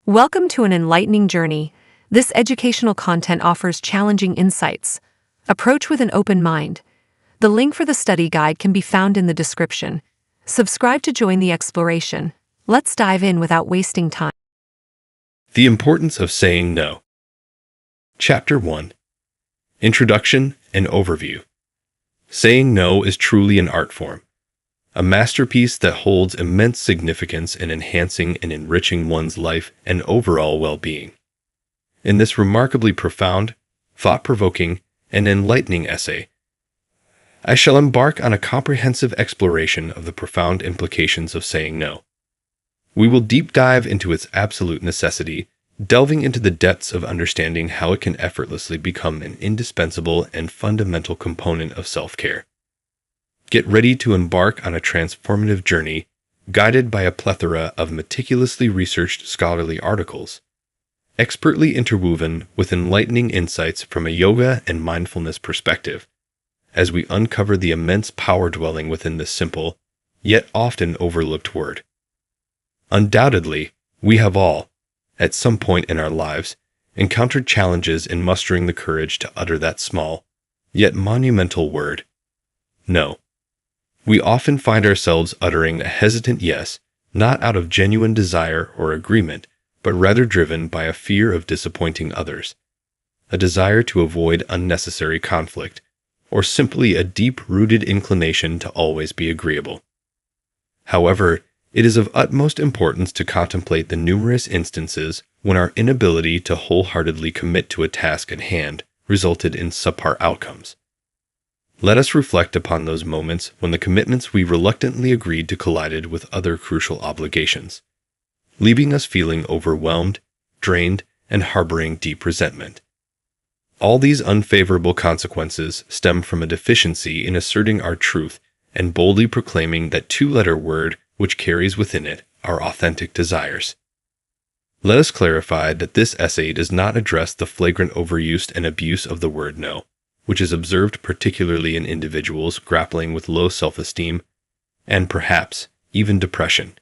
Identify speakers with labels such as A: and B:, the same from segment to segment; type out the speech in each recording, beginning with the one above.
A: Welcome to an enlightening journey. This educational content offers challenging insights. Approach with an open mind. The link for the study guide can be found in the description. Subscribe to join the exploration. Let's dive in without wasting time.
B: The Importance of Saying No. Chapter 1. Introduction and Overview. Saying no is truly an art form, a masterpiece that holds immense significance in enhancing and enriching one's life and overall well-being. In this remarkably profound, thought-provoking, and enlightening essay, I shall embark on a comprehensive exploration of the profound implications of saying no. We will deep dive into its absolute necessity, delving into the depths of understanding how it can effortlessly become an indispensable and fundamental component of self-care. Get ready to embark on a transformative journey, guided by a plethora of meticulously researched scholarly articles, expertly interwoven with enlightening insights from a yoga and mindfulness perspective, as we uncover the immense power dwelling within this simple, yet often overlooked word. Undoubtedly, we have all, at some point in our lives, encountered challenges in mustering the courage to utter that small, yet monumental word, no. We often find ourselves uttering a hesitant yes, not out of genuine desire or agreement, but rather driven by a fear of disappointing others, a desire to avoid unnecessary conflict, or simply a deep-rooted inclination to always be agreeable. However, it is of utmost importance to contemplate the numerous instances when our inability to wholeheartedly commit to a task at hand resulted in subpar outcomes. Let us reflect upon those moments when the commitments we reluctantly agreed to collided with other crucial obligations, leaving us feeling overwhelmed, drained, and harboring deep resentment. All these unfavorable consequences stem from a deficiency in asserting our truth and boldly proclaiming that two-letter word which carries within it our authentic desires. Let us clarify that this essay does not address the flagrant overuse and abuse of the word no, which is observed particularly in individuals grappling with low self-esteem and perhaps even depression.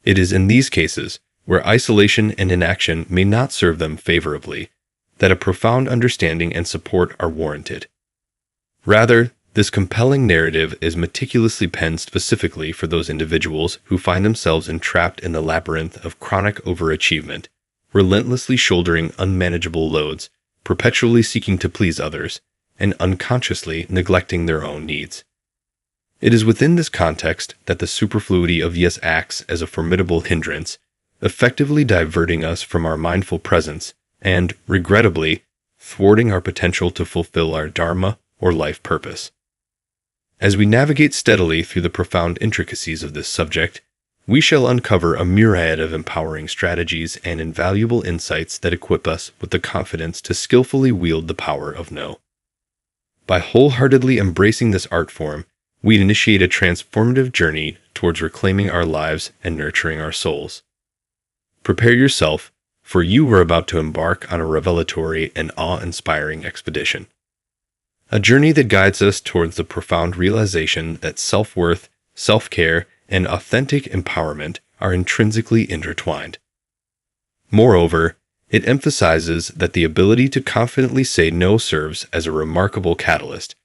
B: It is in these cases, where isolation and inaction may not serve them favorably, that a profound understanding and support are warranted. Rather, this compelling narrative is meticulously penned specifically for those individuals who find themselves entrapped in the labyrinth of chronic overachievement, relentlessly shouldering unmanageable loads, perpetually seeking to please others, and unconsciously neglecting their own needs. It is within this context that the superfluity of yes acts as a formidable hindrance, effectively diverting us from our mindful presence and, regrettably, thwarting our potential to fulfill our dharma or life purpose. As we navigate steadily through the profound intricacies of this subject, we shall uncover a myriad of empowering strategies and invaluable insights that equip us with the confidence to skillfully wield the power of no. By wholeheartedly embracing this art form, we initiate a transformative journey towards reclaiming our lives and nurturing our souls. Prepare yourself, for you are about to embark on a revelatory and awe-inspiring expedition. A journey that guides us towards the profound realization that self-worth, self-care, and authentic empowerment are intrinsically intertwined. Moreover, it emphasizes that the ability to confidently say no serves as a remarkable catalyst,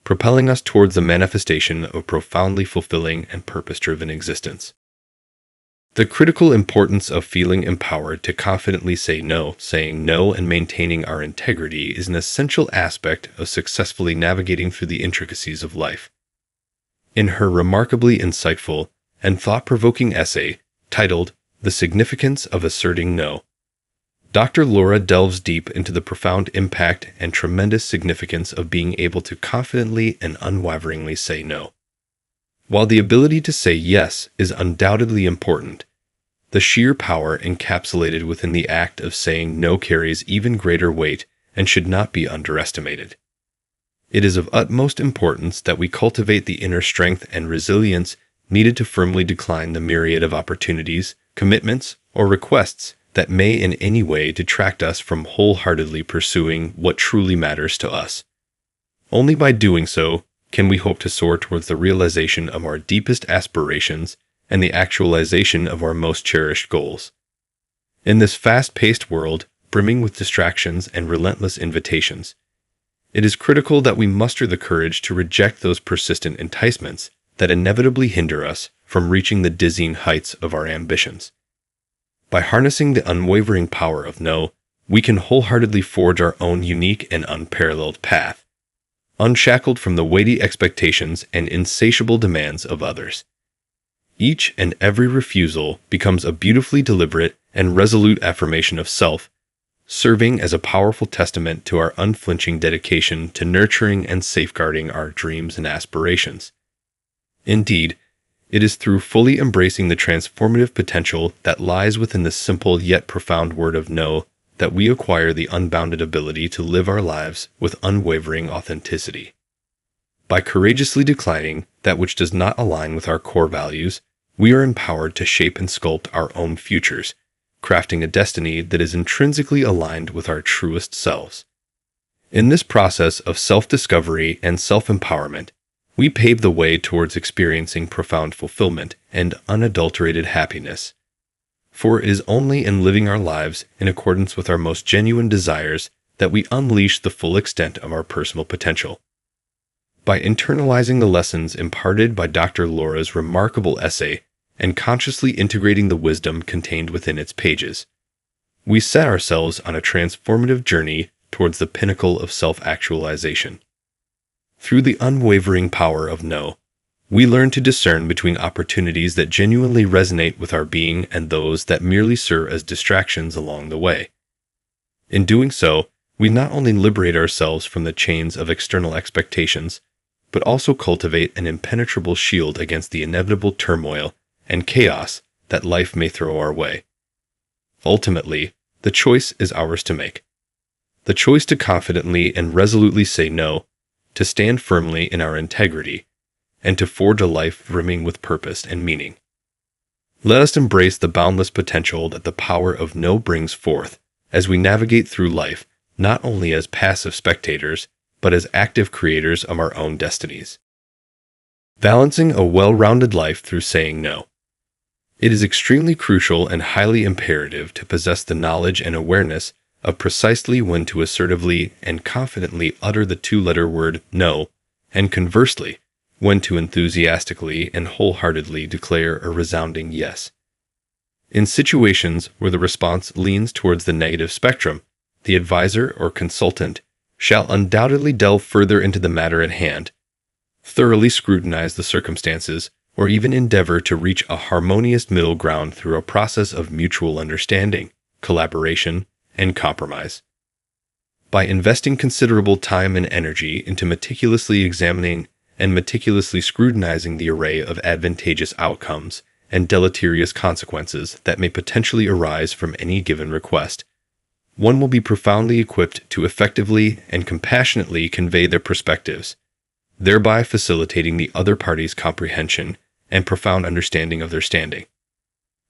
B: propelling us towards the manifestation of profoundly fulfilling and purpose-driven existence. The critical importance of feeling empowered to confidently say no, saying no and maintaining our integrity is an essential aspect of successfully navigating through the intricacies of life. In her remarkably insightful and thought-provoking essay titled The Significance of Asserting No, Dr. Laura delves deep into the profound impact and tremendous significance of being able to confidently and unwaveringly say no. While the ability to say yes is undoubtedly important, the sheer power encapsulated within the act of saying no carries even greater weight and should not be underestimated. It is of utmost importance that we cultivate the inner strength and resilience needed to firmly decline the myriad of opportunities, commitments, or requests that may in any way detract us from wholeheartedly pursuing what truly matters to us. Only by doing so can we hope to soar towards the realization of our deepest aspirations and the actualization of our most cherished goals. In this fast-paced world, brimming with distractions and relentless invitations, it is critical that we muster the courage to reject those persistent enticements that inevitably hinder us from reaching the dizzying heights of our ambitions. By harnessing the unwavering power of no, we can wholeheartedly forge our own unique and unparalleled path, unshackled from the weighty expectations and insatiable demands of others. Each and every refusal becomes a beautifully deliberate and resolute affirmation of self, serving as a powerful testament to our unflinching dedication to nurturing and safeguarding our dreams and aspirations. Indeed, it is through fully embracing the transformative potential that lies within the simple yet profound word of no that we acquire the unbounded ability to live our lives with unwavering authenticity. By courageously declining that which does not align with our core values, we are empowered to shape and sculpt our own futures, crafting a destiny that is intrinsically aligned with our truest selves. In this process of self-discovery and self-empowerment, we pave the way towards experiencing profound fulfillment and unadulterated happiness. For it is only in living our lives in accordance with our most genuine desires that we unleash the full extent of our personal potential. By internalizing the lessons imparted by Dr. Laura's remarkable essay and consciously integrating the wisdom contained within its pages, we set ourselves on a transformative journey towards the pinnacle of self-actualization. Through the unwavering power of no, we learn to discern between opportunities that genuinely resonate with our being and those that merely serve as distractions along the way. In doing so, we not only liberate ourselves from the chains of external expectations, but also cultivate an impenetrable shield against the inevitable turmoil and chaos that life may throw our way. Ultimately, the choice is ours to make. The choice to confidently and resolutely say no, to stand firmly in our integrity, and to forge a life brimming with purpose and meaning. Let us embrace the boundless potential that the power of no brings forth as we navigate through life, not only as passive spectators, but as active creators of our own destinies. Balancing a well-rounded life through saying no. It is extremely crucial and highly imperative to possess the knowledge and awareness of precisely when to assertively and confidently utter the two-letter word no, and conversely, when to enthusiastically and wholeheartedly declare a resounding yes. In situations where the response leans towards the negative spectrum, the advisor or consultant shall undoubtedly delve further into the matter at hand, thoroughly scrutinize the circumstances, or even endeavor to reach a harmonious middle ground through a process of mutual understanding, collaboration, and compromise. By investing considerable time and energy into meticulously examining and meticulously scrutinizing the array of advantageous outcomes and deleterious consequences that may potentially arise from any given request, one will be profoundly equipped to effectively and compassionately convey their perspectives, thereby facilitating the other party's comprehension and profound understanding of their standing.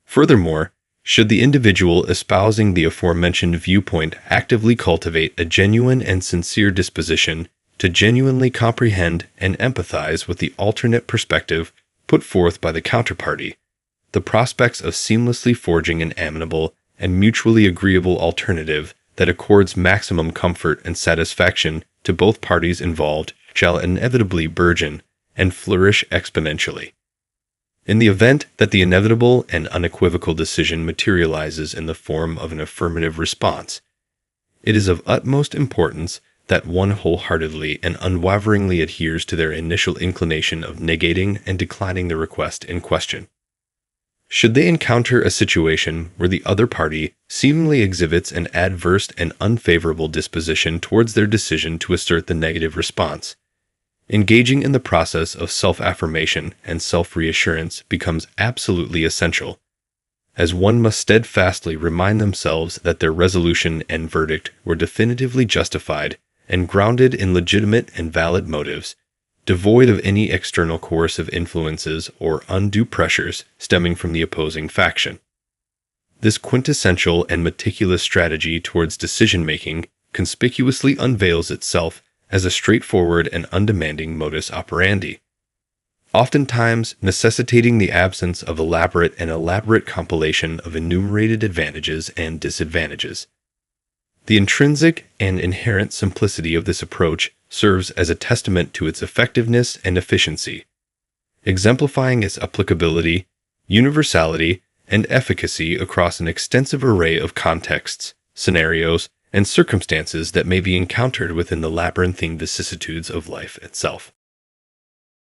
B: Furthermore, should the individual espousing the aforementioned viewpoint actively cultivate a genuine and sincere disposition to genuinely comprehend and empathize with the alternate perspective put forth by the counterparty, the prospects of seamlessly forging an amenable and mutually agreeable alternative that accords maximum comfort and satisfaction to both parties involved shall inevitably burgeon and flourish exponentially. In the event that the inevitable and unequivocal decision materializes in the form of an affirmative response, it is of utmost importance that one wholeheartedly and unwaveringly adheres to their initial inclination of negating and declining the request in question. Should they encounter a situation where the other party seemingly exhibits an adverse and unfavorable disposition towards their decision to assert the negative response, engaging in the process of self-affirmation and self-reassurance becomes absolutely essential, as one must steadfastly remind themselves that their resolution and verdict were definitively justified and grounded in legitimate and valid motives, devoid of any external coercive influences or undue pressures stemming from the opposing faction. This quintessential and meticulous strategy towards decision-making conspicuously unveils itself as a straightforward and undemanding modus operandi. oftentimes necessitating the absence of elaborate compilation of enumerated advantages and disadvantages. The intrinsic and inherent simplicity of this approach serves as a testament to its effectiveness and efficiency, exemplifying its applicability, universality, and efficacy across an extensive array of contexts, scenarios, and circumstances that may be encountered within the labyrinthine vicissitudes of life itself.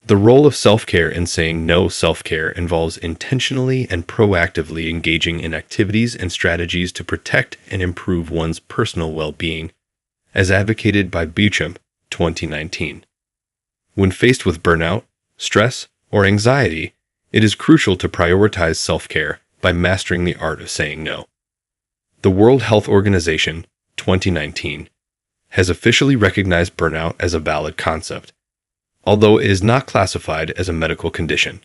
B: The role of self-care in saying no. Self-care involves intentionally and proactively engaging in activities and strategies to protect and improve one's personal well-being, as advocated by Beauchamp, 2019. When faced with burnout, stress, or anxiety, it is crucial to prioritize self-care by mastering the art of saying no. The World Health Organization, 2019, has officially recognized burnout as a valid concept, although it is not classified as a medical condition.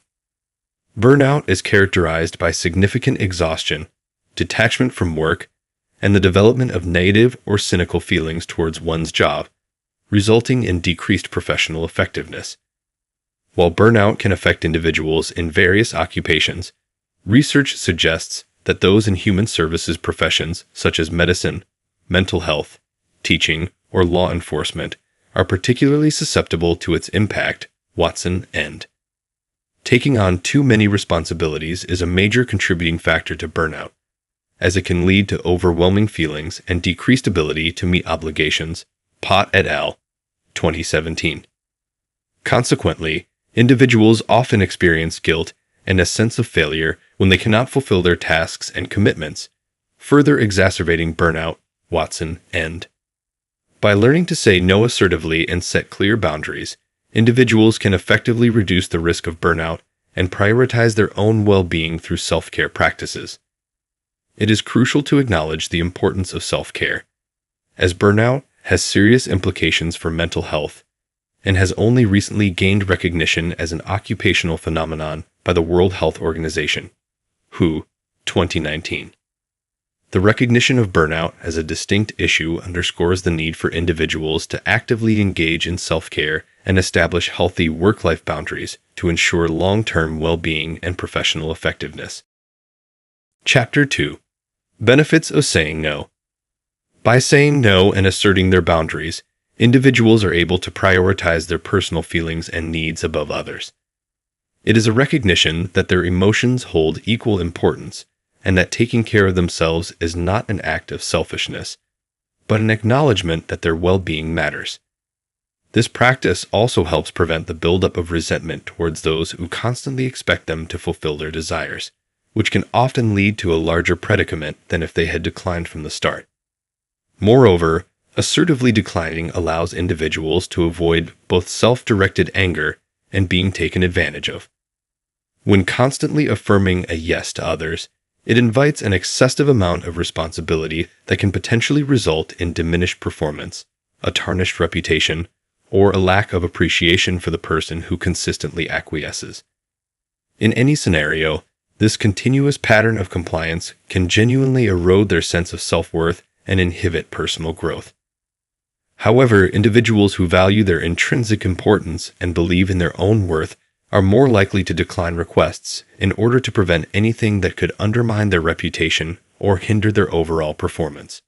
B: Burnout is characterized by significant exhaustion, detachment from work, and the development of negative or cynical feelings towards one's job, resulting in decreased professional effectiveness. While burnout can affect individuals in various occupations, research suggests that those in human services professions such as medicine, mental health, teaching, or law enforcement are particularly susceptible to its impact. Watson and taking on too many responsibilities is a major contributing factor to burnout, as it can lead to overwhelming feelings and decreased ability to meet obligations. Pott et al., 2017. Consequently, individuals often experience guilt and a sense of failure when they cannot fulfill their tasks and commitments, further exacerbating burnout. Watson and by learning to say no assertively and set clear boundaries, individuals can effectively reduce the risk of burnout and prioritize their own well-being through self-care practices. It is crucial to acknowledge the importance of self-care, as burnout has serious implications for mental health and has only recently gained recognition as an occupational phenomenon by the World Health Organization, WHO, 2019. The recognition of burnout as a distinct issue underscores the need for individuals to actively engage in self-care and establish healthy work-life boundaries to ensure long-term well-being and professional effectiveness. Chapter 2. Benefits of saying no. By saying no and asserting their boundaries, individuals are able to prioritize their personal feelings and needs above others. It is a recognition that their emotions hold equal importance, and that taking care of themselves is not an act of selfishness, but an acknowledgement that their well-being matters. This practice also helps prevent the buildup of resentment towards those who constantly expect them to fulfill their desires, which can often lead to a larger predicament than if they had declined from the start. Moreover, assertively declining allows individuals to avoid both self-directed anger and being taken advantage of. When constantly affirming a yes to others, it invites an excessive amount of responsibility that can potentially result in diminished performance, a tarnished reputation, or a lack of appreciation for the person who consistently acquiesces. In any scenario, this continuous pattern of compliance can genuinely erode their sense of self-worth and inhibit personal growth. However, individuals who value their intrinsic importance and believe in their own worth are more likely to decline requests in order to prevent anything that could undermine their reputation or hinder their overall performance.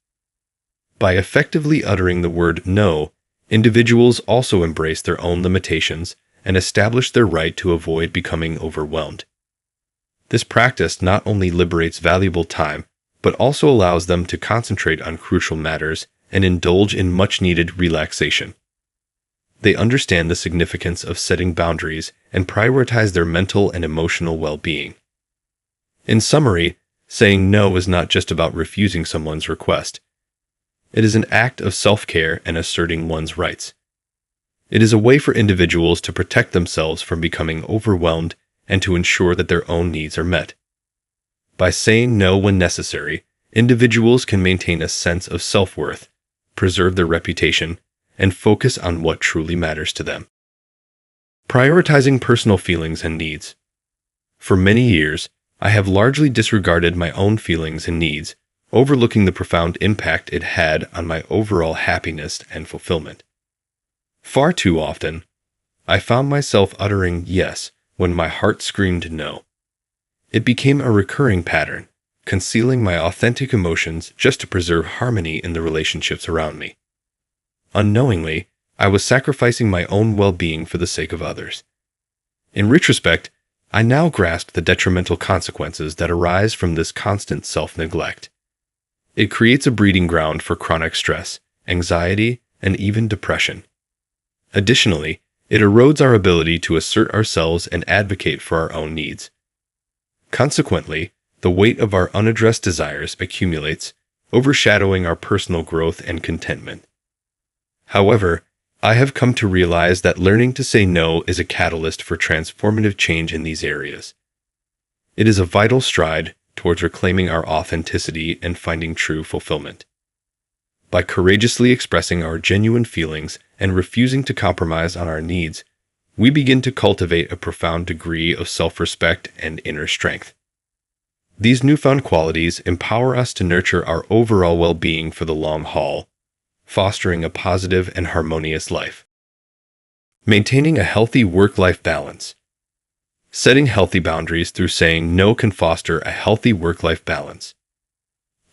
B: By effectively uttering the word no, individuals also embrace their own limitations and establish their right to avoid becoming overwhelmed. This practice not only liberates valuable time, but also allows them to concentrate on crucial matters and indulge in much-needed relaxation. They understand the significance of setting boundaries and prioritize their mental and emotional well-being. In summary, saying no is not just about refusing someone's request. It is an act of self-care and asserting one's rights. It is a way for individuals to protect themselves from becoming overwhelmed and to ensure that their own needs are met. By saying no when necessary, individuals can maintain a sense of self-worth, preserve their reputation, and focus on what truly matters to them. Prioritizing personal feelings and needs. For many years, I have largely disregarded my own feelings and needs, overlooking the profound impact it had on my overall happiness and fulfillment. Far too often, I found myself uttering yes when my heart screamed no. It became a recurring pattern, concealing my authentic emotions just to preserve harmony in the relationships around me. Unknowingly, I was sacrificing my own well-being for the sake of others. In retrospect, I now grasp the detrimental consequences that arise from this constant self-neglect. It creates a breeding ground for chronic stress, anxiety, and even depression. Additionally, it erodes our ability to assert ourselves and advocate for our own needs. Consequently, the weight of our unaddressed desires accumulates, overshadowing our personal growth and contentment. However, I have come to realize that learning to say no is a catalyst for transformative change in these areas. It is a vital stride towards reclaiming our authenticity and finding true fulfillment. By courageously expressing our genuine feelings and refusing to compromise on our needs, we begin to cultivate a profound degree of self-respect and inner strength. These newfound qualities empower us to nurture our overall well-being for the long haul, fostering a positive and harmonious life. Maintaining a healthy work-life balance. Setting healthy boundaries through saying no can foster a healthy work-life balance.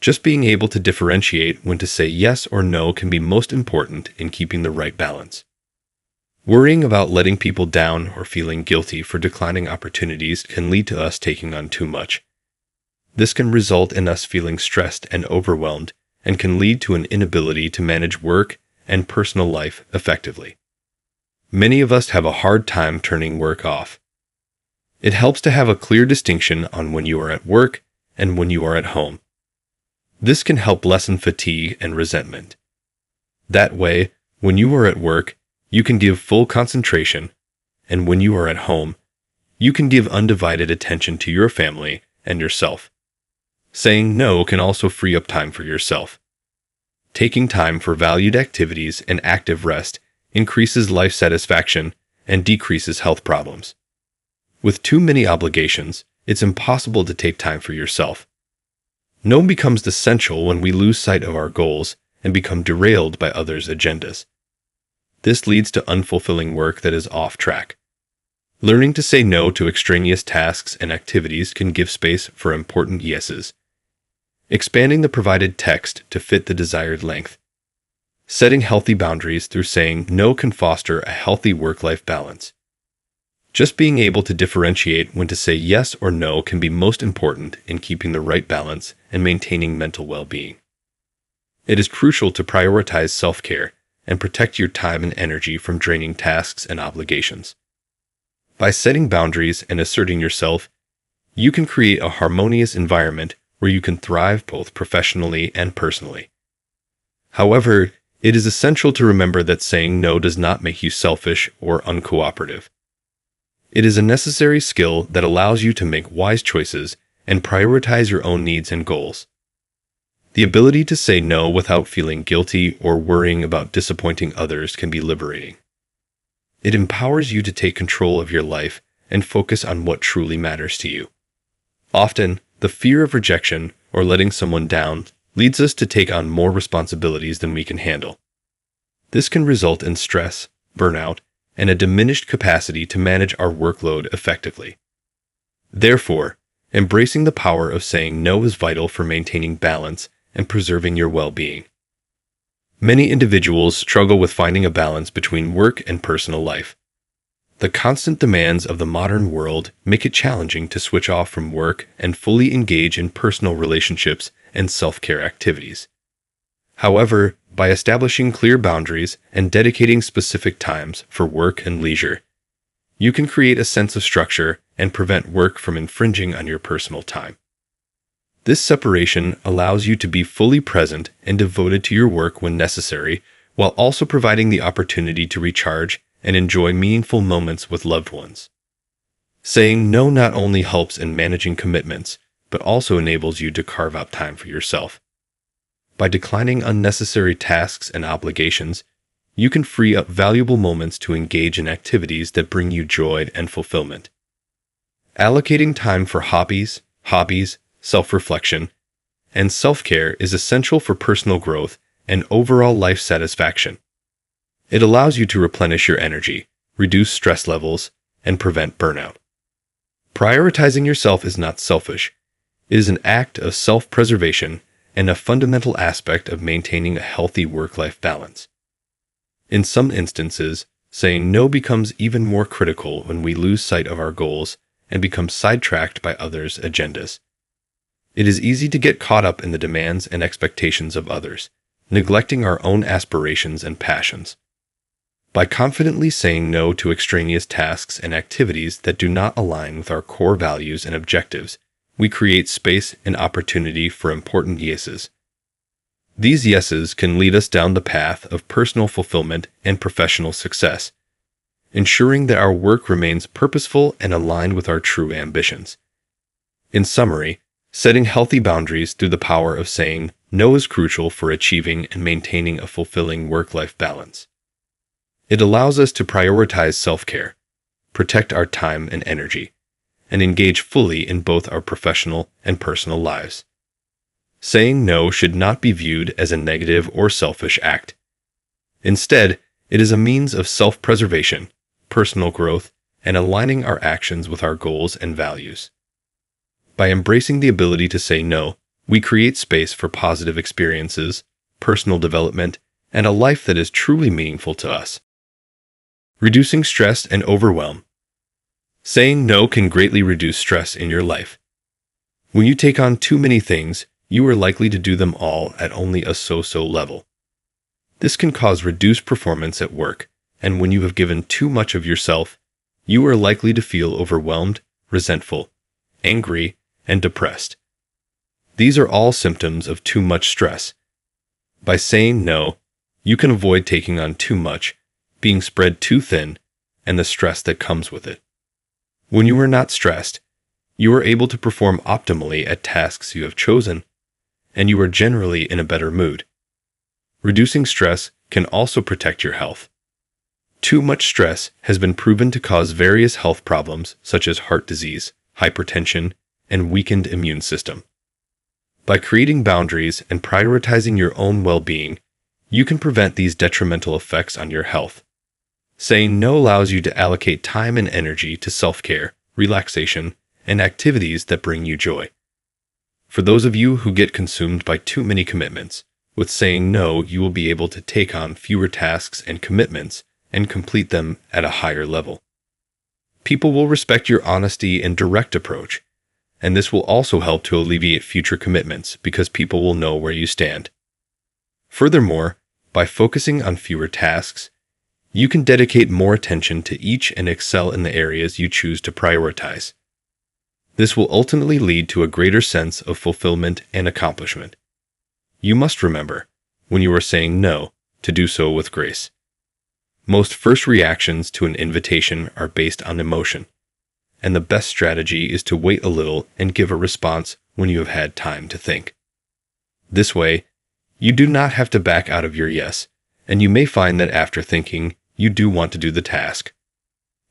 B: Just being able to differentiate when to say yes or no can be most important in keeping the right balance. Worrying about letting people down or feeling guilty for declining opportunities can lead to us taking on too much. This can result in us feeling stressed and overwhelmed and can lead to an inability to manage work and personal life effectively. Many of us have a hard time turning work off. It helps to have a clear distinction on when you are at work and when you are at home. This can help lessen fatigue and resentment. That way, when you are at work, you can give full concentration, and when you are at home, you can give undivided attention to your family and yourself. Saying no can also free up time for yourself. Taking time for valued activities and active rest increases life satisfaction and decreases health problems. With too many obligations, it's impossible to take time for yourself. No becomes essential when we lose sight of our goals and become derailed by others' agendas. This leads to unfulfilling work that is off track. Learning to say no to extraneous tasks and activities can give space for important yeses. Expanding the provided text to fit the desired length. Setting healthy boundaries through saying no can foster a healthy work-life balance. Just being able to differentiate when to say yes or no can be most important in keeping the right balance and maintaining mental well-being. It is crucial to prioritize self-care and protect your time and energy from draining tasks and obligations. By setting boundaries and asserting yourself, you can create a harmonious environment where you can thrive both professionally and personally. However, it is essential to remember that saying no does not make you selfish or uncooperative. It is a necessary skill that allows you to make wise choices and prioritize your own needs and goals. The ability to say no without feeling guilty or worrying about disappointing others can be liberating. It empowers you to take control of your life and focus on what truly matters to you. Often, the fear of rejection or letting someone down leads us to take on more responsibilities than we can handle. This can result in stress, burnout, and a diminished capacity to manage our workload effectively. Therefore, embracing the power of saying no is vital for maintaining balance and preserving your well-being. Many individuals struggle with finding a balance between work and personal life. The constant demands of the modern world make it challenging to switch off from work and fully engage in personal relationships and self-care activities. However, by establishing clear boundaries and dedicating specific times for work and leisure, you can create a sense of structure and prevent work from infringing on your personal time. This separation allows you to be fully present and devoted to your work when necessary, while also providing the opportunity to recharge and enjoy meaningful moments with loved ones. Saying no not only helps in managing commitments, but also enables you to carve out time for yourself. By declining unnecessary tasks and obligations, you can free up valuable moments to engage in activities that bring you joy and fulfillment. Allocating time for hobbies, self-reflection, and self-care is essential for personal growth and overall life satisfaction. It allows you to replenish your energy, reduce stress levels, and prevent burnout. Prioritizing yourself is not selfish. It is an act of self-preservation and a fundamental aspect of maintaining a healthy work-life balance. In some instances, saying no becomes even more critical when we lose sight of our goals and become sidetracked by others' agendas. It is easy to get caught up in the demands and expectations of others, neglecting our own aspirations and passions. By confidently saying no to extraneous tasks and activities that do not align with our core values and objectives, we create space and opportunity for important yeses. These yeses can lead us down the path of personal fulfillment and professional success, ensuring that our work remains purposeful and aligned with our true ambitions. In summary, setting healthy boundaries through the power of saying no is crucial for achieving and maintaining a fulfilling work-life balance. It allows us to prioritize self-care, protect our time and energy, and engage fully in both our professional and personal lives. Saying no should not be viewed as a negative or selfish act. Instead, it is a means of self-preservation, personal growth, and aligning our actions with our goals and values. By embracing the ability to say no, we create space for positive experiences, personal development, and a life that is truly meaningful to us. Reducing stress and overwhelm. Saying no can greatly reduce stress in your life. When you take on too many things, you are likely to do them all at only a so-so level. This can cause reduced performance at work, and when you have given too much of yourself, you are likely to feel overwhelmed, resentful, angry, and depressed. These are all symptoms of too much stress. By saying no, you can avoid taking on too much, being spread too thin, and the stress that comes with it. When you are not stressed, you are able to perform optimally at tasks you have chosen, and you are generally in a better mood. Reducing stress can also protect your health. Too much stress has been proven to cause various health problems such as heart disease, hypertension, and weakened immune system. By creating boundaries and prioritizing your own well-being, you can prevent these detrimental effects on your health. Saying no allows you to allocate time and energy to self-care, relaxation, and activities that bring you joy. For those of you who get consumed by too many commitments, with saying no, you will be able to take on fewer tasks and commitments and complete them at a higher level. People will respect your honesty and direct approach, and this will also help to alleviate future commitments because people will know where you stand. Furthermore, by focusing on fewer tasks, you can dedicate more attention to each and excel in the areas you choose to prioritize. This will ultimately lead to a greater sense of fulfillment and accomplishment. You must remember, when you are saying no, to do so with grace. Most first reactions to an invitation are based on emotion, and the best strategy is to wait a little and give a response when you have had time to think. This way, you do not have to back out of your yes, and you may find that after thinking, you do want to do the task.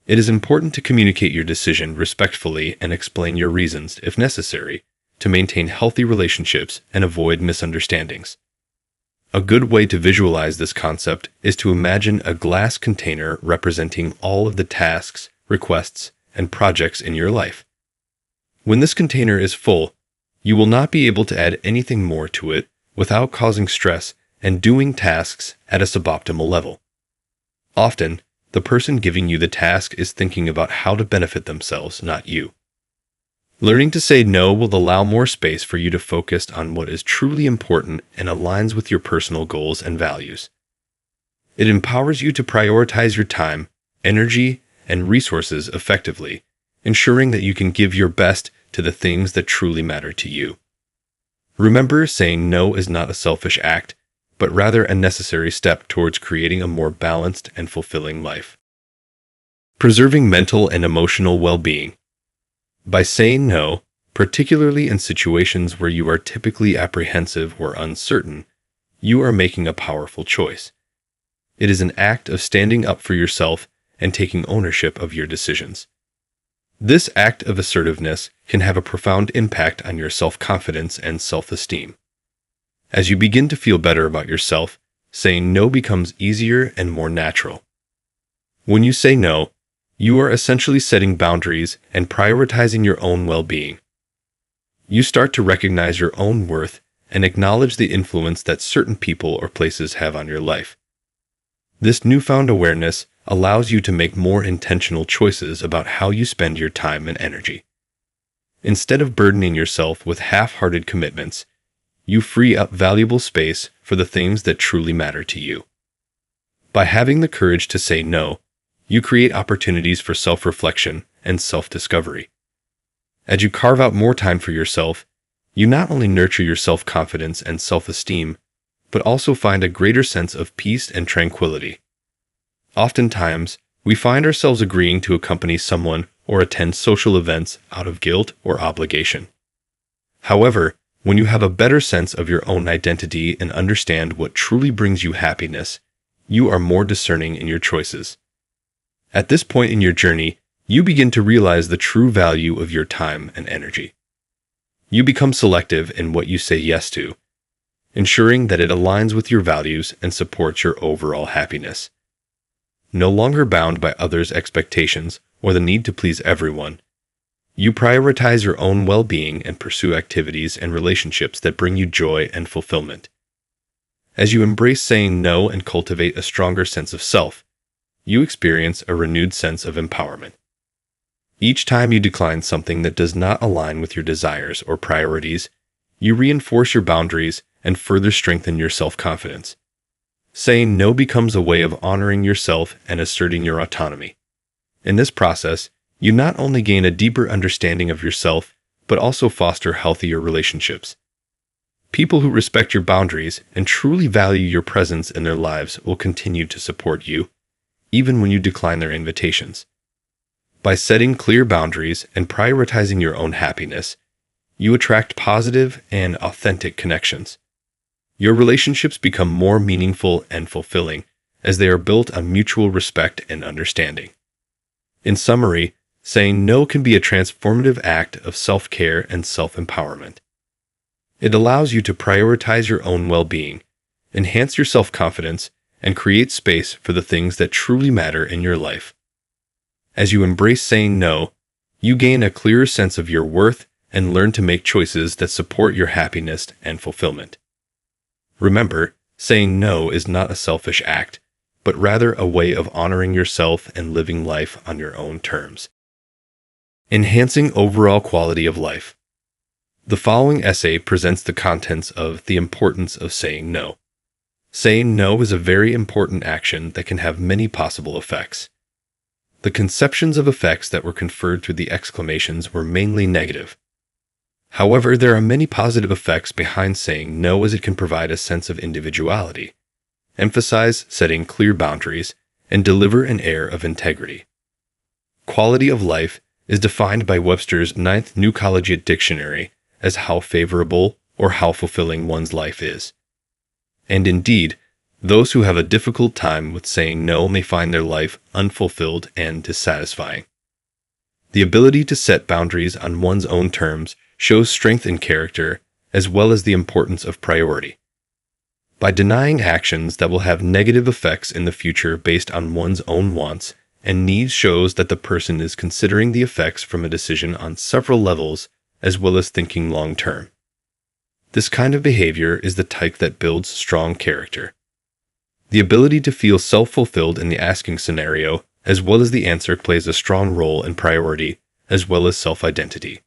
B: It is important to communicate your decision respectfully and explain your reasons, if necessary, to maintain healthy relationships and avoid misunderstandings. A good way to visualize this concept is to imagine a glass container representing all of the tasks, requests, and projects in your life. When this container is full, you will not be able to add anything more to it without causing stress and doing tasks at a suboptimal level. Often, the person giving you the task is thinking about how to benefit themselves, not you. Learning to say no will allow more space for you to focus on what is truly important and aligns with your personal goals and values. It empowers you to prioritize your time, energy, and resources effectively, ensuring that you can give your best to the things that truly matter to you. Remember, saying no is not a selfish act, but rather a necessary step towards creating a more balanced and fulfilling life. Preserving mental and emotional well-being. By saying no, particularly in situations where you are typically apprehensive or uncertain, you are making a powerful choice. It is an act of standing up for yourself and taking ownership of your decisions. This act of assertiveness can have a profound impact on your self-confidence and self-esteem. As you begin to feel better about yourself, saying no becomes easier and more natural. When you say no, You are essentially setting boundaries and prioritizing your own well-being. You start to recognize your own worth and acknowledge the influence that certain people or places have on your life. This newfound awareness allows you to make more intentional choices about how you spend your time and energy. Instead of burdening yourself with half-hearted commitments, you free up valuable space for the things that truly matter to you. By having the courage to say no, you create opportunities for self-reflection and self-discovery. As you carve out more time for yourself, you not only nurture your self-confidence and self-esteem, but also find a greater sense of peace and tranquility. Oftentimes, we find ourselves agreeing to accompany someone or attend social events out of guilt or obligation. However, when you have a better sense of your own identity and understand what truly brings you happiness, you are more discerning in your choices. At this point in your journey, you begin to realize the true value of your time and energy. You become selective in what you say yes to, ensuring that it aligns with your values and supports your overall happiness. No longer bound by others' expectations or the need to please everyone, you prioritize your own well-being and pursue activities and relationships that bring you joy and fulfillment. As you embrace saying no and cultivate a stronger sense of self, you experience a renewed sense of empowerment. Each time you decline something that does not align with your desires or priorities, you reinforce your boundaries and further strengthen your self-confidence. Saying no becomes a way of honoring yourself and asserting your autonomy. In this process, you not only gain a deeper understanding of yourself, but also foster healthier relationships. People who respect your boundaries and truly value your presence in their lives will continue to support you, even when you decline their invitations. By setting clear boundaries and prioritizing your own happiness, you attract positive and authentic connections. Your relationships become more meaningful and fulfilling as they are built on mutual respect and understanding. In summary, saying no can be a transformative act of self-care and self-empowerment. It allows you to prioritize your own well-being, enhance your self-confidence, and create space for the things that truly matter in your life. As you embrace saying no, you gain a clearer sense of your worth and learn to make choices that support your happiness and fulfillment. Remember, saying no is not a selfish act, but rather a way of honoring yourself and living life on your own terms. Enhancing overall quality of life. The following essay presents the contents of The Importance of Saying No. Saying no is a very important action that can have many possible effects. The conceptions of effects that were conferred through the exclamations were mainly negative. However, there are many positive effects behind saying no, as it can provide a sense of individuality, emphasize setting clear boundaries, and deliver an air of integrity. Quality of life is defined by Webster's 9th New Collegiate Dictionary as how favorable or how fulfilling one's life is. And indeed, those who have a difficult time with saying no may find their life unfulfilled and dissatisfying. The ability to set boundaries on one's own terms shows strength in character, as well as the importance of priority. By denying actions that will have negative effects in the future based on one's own wants and needs shows that the person is considering the effects from a decision on several levels, as well as thinking long-term. This kind of behavior is the type that builds strong character. The ability to feel self-fulfilled in the asking scenario, as well as the answer, plays a strong role in priority, as well as self-identity.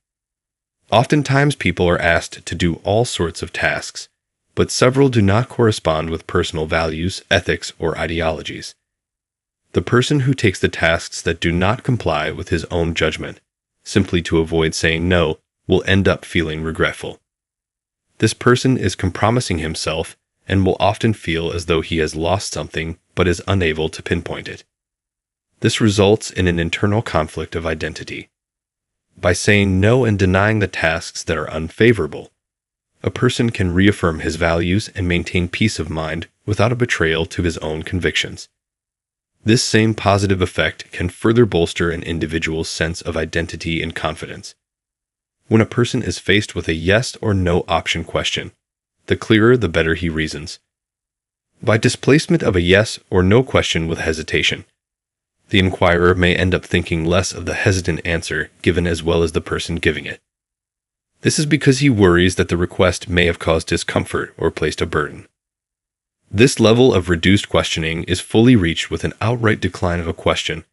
B: Oftentimes people are asked to do all sorts of tasks, but several do not correspond with personal values, ethics, or ideologies. The person who takes the tasks that do not comply with his own judgment, simply to avoid saying no, will end up feeling regretful. This person is compromising himself and will often feel as though he has lost something but is unable to pinpoint it. This results in an internal conflict of identity. By saying no and denying the tasks that are unfavorable, a person can reaffirm his values and maintain peace of mind without a betrayal to his own convictions. This same positive effect can further bolster an individual's sense of identity and confidence. When a person is faced with a yes or no option question, the clearer the better he reasons. By displacement of a yes or no question with hesitation, the inquirer may end up thinking less of the hesitant answer given as well as the person giving it. This is because he worries that the request may have caused discomfort or placed a burden. This level of reduced questioning is fully reached with an outright decline of a question,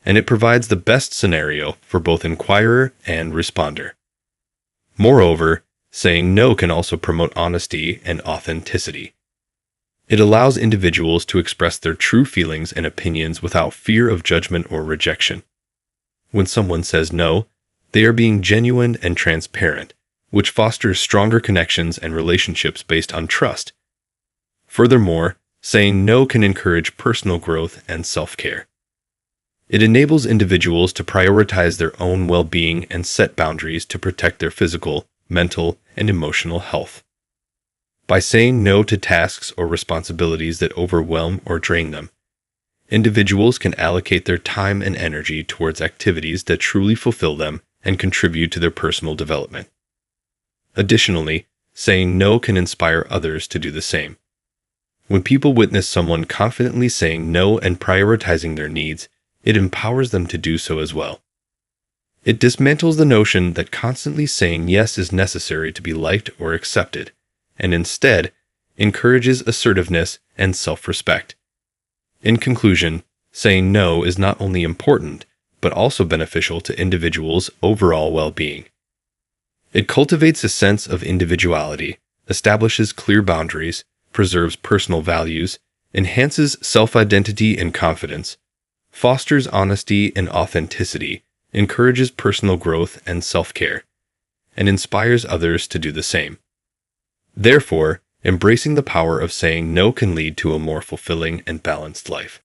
B: and it provides the best scenario for both inquirer and responder. Moreover, saying no can also promote honesty and authenticity. It allows individuals to express their true feelings and opinions without fear of judgment or rejection. When someone says no, they are being genuine and transparent, which fosters stronger connections and relationships based on trust. Furthermore, saying no can encourage personal growth and self-care. It enables individuals to prioritize their own well-being and set boundaries to protect their physical, mental, and emotional health. By saying no to tasks or responsibilities that overwhelm or drain them, individuals can allocate their time and energy towards activities that truly fulfill them and contribute to their personal development. Additionally, saying no can inspire others to do the same. When people witness someone confidently saying no and prioritizing their needs, it empowers them to do so as well. It dismantles the notion that constantly saying yes is necessary to be liked or accepted, and instead encourages assertiveness and self-respect. In conclusion, saying no is not only important, but also beneficial to individuals' overall well-being. It cultivates a sense of individuality, establishes clear boundaries, preserves personal values, enhances self-identity and confidence, fosters honesty and authenticity, encourages personal growth and self-care, and inspires others to do the same. Therefore, embracing the power of saying no can lead to a more fulfilling and balanced life.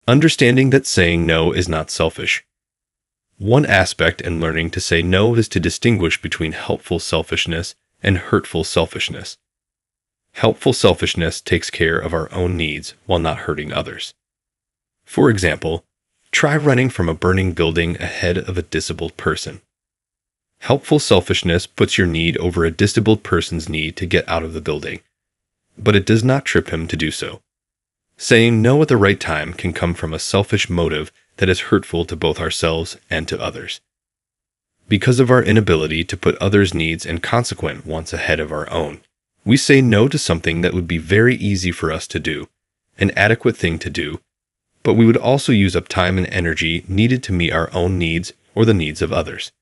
B: Understanding that saying no is not selfish. One aspect in learning to say no is to distinguish between helpful selfishness and hurtful selfishness. Helpful selfishness takes care of our own needs while not hurting others. For example, try running from a burning building ahead of a disabled person. Helpful selfishness puts your need over a disabled person's need to get out of the building, but it does not trip him to do so. Saying no at the right time can come from a selfish motive that is hurtful to both ourselves and to others. Because of our inability to put others' needs and consequent wants ahead of our own, we say no to something that would be very easy for us to do, an adequate thing to do, but we would also use up time and energy needed to meet our own needs or the needs of others.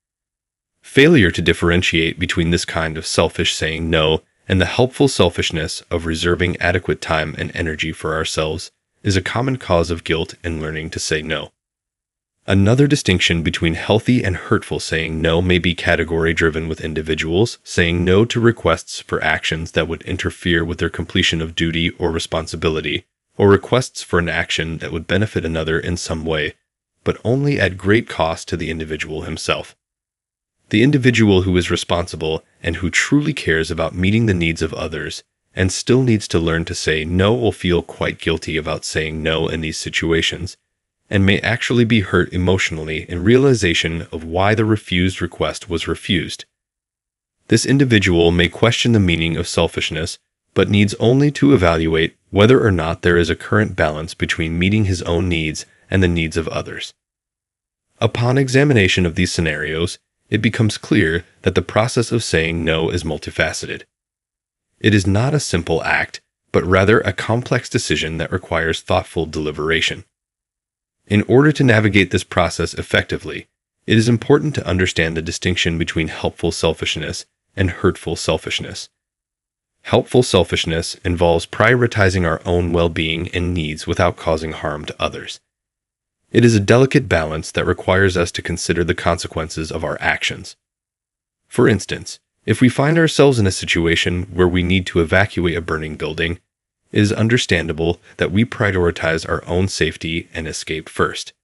B: Failure to differentiate between this kind of selfish saying no and the helpful selfishness of reserving adequate time and energy for ourselves is a common cause of guilt in learning to say no. Another distinction between healthy and hurtful saying no may be category-driven, with individuals saying no to requests for actions that would interfere with their completion of duty or responsibility, or requests for an action that would benefit another in some way, but only at great cost to the individual himself. The individual who is responsible and who truly cares about meeting the needs of others and still needs to learn to say no will feel quite guilty about saying no in these situations, and may actually be hurt emotionally in realization of why the refused request was refused. This individual may question the meaning of selfishness, but needs only to evaluate whether or not there is a current balance between meeting his own needs and the needs of others. Upon examination of these scenarios, it becomes clear that the process of saying no is multifaceted. It is not a simple act, but rather a complex decision that requires thoughtful deliberation. In order to navigate this process effectively, it is important to understand the distinction between helpful selfishness and hurtful selfishness. Helpful selfishness involves prioritizing our own well-being and needs without causing harm to others. It is a delicate balance that requires us to consider the consequences of our actions. For instance, if we find ourselves in a situation where we need to evacuate a burning building, it is understandable that we prioritize our own safety and escape first.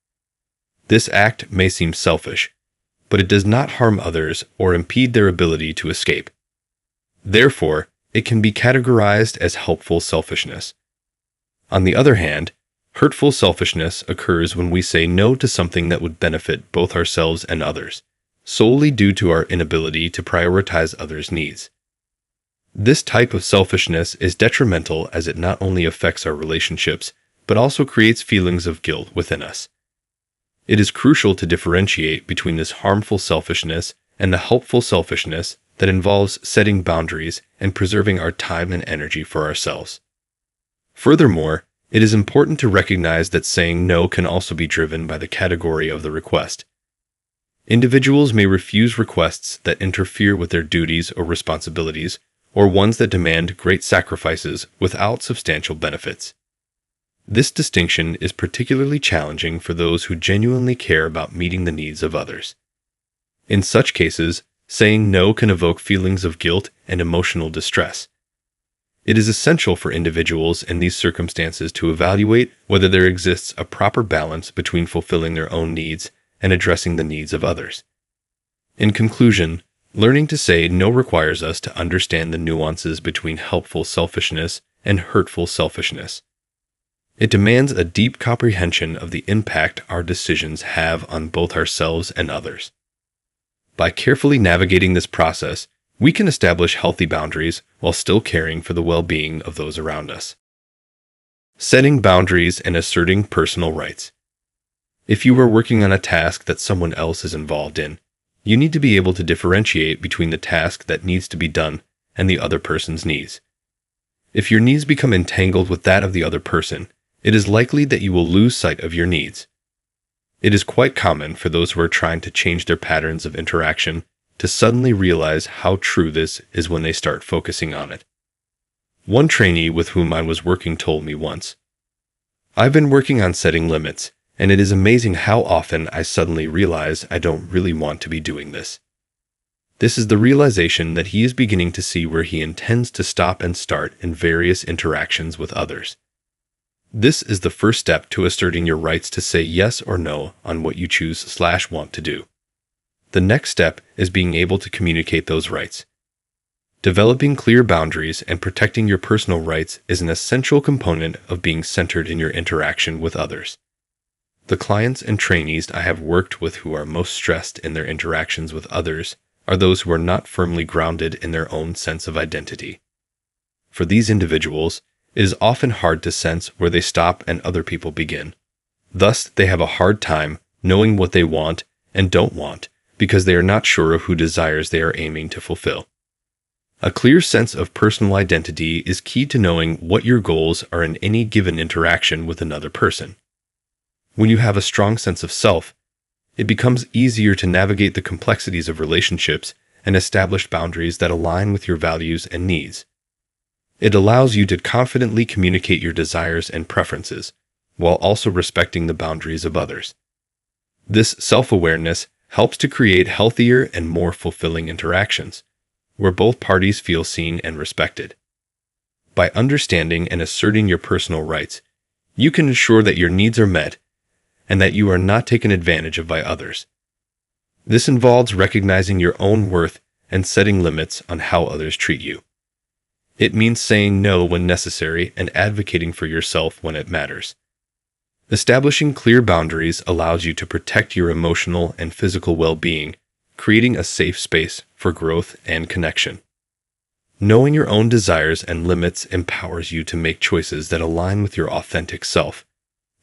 B: This act may seem selfish, but it does not harm others or impede their ability to escape. Therefore, it can be categorized as helpful selfishness. On the other hand, hurtful selfishness occurs when we say no to something that would benefit both ourselves and others, solely due to our inability to prioritize others' needs. This type of selfishness is detrimental as it not only affects our relationships, but also creates feelings of guilt within us. It is crucial to differentiate between this harmful selfishness and the helpful selfishness that involves setting boundaries and preserving our time and energy for ourselves. Furthermore, it is important to recognize that saying no can also be driven by the category of the request. Individuals may refuse requests that interfere with their duties or responsibilities, or ones that demand great sacrifices without substantial benefits. This distinction is particularly challenging for those who genuinely care about meeting the needs of others. In such cases, saying no can evoke feelings of guilt and emotional distress. It is essential for individuals in these circumstances to evaluate whether there exists a proper balance between fulfilling their own needs and addressing the needs of others. In conclusion, learning to say no requires us to understand the nuances between helpful selfishness and hurtful selfishness. It demands a deep comprehension of the impact our decisions have on both ourselves and others. By carefully navigating this process, we can establish healthy boundaries while still caring for the well-being of those around us. Setting boundaries and asserting personal rights. If you are working on a task that someone else is involved in, you need to be able to differentiate between the task that needs to be done and the other person's needs. If your needs become entangled with that of the other person, it is likely that you will lose sight of your needs. It is quite common for those who are trying to change their patterns of interaction to suddenly realize how true this is when they start focusing on it. One trainee with whom I was working told me once, "I've been working on setting limits, and it is amazing how often I suddenly realize I don't really want to be doing this." This is the realization that he is beginning to see where he intends to stop and start in various interactions with others. This is the first step to asserting your rights to say yes or no on what you choose/want to do. The next step is being able to communicate those rights. Developing clear boundaries and protecting your personal rights is an essential component of being centered in your interaction with others. The clients and trainees I have worked with who are most stressed in their interactions with others are those who are not firmly grounded in their own sense of identity. For these individuals, it is often hard to sense where they stop and other people begin. Thus, they have a hard time knowing what they want and don't want because they are not sure of who desires they are aiming to fulfill. A clear sense of personal identity is key to knowing what your goals are in any given interaction with another person. When you have a strong sense of self, it becomes easier to navigate the complexities of relationships and establish boundaries that align with your values and needs. It allows you to confidently communicate your desires and preferences, while also respecting the boundaries of others. This self-awareness helps to create healthier and more fulfilling interactions, where both parties feel seen and respected. By understanding and asserting your personal rights, you can ensure that your needs are met and that you are not taken advantage of by others. This involves recognizing your own worth and setting limits on how others treat you. It means saying no when necessary and advocating for yourself when it matters. Establishing clear boundaries allows you to protect your emotional and physical well-being, creating a safe space for growth and connection. Knowing your own desires and limits empowers you to make choices that align with your authentic self,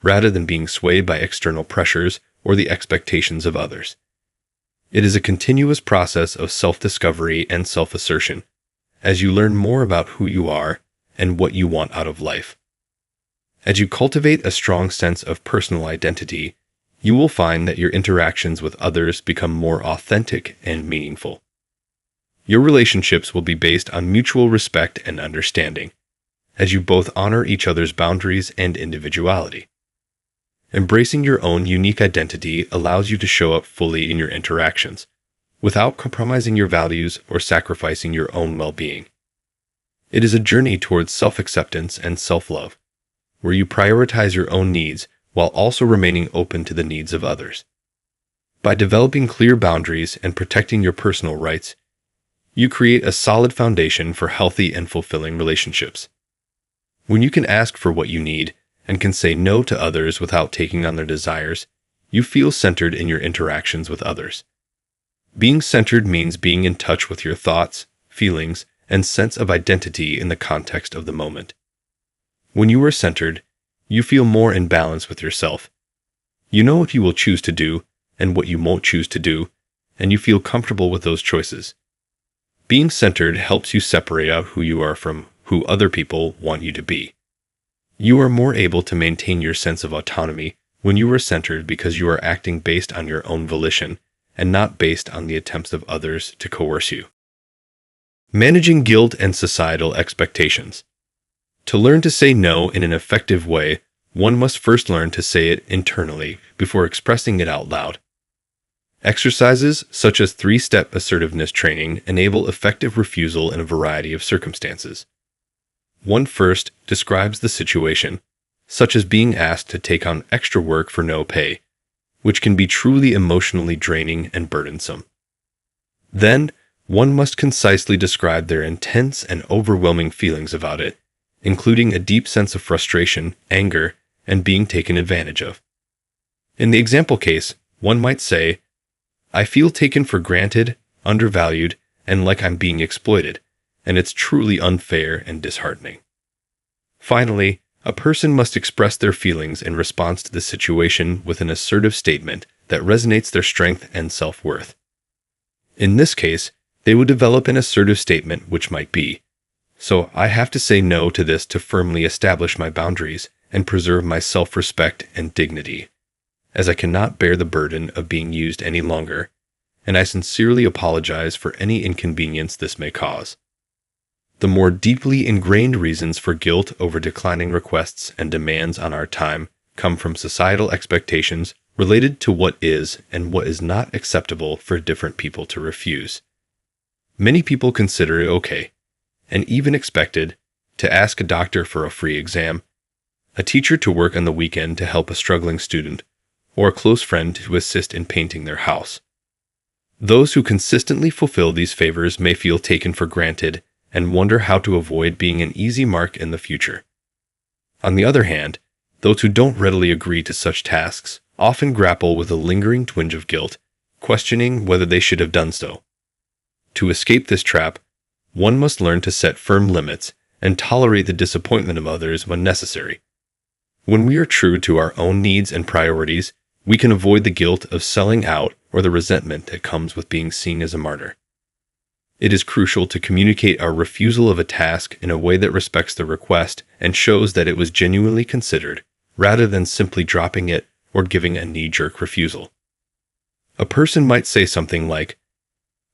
B: rather than being swayed by external pressures or the expectations of others. It is a continuous process of self-discovery and self-assertion, as you learn more about who you are and what you want out of life. As you cultivate a strong sense of personal identity, you will find that your interactions with others become more authentic and meaningful. Your relationships will be based on mutual respect and understanding, as you both honor each other's boundaries and individuality. Embracing your own unique identity allows you to show up fully in your interactions, without compromising your values or sacrificing your own well-being. It is a journey towards self-acceptance and self-love, where you prioritize your own needs while also remaining open to the needs of others. By developing clear boundaries and protecting your personal rights, you create a solid foundation for healthy and fulfilling relationships. When you can ask for what you need and can say no to others without taking on their desires, you feel centered in your interactions with others. Being centered means being in touch with your thoughts, feelings, and sense of identity in the context of the moment. When you are centered, you feel more in balance with yourself. You know what you will choose to do and what you won't choose to do, and you feel comfortable with those choices. Being centered helps you separate out who you are from who other people want you to be. You are more able to maintain your sense of autonomy when you are centered because you are acting based on your own volition and not based on the attempts of others to coerce you. Managing guilt and societal expectations. To learn to say no in an effective way, one must first learn to say it internally before expressing it out loud. Exercises such as 3-step assertiveness training enable effective refusal in a variety of circumstances. One first describes the situation, such as being asked to take on extra work for no pay, which can be truly emotionally draining and burdensome. Then, one must concisely describe their intense and overwhelming feelings about it, including a deep sense of frustration, anger, and being taken advantage of. In the example case, one might say, "I feel taken for granted, undervalued, and like I'm being exploited, and it's truly unfair and disheartening." Finally, a person must express their feelings in response to the situation with an assertive statement that resonates their strength and self-worth. In this case, they would develop an assertive statement which might be, "So I have to say no to this to firmly establish my boundaries and preserve my self-respect and dignity, as I cannot bear the burden of being used any longer, and I sincerely apologize for any inconvenience this may cause." The more deeply ingrained reasons for guilt over declining requests and demands on our time come from societal expectations related to what is and what is not acceptable for different people to refuse. Many people consider it okay, and even expected, to ask a doctor for a free exam, a teacher to work on the weekend to help a struggling student, or a close friend to assist in painting their house. Those who consistently fulfill these favors may feel taken for granted and wonder how to avoid being an easy mark in the future. On the other hand, those who don't readily agree to such tasks often grapple with a lingering twinge of guilt, questioning whether they should have done so. To escape this trap, one must learn to set firm limits and tolerate the disappointment of others when necessary. When we are true to our own needs and priorities, we can avoid the guilt of selling out or the resentment that comes with being seen as a martyr. It is crucial to communicate our refusal of a task in a way that respects the request and shows that it was genuinely considered, rather than simply dropping it or giving a knee-jerk refusal. A person might say something like,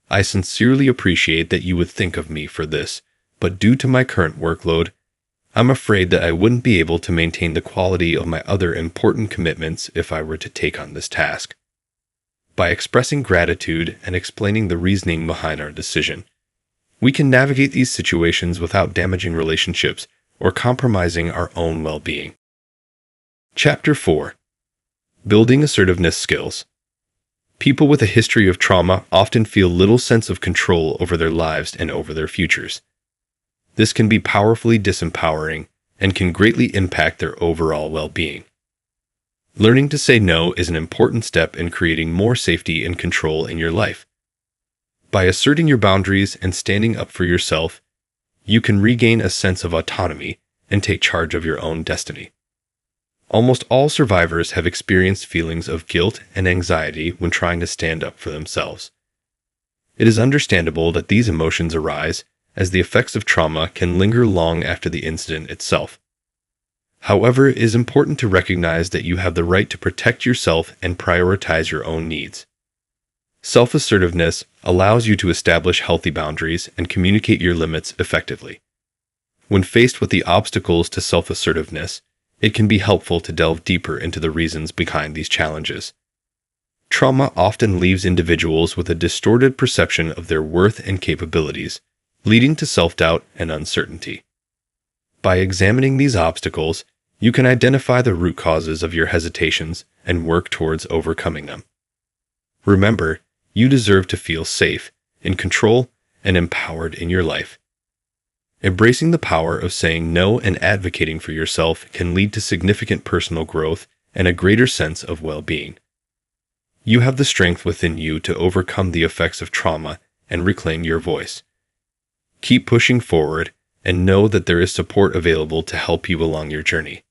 B: "I sincerely appreciate that you would think of me for this, but due to my current workload, I'm afraid that I wouldn't be able to maintain the quality of my other important commitments if I were to take on this task." By expressing gratitude and explaining the reasoning behind our decision, we can navigate these situations without damaging relationships or compromising our own well-being. Chapter 4. Building Assertiveness Skills. People with a history of trauma often feel little sense of control over their lives and over their futures. This can be powerfully disempowering and can greatly impact their overall well-being. Learning to say no is an important step in creating more safety and control in your life. By asserting your boundaries and standing up for yourself, you can regain a sense of autonomy and take charge of your own destiny. Almost all survivors have experienced feelings of guilt and anxiety when trying to stand up for themselves. It is understandable that these emotions arise, as the effects of trauma can linger long after the incident itself. However, it is important to recognize that you have the right to protect yourself and prioritize your own needs. Self-assertiveness allows you to establish healthy boundaries and communicate your limits effectively. When faced with the obstacles to self-assertiveness, it can be helpful to delve deeper into the reasons behind these challenges. Trauma often leaves individuals with a distorted perception of their worth and capabilities, leading to self-doubt and uncertainty. By examining these obstacles, you can identify the root causes of your hesitations and work towards overcoming them. Remember, you deserve to feel safe, in control, and empowered in your life. Embracing the power of saying no and advocating for yourself can lead to significant personal growth and a greater sense of well-being. You have the strength within you to overcome the effects of trauma and reclaim your voice. Keep pushing forward and know that there is support available to help you along your journey.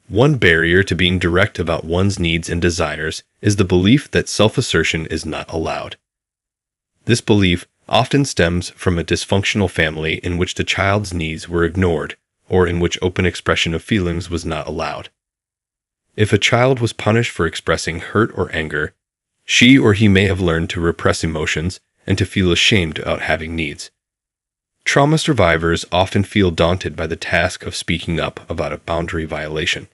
B: One barrier to being direct about one's needs and desires is the belief that self-assertion is not allowed. This belief often stems from a dysfunctional family in which the child's needs were ignored or in which open expression of feelings was not allowed. If a child was punished for expressing hurt or anger, she or he may have learned to repress emotions and to feel ashamed about having needs. Trauma survivors often feel daunted by the task of speaking up about a boundary violation.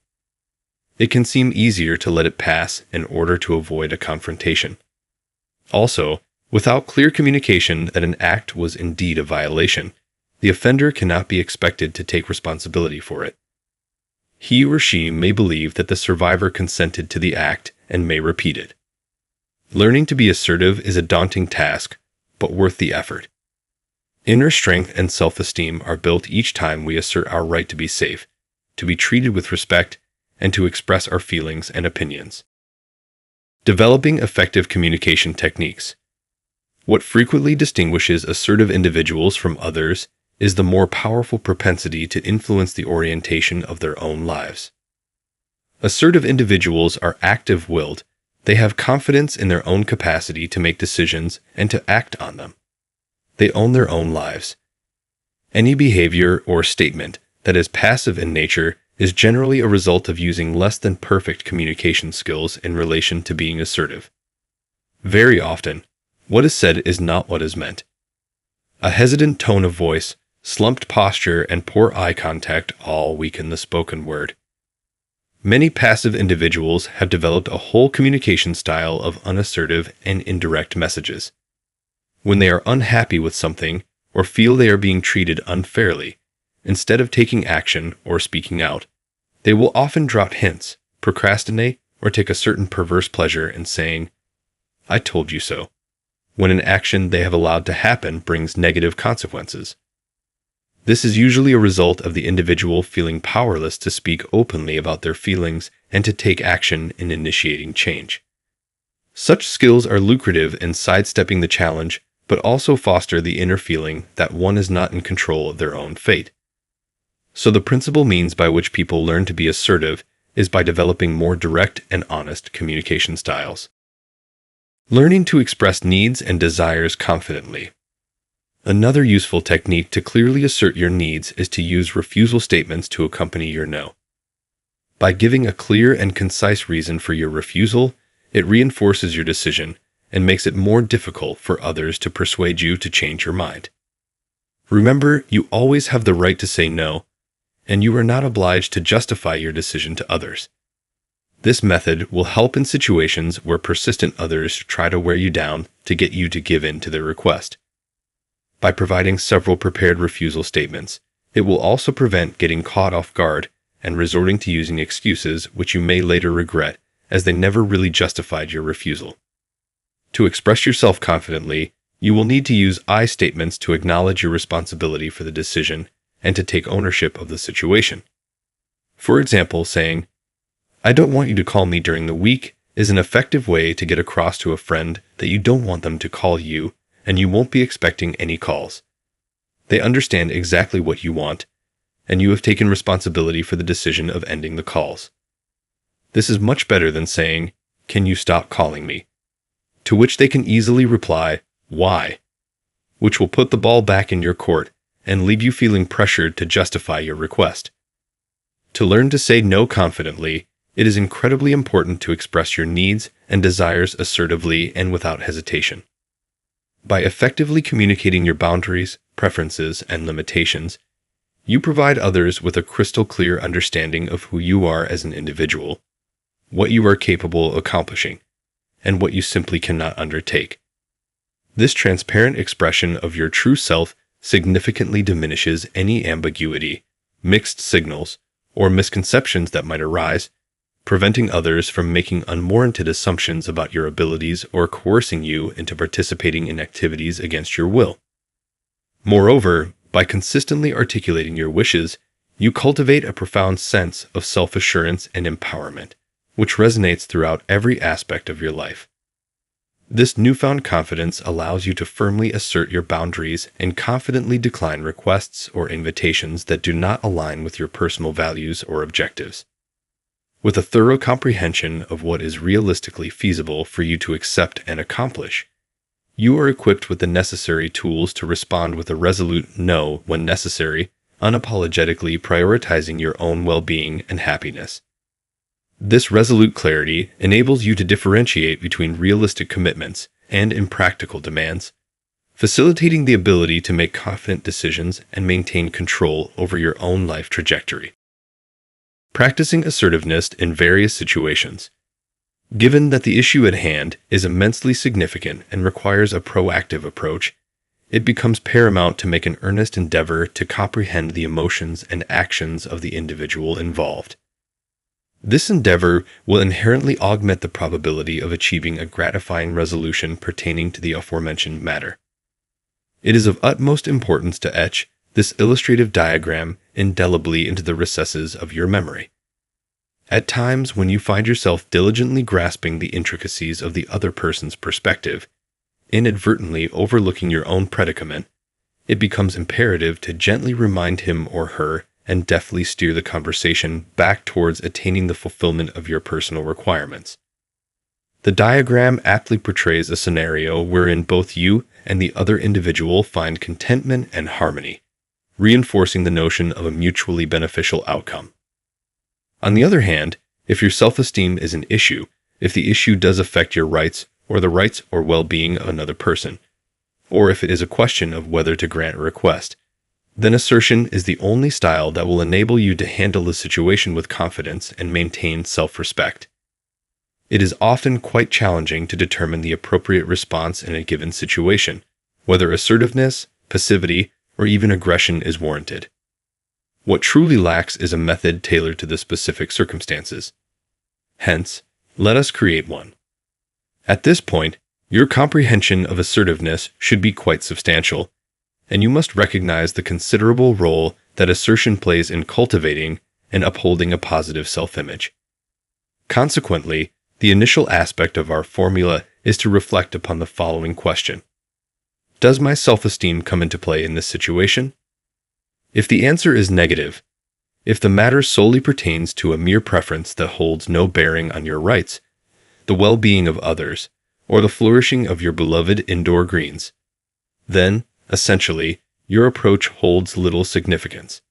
B: It can seem easier to let it pass in order to avoid a confrontation. Also, without clear communication that an act was indeed a violation, the offender cannot be expected to take responsibility for it. He or she may believe that the survivor consented to the act and may repeat it. Learning to be assertive is a daunting task, but worth the effort. Inner strength and self-esteem are built each time we assert our right to be safe, to be treated with respect, and to express our feelings and opinions. Developing effective communication techniques. What frequently distinguishes assertive individuals from others is the more powerful propensity to influence the orientation of their own lives. Assertive individuals are active-willed. They have confidence in their own capacity to make decisions and to act on them. They own their own lives. Any behavior or statement that is passive in nature is generally a result of using less than perfect communication skills in relation to being assertive. Very often, what is said is not what is meant. A hesitant tone of voice, slumped posture, and poor eye contact all weaken the spoken word. Many passive individuals have developed a whole communication style of unassertive and indirect messages. When they are unhappy with something or feel they are being treated unfairly, instead of taking action or speaking out, they will often drop hints, procrastinate, or take a certain perverse pleasure in saying, "I told you so," when an action they have allowed to happen brings negative consequences. This is usually a result of the individual feeling powerless to speak openly about their feelings and to take action in initiating change. Such skills are lucrative in sidestepping the challenge, but also foster the inner feeling that one is not in control of their own fate. So the principal means by which people learn to be assertive is by developing more direct and honest communication styles. Learning to express needs and desires confidently. Another useful technique to clearly assert your needs is to use refusal statements to accompany your no. By giving a clear and concise reason for your refusal, it reinforces your decision and makes it more difficult for others to persuade you to change your mind. Remember, you always have the right to say no, and you are not obliged to justify your decision to others. This method will help in situations where persistent others try to wear you down to get you to give in to their request. By providing several prepared refusal statements, it will also prevent getting caught off guard and resorting to using excuses which you may later regret, as they never really justified your refusal. To express yourself confidently, you will need to use I statements to acknowledge your responsibility for the decision and to take ownership of the situation. For example, saying, "I don't want you to call me during the week," is an effective way to get across to a friend that you don't want them to call you and you won't be expecting any calls. They understand exactly what you want, and you have taken responsibility for the decision of ending the calls. This is much better than saying, "Can you stop calling me?" To which they can easily reply, "Why?" which will put the ball back in your court and leave you feeling pressured to justify your request. To learn to say no confidently, it is incredibly important to express your needs and desires assertively and without hesitation. By effectively communicating your boundaries, preferences, and limitations, you provide others with a crystal clear understanding of who you are as an individual, what you are capable of accomplishing, and what you simply cannot undertake. This transparent expression of your true self significantly diminishes any ambiguity, mixed signals, or misconceptions that might arise, preventing others from making unwarranted assumptions about your abilities or coercing you into participating in activities against your will. Moreover, by consistently articulating your wishes, you cultivate a profound sense of self-assurance and empowerment, which resonates throughout every aspect of your life. This newfound confidence allows you to firmly assert your boundaries and confidently decline requests or invitations that do not align with your personal values or objectives. With a thorough comprehension of what is realistically feasible for you to accept and accomplish, you are equipped with the necessary tools to respond with a resolute no when necessary, unapologetically prioritizing your own well-being and happiness. This resolute clarity enables you to differentiate between realistic commitments and impractical demands, facilitating the ability to make confident decisions and maintain control over your own life trajectory. Practicing assertiveness in various situations. Given that the issue at hand is immensely significant and requires a proactive approach, it becomes paramount to make an earnest endeavor to comprehend the emotions and actions of the individual involved. This endeavor will inherently augment the probability of achieving a gratifying resolution pertaining to the aforementioned matter. It is of utmost importance to etch this illustrative diagram indelibly into the recesses of your memory. At times when you find yourself diligently grasping the intricacies of the other person's perspective, inadvertently overlooking your own predicament, it becomes imperative to gently remind him or her and deftly steer the conversation back towards attaining the fulfillment of your personal requirements. The diagram aptly portrays a scenario wherein both you and the other individual find contentment and harmony, reinforcing the notion of a mutually beneficial outcome. On the other hand, if your self-esteem is an issue, if the issue does affect your rights or the rights or well-being of another person, or if it is a question of whether to grant a request, then assertion is the only style that will enable you to handle the situation with confidence and maintain self-respect. It is often quite challenging to determine the appropriate response in a given situation, whether assertiveness, passivity, or even aggression is warranted. What truly lacks is a method tailored to the specific circumstances. Hence, let us create one. At this point, your comprehension of assertiveness should be quite substantial, and you must recognize the considerable role that assertion plays in cultivating and upholding a positive self-image. Consequently, the initial aspect of our formula is to reflect upon the following question. Does my self-esteem come into play in this situation? If the answer is negative, if the matter solely pertains to a mere preference that holds no bearing on your rights, the well-being of others, or the flourishing of your beloved indoor greens, then, essentially, your approach holds little significance.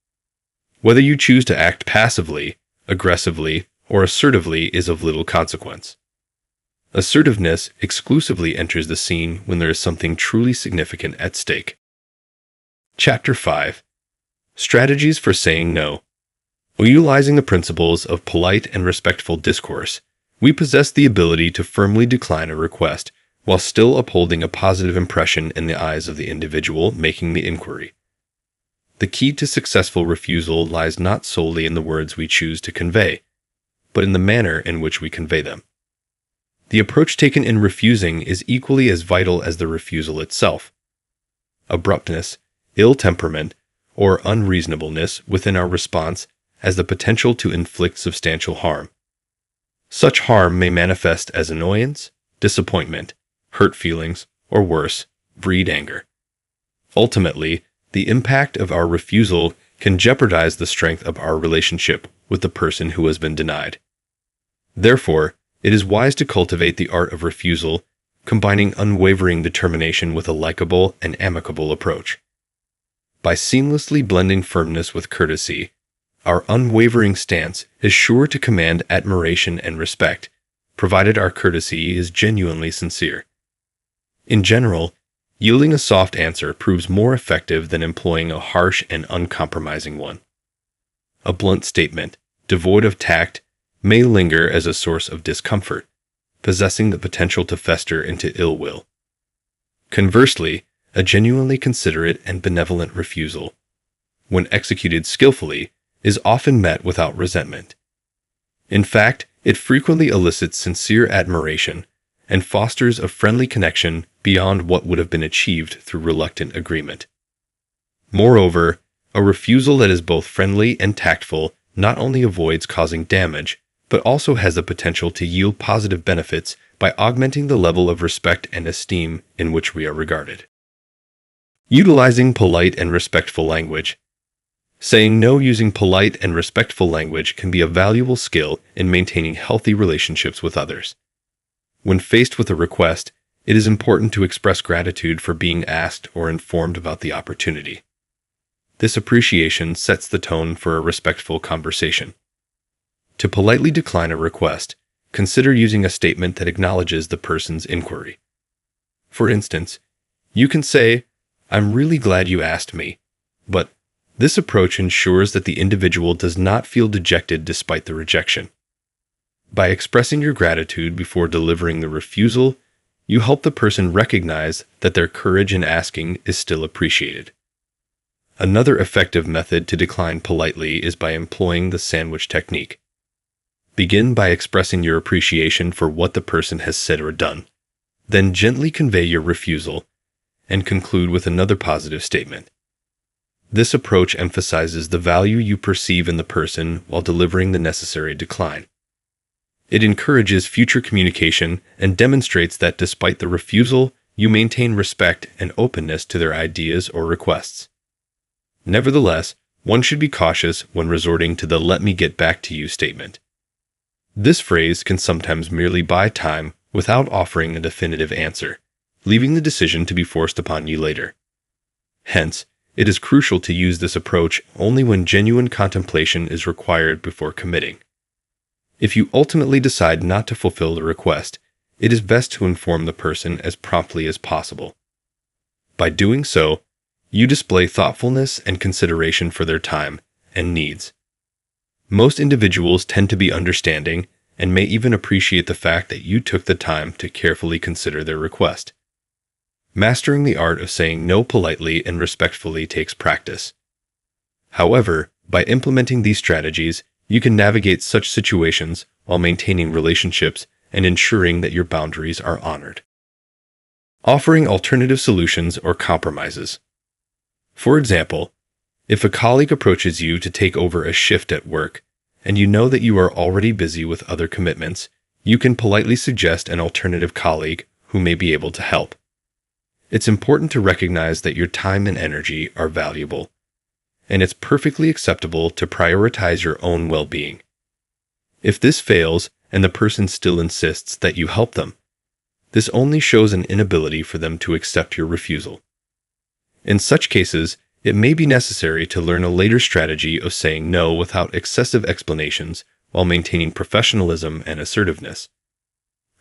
B: Whether you choose to act passively, aggressively, or assertively is of little consequence. Assertiveness exclusively enters the scene when there is something truly significant at stake. Chapter 5. Strategies for Saying No. Utilizing the principles of polite and respectful discourse, we possess the ability to firmly decline a request while still upholding a positive impression in the eyes of the individual making the inquiry. The key to successful refusal lies not solely in the words we choose to convey, but in the manner in which we convey them. The approach taken in refusing is equally as vital as the refusal itself. Abruptness, ill temperament, or unreasonableness within our response has the potential to inflict substantial harm. Such harm may manifest as annoyance, disappointment, hurt feelings, or worse, breed anger. Ultimately, the impact of our refusal can jeopardize the strength of our relationship with the person who has been denied. Therefore, it is wise to cultivate the art of refusal, combining unwavering determination with a likable and amicable approach. By seamlessly blending firmness with courtesy, our unwavering stance is sure to command admiration and respect, provided our courtesy is genuinely sincere. In general, yielding a soft answer proves more effective than employing a harsh and uncompromising one. A blunt statement, devoid of tact, may linger as a source of discomfort, possessing the potential to fester into ill will. Conversely, a genuinely considerate and benevolent refusal, when executed skillfully, is often met without resentment. In fact, it frequently elicits sincere admiration and fosters a friendly connection beyond what would have been achieved through reluctant agreement. Moreover, a refusal that is both friendly and tactful not only avoids causing damage, but also has the potential to yield positive benefits by augmenting the level of respect and esteem in which we are regarded. Utilizing polite and respectful language. Saying no using polite and respectful language can be a valuable skill in maintaining healthy relationships with others. When faced with a request, it is important to express gratitude for being asked or informed about the opportunity. This appreciation sets the tone for a respectful conversation. To politely decline a request, consider using a statement that acknowledges the person's inquiry. For instance, you can say, "I'm really glad you asked me," but this approach ensures that the individual does not feel dejected despite the rejection. By expressing your gratitude before delivering the refusal, you help the person recognize that their courage in asking is still appreciated. Another effective method to decline politely is by employing the sandwich technique. Begin by expressing your appreciation for what the person has said or done. Then gently convey your refusal and conclude with another positive statement. This approach emphasizes the value you perceive in the person while delivering the necessary decline. It encourages future communication and demonstrates that despite the refusal, you maintain respect and openness to their ideas or requests. Nevertheless, one should be cautious when resorting to the "let me get back to you" statement. This phrase can sometimes merely buy time without offering a definitive answer, leaving the decision to be forced upon you later. Hence, it is crucial to use this approach only when genuine contemplation is required before committing. If you ultimately decide not to fulfill the request, it is best to inform the person as promptly as possible. By doing so, you display thoughtfulness and consideration for their time and needs. Most individuals tend to be understanding and may even appreciate the fact that you took the time to carefully consider their request. Mastering the art of saying no politely and respectfully takes practice. However, by implementing these strategies, you can navigate such situations while maintaining relationships and ensuring that your boundaries are honored. Offering alternative solutions or compromises. For example, if a colleague approaches you to take over a shift at work, and you know that you are already busy with other commitments, you can politely suggest an alternative colleague who may be able to help. It's important to recognize that your time and energy are valuable, and it's perfectly acceptable to prioritize your own well-being. If this fails and the person still insists that you help them, this only shows an inability for them to accept your refusal. In such cases, it may be necessary to learn a later strategy of saying no without excessive explanations while maintaining professionalism and assertiveness.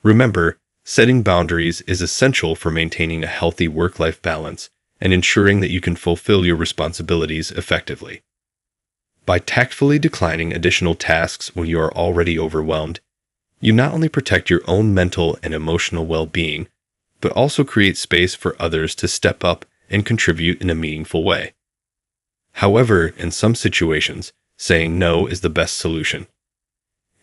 B: Remember, setting boundaries is essential for maintaining a healthy work-life balance and ensuring that you can fulfill your responsibilities effectively. By tactfully declining additional tasks when you are already overwhelmed, you not only protect your own mental and emotional well-being, but also create space for others to step up and contribute in a meaningful way. However, in some situations, saying no is the best solution.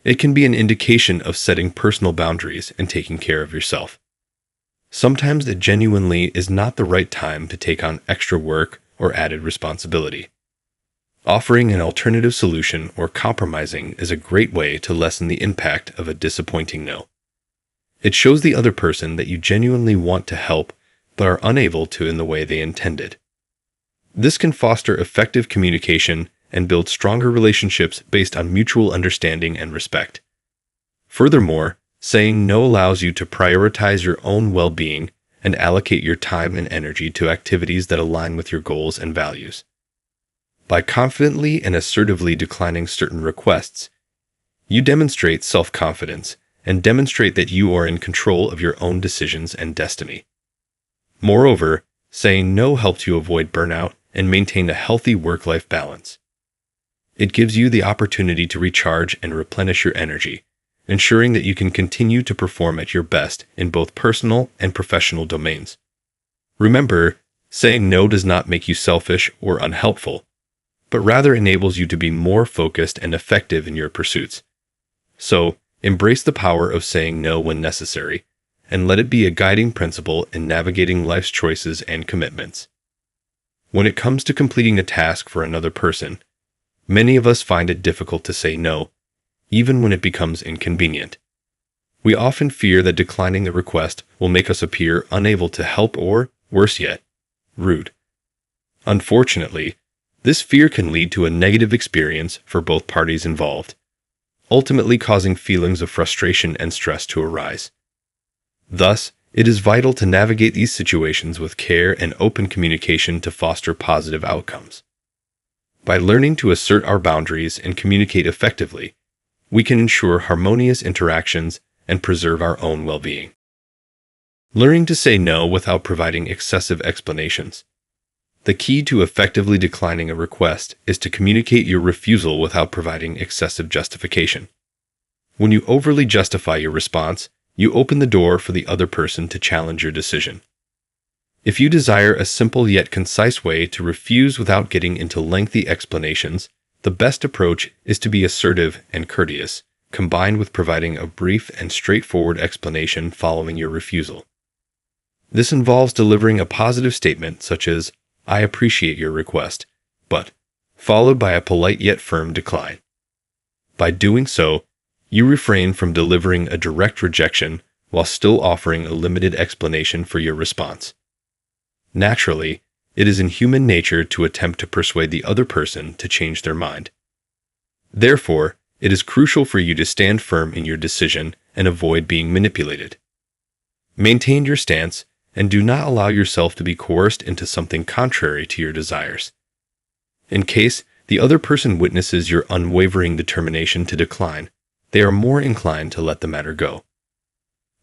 B: It can be an indication of setting personal boundaries and taking care of yourself. Sometimes it genuinely is not the right time to take on extra work or added responsibility. Offering an alternative solution or compromising is a great way to lessen the impact of a disappointing no. It shows the other person that you genuinely want to help but are unable to in the way they intended. This can foster effective communication and build stronger relationships based on mutual understanding and respect. Furthermore, saying no allows you to prioritize your own well-being and allocate your time and energy to activities that align with your goals and values. By confidently and assertively declining certain requests, you demonstrate self-confidence and demonstrate that you are in control of your own decisions and destiny. Moreover, saying no helps you avoid burnout and maintain a healthy work-life balance. It gives you the opportunity to recharge and replenish your energy, ensuring that you can continue to perform at your best in both personal and professional domains. Remember, saying no does not make you selfish or unhelpful, but rather enables you to be more focused and effective in your pursuits. So, embrace the power of saying no when necessary, and let it be a guiding principle in navigating life's choices and commitments. When it comes to completing a task for another person, many of us find it difficult to say no, even when it becomes inconvenient. We often fear that declining the request will make us appear unable to help or, worse yet, rude. Unfortunately, This fear can lead to a negative experience for both parties involved, ultimately causing feelings of frustration and stress to arise. Thus, it is vital to navigate these situations with care and open communication to foster positive outcomes. By learning to assert our boundaries and communicate effectively, we can ensure harmonious interactions and preserve our own well-being. Learning to say no without providing excessive explanations. The key to effectively declining a request is to communicate your refusal without providing excessive justification. When you overly justify your response, you open the door for the other person to challenge your decision. If you desire a simple yet concise way to refuse without getting into lengthy explanations, the best approach is to be assertive and courteous, combined with providing a brief and straightforward explanation following your refusal. This involves delivering a positive statement such as, "I appreciate your request, but," followed by a polite yet firm decline. By doing so, you refrain from delivering a direct rejection while still offering a limited explanation for your response. Naturally, it is in human nature to attempt to persuade the other person to change their mind. Therefore, it is crucial for you to stand firm in your decision and avoid being manipulated. Maintain your stance and do not allow yourself to be coerced into something contrary to your desires. In case the other person witnesses your unwavering determination to decline, they are more inclined to let the matter go.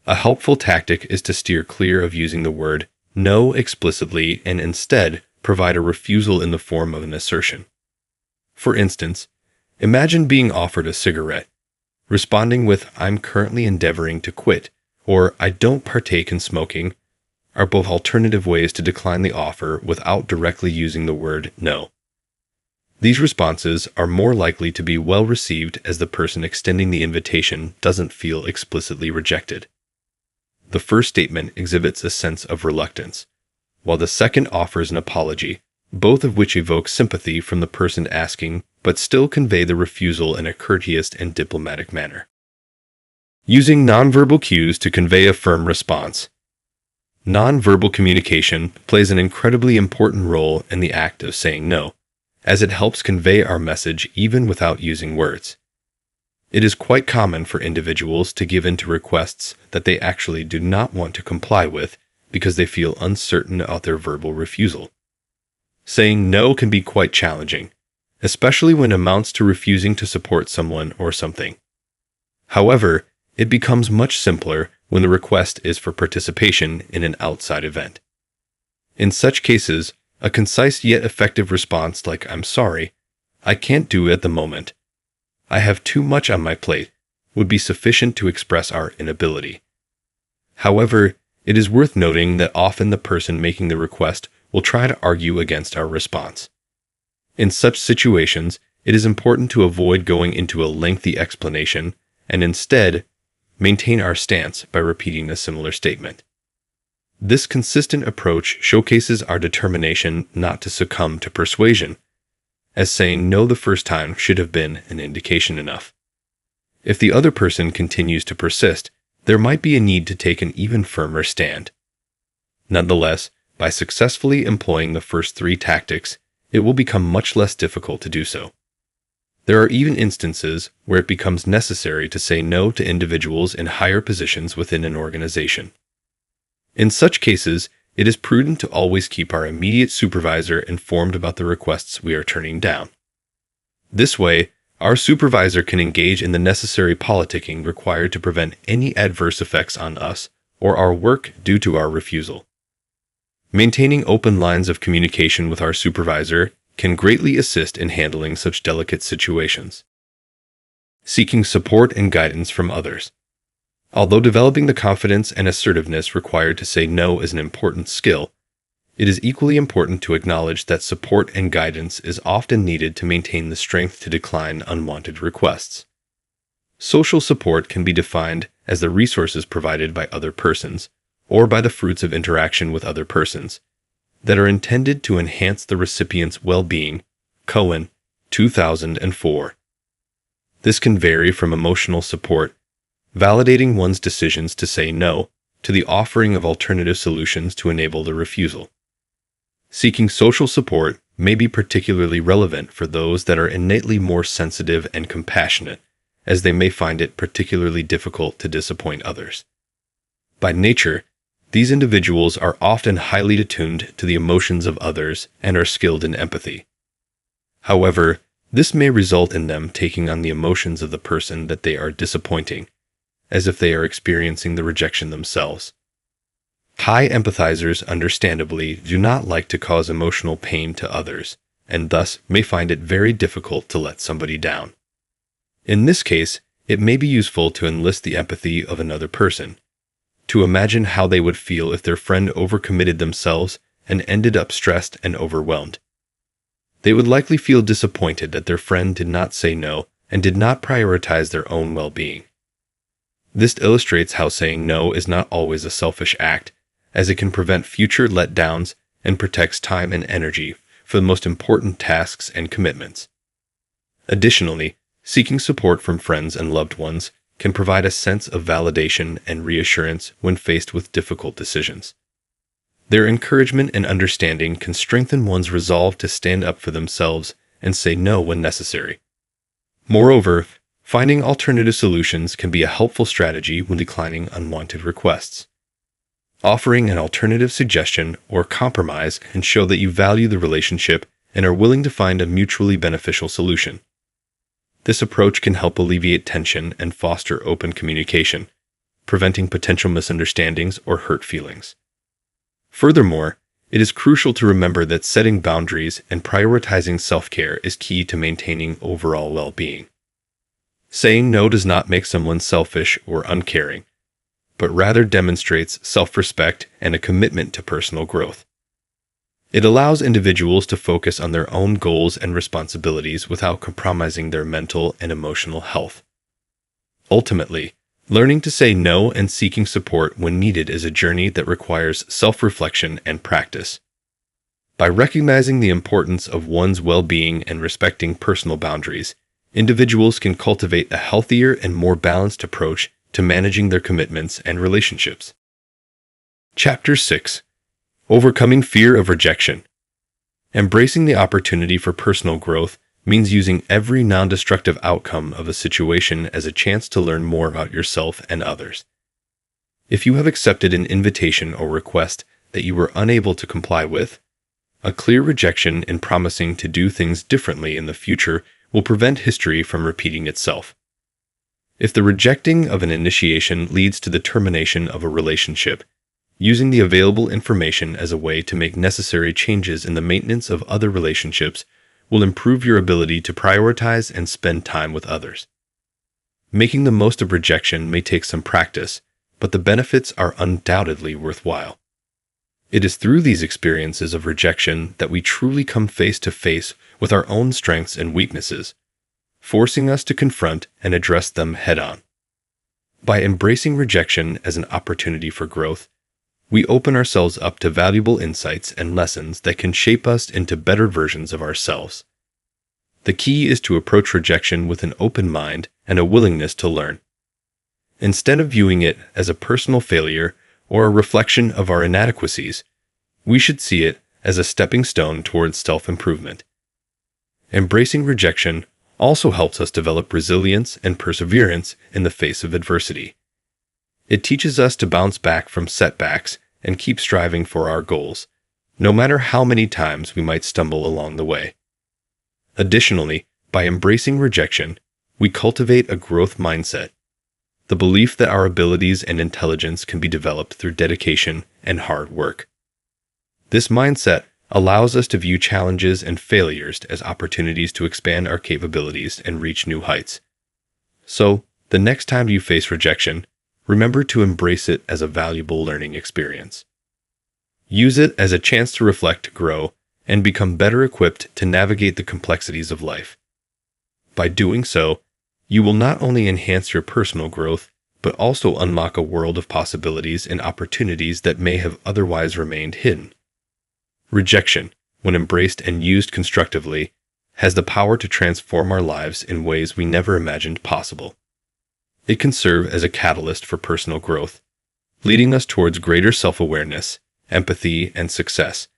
B: A helpful tactic is to steer clear of using the word no explicitly and instead provide a refusal in the form of an assertion. For instance, imagine being offered a cigarette. Responding with "I'm currently endeavoring to quit" or "I don't partake in smoking" are both alternative ways to decline the offer without directly using the word no. These responses are more likely to be well received as the person extending the invitation doesn't feel explicitly rejected. The first statement exhibits a sense of reluctance, while the second offers an apology, both of which evoke sympathy from the person asking but still convey the refusal in a courteous and diplomatic manner. Using nonverbal cues to convey a firm response. Nonverbal communication plays an incredibly important role in the act of saying no, as it helps convey our message even without using words. It is quite common for individuals to give in to requests that they actually do not want to comply with because they feel uncertain about their verbal refusal. Saying no can be quite challenging, especially when it amounts to refusing to support someone or something. However, it becomes much simpler when the request is for participation in an outside event. In such cases, a concise yet effective response like "I'm sorry, I can't do it at the moment. I have too much on my plate" would be sufficient to express our inability. However, it is worth noting that often the person making the request will try to argue against our response. In such situations, it is important to avoid going into a lengthy explanation and instead maintain our stance by repeating a similar statement. This consistent approach showcases our determination not to succumb to persuasion, as saying no the first time should have been an indication enough. If the other person continues to persist, there might be a need to take an even firmer stand. Nonetheless, by successfully employing the first three tactics, it will become much less difficult to do so. There are even instances where it becomes necessary to say no to individuals in higher positions within an organization. In such cases, it is prudent to always keep our immediate supervisor informed about the requests we are turning down. This way, our supervisor can engage in the necessary politicking required to prevent any adverse effects on us or our work due to our refusal. Maintaining open lines of communication with our supervisor can greatly assist in handling such delicate situations. Seeking support and guidance from others. Although developing the confidence and assertiveness required to say no is an important skill, it is equally important to acknowledge that support and guidance is often needed to maintain the strength to decline unwanted requests. Social support can be defined as the resources provided by other persons, or by the fruits of interaction with other persons, that are intended to enhance the recipient's well-being. Cohen, 2004. This can vary from emotional support, validating one's decisions to say no, to the offering of alternative solutions to enable the refusal. Seeking social support may be particularly relevant for those that are innately more sensitive and compassionate, as they may find it particularly difficult to disappoint others. By nature, these individuals are often highly attuned to the emotions of others and are skilled in empathy. However, this may result in them taking on the emotions of the person that they are disappointing, as if they are experiencing the rejection themselves. High empathizers, understandably, do not like to cause emotional pain to others, and thus may find it very difficult to let somebody down. In this case, it may be useful to enlist the empathy of another person, to imagine how they would feel if their friend overcommitted themselves and ended up stressed and overwhelmed. They would likely feel disappointed that their friend did not say no and did not prioritize their own well-being. This illustrates how saying no is not always a selfish act, as it can prevent future letdowns and protects time and energy for the most important tasks and commitments. Additionally, seeking support from friends and loved ones can provide a sense of validation and reassurance when faced with difficult decisions. Their encouragement and understanding can strengthen one's resolve to stand up for themselves and say no when necessary. Moreover, finding alternative solutions can be a helpful strategy when declining unwanted requests. Offering an alternative suggestion or compromise can show that you value the relationship and are willing to find a mutually beneficial solution. This approach can help alleviate tension and foster open communication, preventing potential misunderstandings or hurt feelings. Furthermore, it is crucial to remember that setting boundaries and prioritizing self-care is key to maintaining overall well-being. Saying no does not make someone selfish or uncaring, but rather demonstrates self-respect and a commitment to personal growth. It allows individuals to focus on their own goals and responsibilities without compromising their mental and emotional health. Ultimately, learning to say no and seeking support when needed is a journey that requires self-reflection and practice. By recognizing the importance of one's well-being and respecting personal boundaries, individuals can cultivate a healthier and more balanced approach to managing their commitments and relationships. Chapter 6. Overcoming fear of rejection. Embracing the opportunity for personal growth means using every non-destructive outcome of a situation as a chance to learn more about yourself and others. If you have accepted an invitation or request that you were unable to comply with, a clear rejection in promising to do things differently in the future will prevent history from repeating itself. If the rejecting of an initiation leads to the termination of a relationship, using the available information as a way to make necessary changes in the maintenance of other relationships will improve your ability to prioritize and spend time with others. Making the most of rejection may take some practice, but the benefits are undoubtedly worthwhile. It is through these experiences of rejection that we truly come face to face with our own strengths and weaknesses, forcing us to confront and address them head-on. By embracing rejection as an opportunity for growth, we open ourselves up to valuable insights and lessons that can shape us into better versions of ourselves. The key is to approach rejection with an open mind and a willingness to learn. Instead of viewing it as a personal failure or a reflection of our inadequacies, we should see it as a stepping stone towards self-improvement. Embracing rejection also helps us develop resilience and perseverance in the face of adversity. It teaches us to bounce back from setbacks and keep striving for our goals, no matter how many times we might stumble along the way. Additionally, by embracing rejection, we cultivate a growth mindset, the belief that our abilities and intelligence can be developed through dedication and hard work. This mindset allows us to view challenges and failures as opportunities to expand our capabilities and reach new heights. So, the next time you face rejection, remember to embrace it as a valuable learning experience. Use it as a chance to reflect, grow, and become better equipped to navigate the complexities of life. By doing so, you will not only enhance your personal growth, but also unlock a world of possibilities and opportunities that may have otherwise remained hidden. Rejection, when embraced and used constructively, has the power to transform our lives in ways we never imagined possible. It can serve as a catalyst for personal growth, leading us towards greater self-awareness, empathy, and success.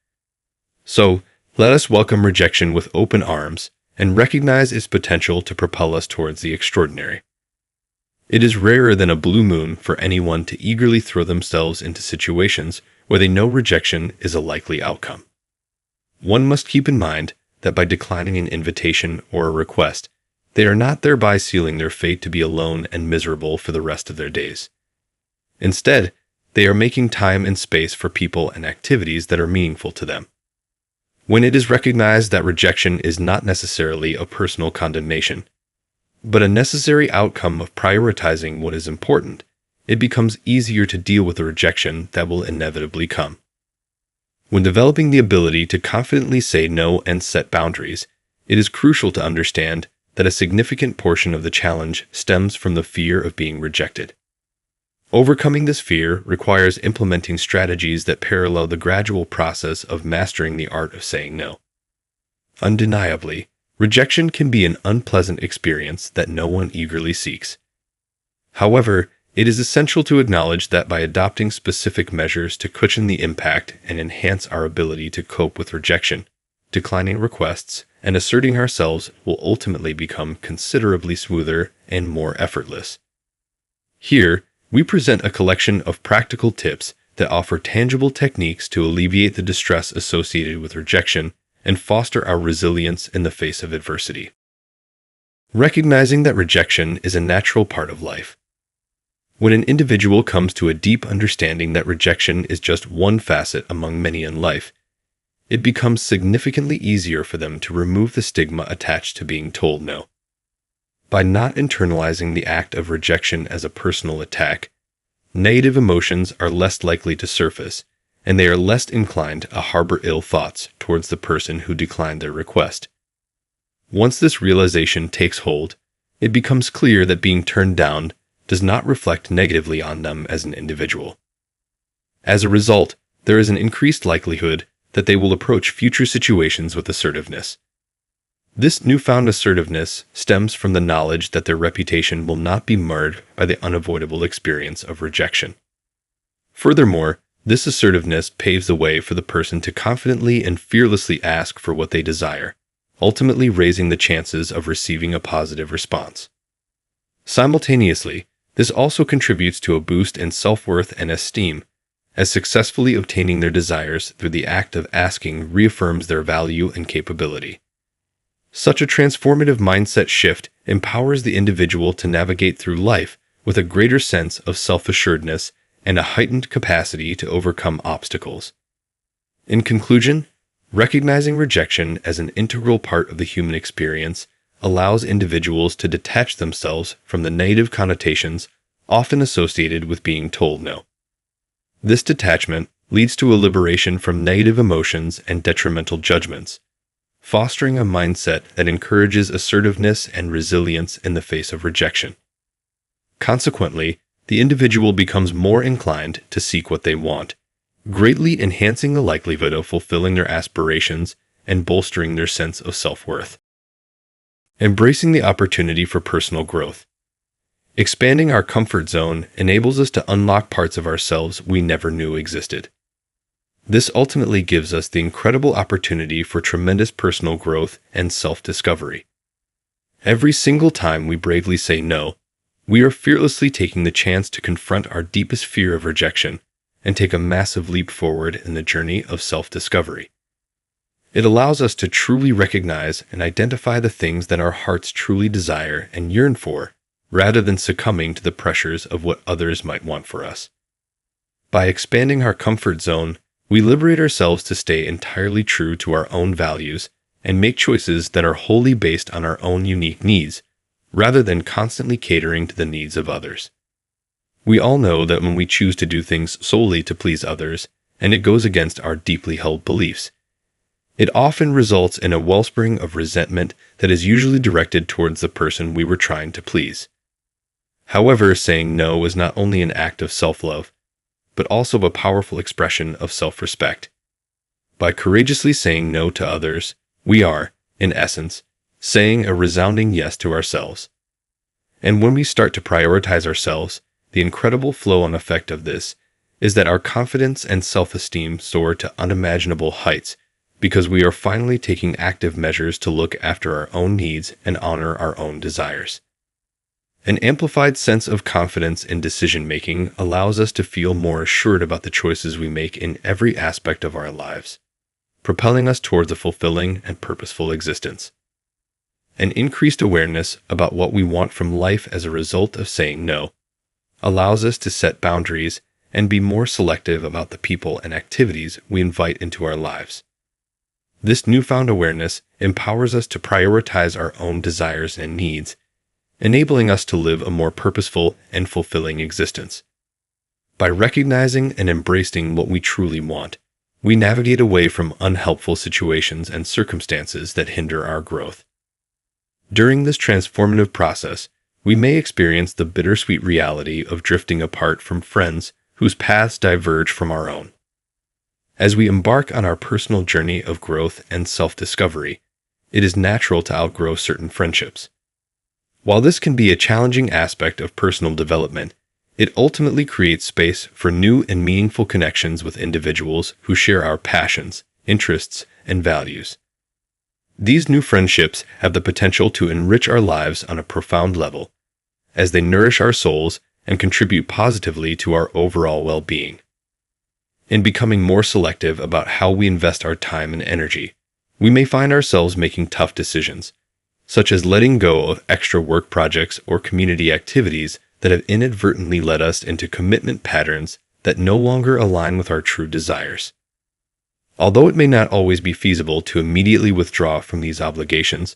B: So, Let us welcome rejection with open arms and recognize its potential to propel us towards the extraordinary. It is rarer than a blue moon for anyone to eagerly throw themselves into situations where they know rejection is a likely outcome. One must keep in mind that by declining an invitation or a request, they are not thereby sealing their fate to be alone and miserable for the rest of their days. Instead, they are making time and space for people and activities that are meaningful to them. When it is recognized that rejection is not necessarily a personal condemnation, but a necessary outcome of prioritizing what is important, it becomes easier to deal with the rejection that will inevitably come. When developing the ability to confidently say no and set boundaries, it is crucial to understand that a significant portion of the challenge stems from the fear of being rejected. Overcoming this fear requires implementing strategies that parallel the gradual process of mastering the art of saying no. Undeniably, rejection can be an unpleasant experience that no one eagerly seeks. However, it is essential to acknowledge that by adopting specific measures to cushion the impact and enhance our ability to cope with rejection, declining requests, and asserting ourselves will ultimately become considerably smoother and more effortless. Here, we present a collection of practical tips that offer tangible techniques to alleviate the distress associated with rejection and foster our resilience in the face of adversity. Recognizing that rejection is a natural part of life. When an individual comes to a deep understanding that rejection is just one facet among many in life, it becomes significantly easier for them to remove the stigma attached to being told no. By not internalizing the act of rejection as a personal attack, negative emotions are less likely to surface, and they are less inclined to harbor ill thoughts towards the person who declined their request. Once this realization takes hold, it becomes clear that being turned down does not reflect negatively on them as an individual. As a result, there is an increased likelihood that they will approach future situations with assertiveness. This newfound assertiveness stems from the knowledge that their reputation will not be marred by the unavoidable experience of rejection. Furthermore, this assertiveness paves the way for the person to confidently and fearlessly ask for what they desire, ultimately raising the chances of receiving a positive response. Simultaneously, this also contributes to a boost in self-worth and esteem, as successfully obtaining their desires through the act of asking reaffirms their value and capability. Such a transformative mindset shift empowers the individual to navigate through life with a greater sense of self-assuredness and a heightened capacity to overcome obstacles. In conclusion, recognizing rejection as an integral part of the human experience allows individuals to detach themselves from the negative connotations often associated with being told no. This detachment leads to a liberation from negative emotions and detrimental judgments, fostering a mindset that encourages assertiveness and resilience in the face of rejection. Consequently, the individual becomes more inclined to seek what they want, greatly enhancing the likelihood of fulfilling their aspirations and bolstering their sense of self-worth. Embracing the opportunity for personal growth. Expanding our comfort zone enables us to unlock parts of ourselves we never knew existed. This ultimately gives us the incredible opportunity for tremendous personal growth and self-discovery. Every single time we bravely say no, we are fearlessly taking the chance to confront our deepest fear of rejection and take a massive leap forward in the journey of self-discovery. It allows us to truly recognize and identify the things that our hearts truly desire and yearn for, rather than succumbing to the pressures of what others might want for us. By expanding our comfort zone, we liberate ourselves to stay entirely true to our own values and make choices that are wholly based on our own unique needs, rather than constantly catering to the needs of others. We all know that when we choose to do things solely to please others, and it goes against our deeply held beliefs, it often results in a wellspring of resentment that is usually directed towards the person we were trying to please. However, saying no is not only an act of self-love, but also a powerful expression of self-respect. By courageously saying no to others, we are, in essence, saying a resounding yes to ourselves. And when we start to prioritize ourselves, the incredible flow-on effect of this is that our confidence and self-esteem soar to unimaginable heights because we are finally taking active measures to look after our own needs and honor our own desires. An amplified sense of confidence in decision-making allows us to feel more assured about the choices we make in every aspect of our lives, propelling us towards a fulfilling and purposeful existence. An increased awareness about what we want from life as a result of saying no allows us to set boundaries and be more selective about the people and activities we invite into our lives. This newfound awareness empowers us to prioritize our own desires and needs, enabling us to live a more purposeful and fulfilling existence. By recognizing and embracing what we truly want, we navigate away from unhelpful situations and circumstances that hinder our growth. During this transformative process, we may experience the bittersweet reality of drifting apart from friends whose paths diverge from our own. As we embark on our personal journey of growth and self-discovery, it is natural to outgrow certain friendships. While this can be a challenging aspect of personal development, it ultimately creates space for new and meaningful connections with individuals who share our passions, interests, and values. These new friendships have the potential to enrich our lives on a profound level, as they nourish our souls and contribute positively to our overall well-being. In becoming more selective about how we invest our time and energy, we may find ourselves making tough decisions, such as letting go of extra work projects or community activities that have inadvertently led us into commitment patterns that no longer align with our true desires. Although it may not always be feasible to immediately withdraw from these obligations,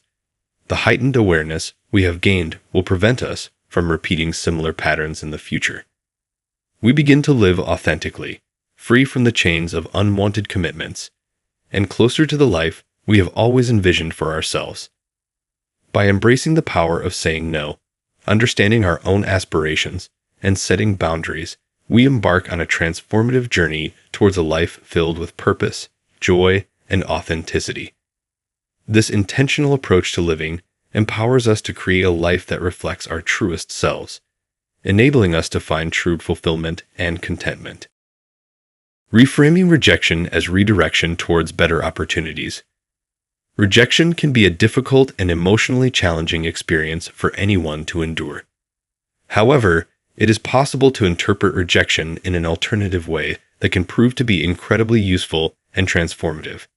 B: the heightened awareness we have gained will prevent us from repeating similar patterns in the future. We begin to live authentically, free from the chains of unwanted commitments, and closer to the life we have always envisioned for ourselves. By embracing the power of saying no, understanding our own aspirations, and setting boundaries, we embark on a transformative journey towards a life filled with purpose, joy, and authenticity. This intentional approach to living empowers us to create a life that reflects our truest selves, enabling us to find true fulfillment and contentment. Reframing rejection as redirection towards better opportunities. Rejection can be a difficult and emotionally challenging experience for anyone to endure. However, it is possible to interpret rejection in an alternative way that can prove to be incredibly useful and transformative.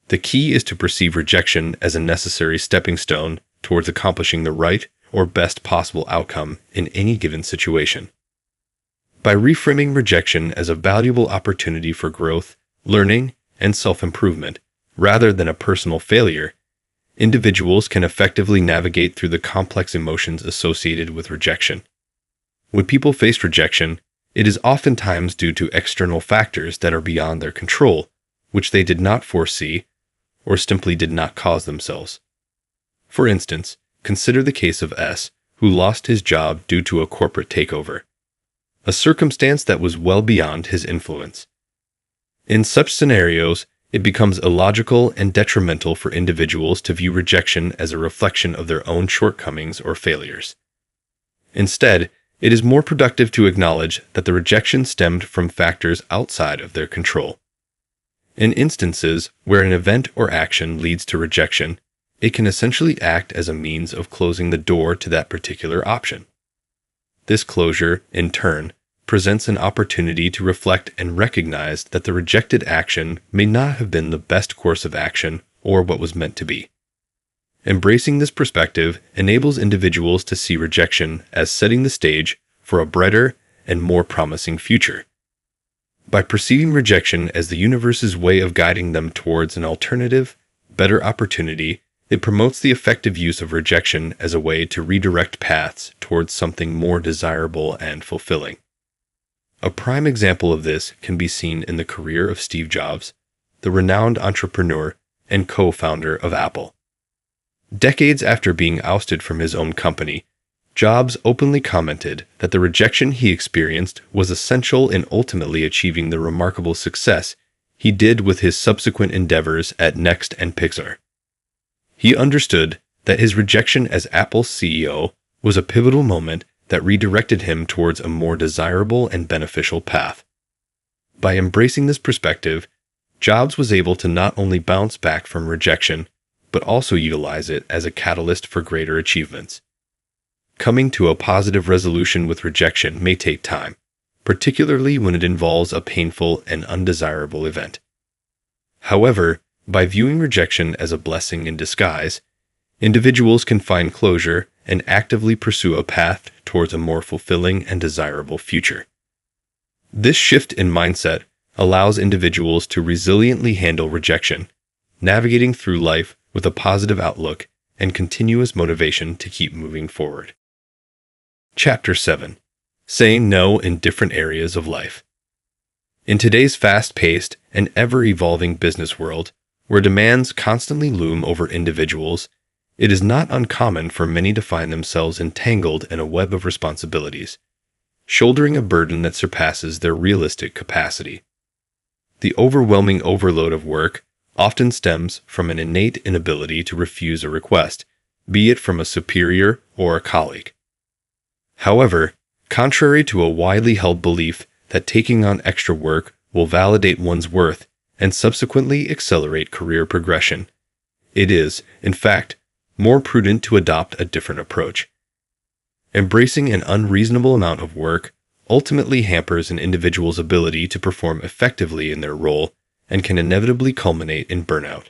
B: The key is to perceive rejection as a necessary stepping stone towards accomplishing the right or best possible outcome in any given situation. By reframing rejection as a valuable opportunity for growth, learning, and self-improvement, rather than a personal failure, individuals can effectively navigate through the complex emotions associated with rejection. When people face rejection, it is oftentimes due to external factors that are beyond their control, which they did not foresee or simply did not cause themselves. For instance, consider the case of S, who lost his job due to a corporate takeover, a circumstance that was well beyond his influence. In such scenarios, it becomes illogical and detrimental for individuals to view rejection as a reflection of their own shortcomings or failures. Instead, it is more productive to acknowledge that the rejection stemmed from factors outside of their control. In instances where an event or action leads to rejection, it can essentially act as a means of closing the door to that particular option. This closure, in turn, presents an opportunity to reflect and recognize that the rejected action may not have been the best course of action or what was meant to be. Embracing this perspective enables individuals to see rejection as setting the stage for a brighter and more promising future. By perceiving rejection as the universe's way of guiding them towards an alternative, better opportunity, it promotes the effective use of rejection as a way to redirect paths towards something more desirable and fulfilling. A prime example of this can be seen in the career of Steve Jobs, the renowned entrepreneur and co-founder of Apple. Decades after being ousted from his own company, Jobs openly commented that the rejection he experienced was essential in ultimately achieving the remarkable success he did with his subsequent endeavors at Next and Pixar. He understood that his rejection as Apple's CEO was a pivotal moment that redirected him towards a more desirable and beneficial path. By embracing this perspective, Jobs was able to not only bounce back from rejection, but also utilize it as a catalyst for greater achievements. Coming to a positive resolution with rejection may take time, particularly when it involves a painful and undesirable event. However, by viewing rejection as a blessing in disguise, individuals can find closure and actively pursue a path towards a more fulfilling and desirable future. This shift in mindset allows individuals to resiliently handle rejection, navigating through life with a positive outlook and continuous motivation to keep moving forward. Chapter 7. Saying No in Different Areas of Life. In today's fast-paced and ever-evolving business world, where demands constantly loom over individuals, it is not uncommon for many to find themselves entangled in a web of responsibilities, shouldering a burden that surpasses their realistic capacity. The overwhelming overload of work often stems from an innate inability to refuse a request, be it from a superior or a colleague. However, contrary to a widely held belief that taking on extra work will validate one's worth and subsequently accelerate career progression, it is, in fact, more prudent to adopt a different approach. Embracing an unreasonable amount of work ultimately hampers an individual's ability to perform effectively in their role and can inevitably culminate in burnout,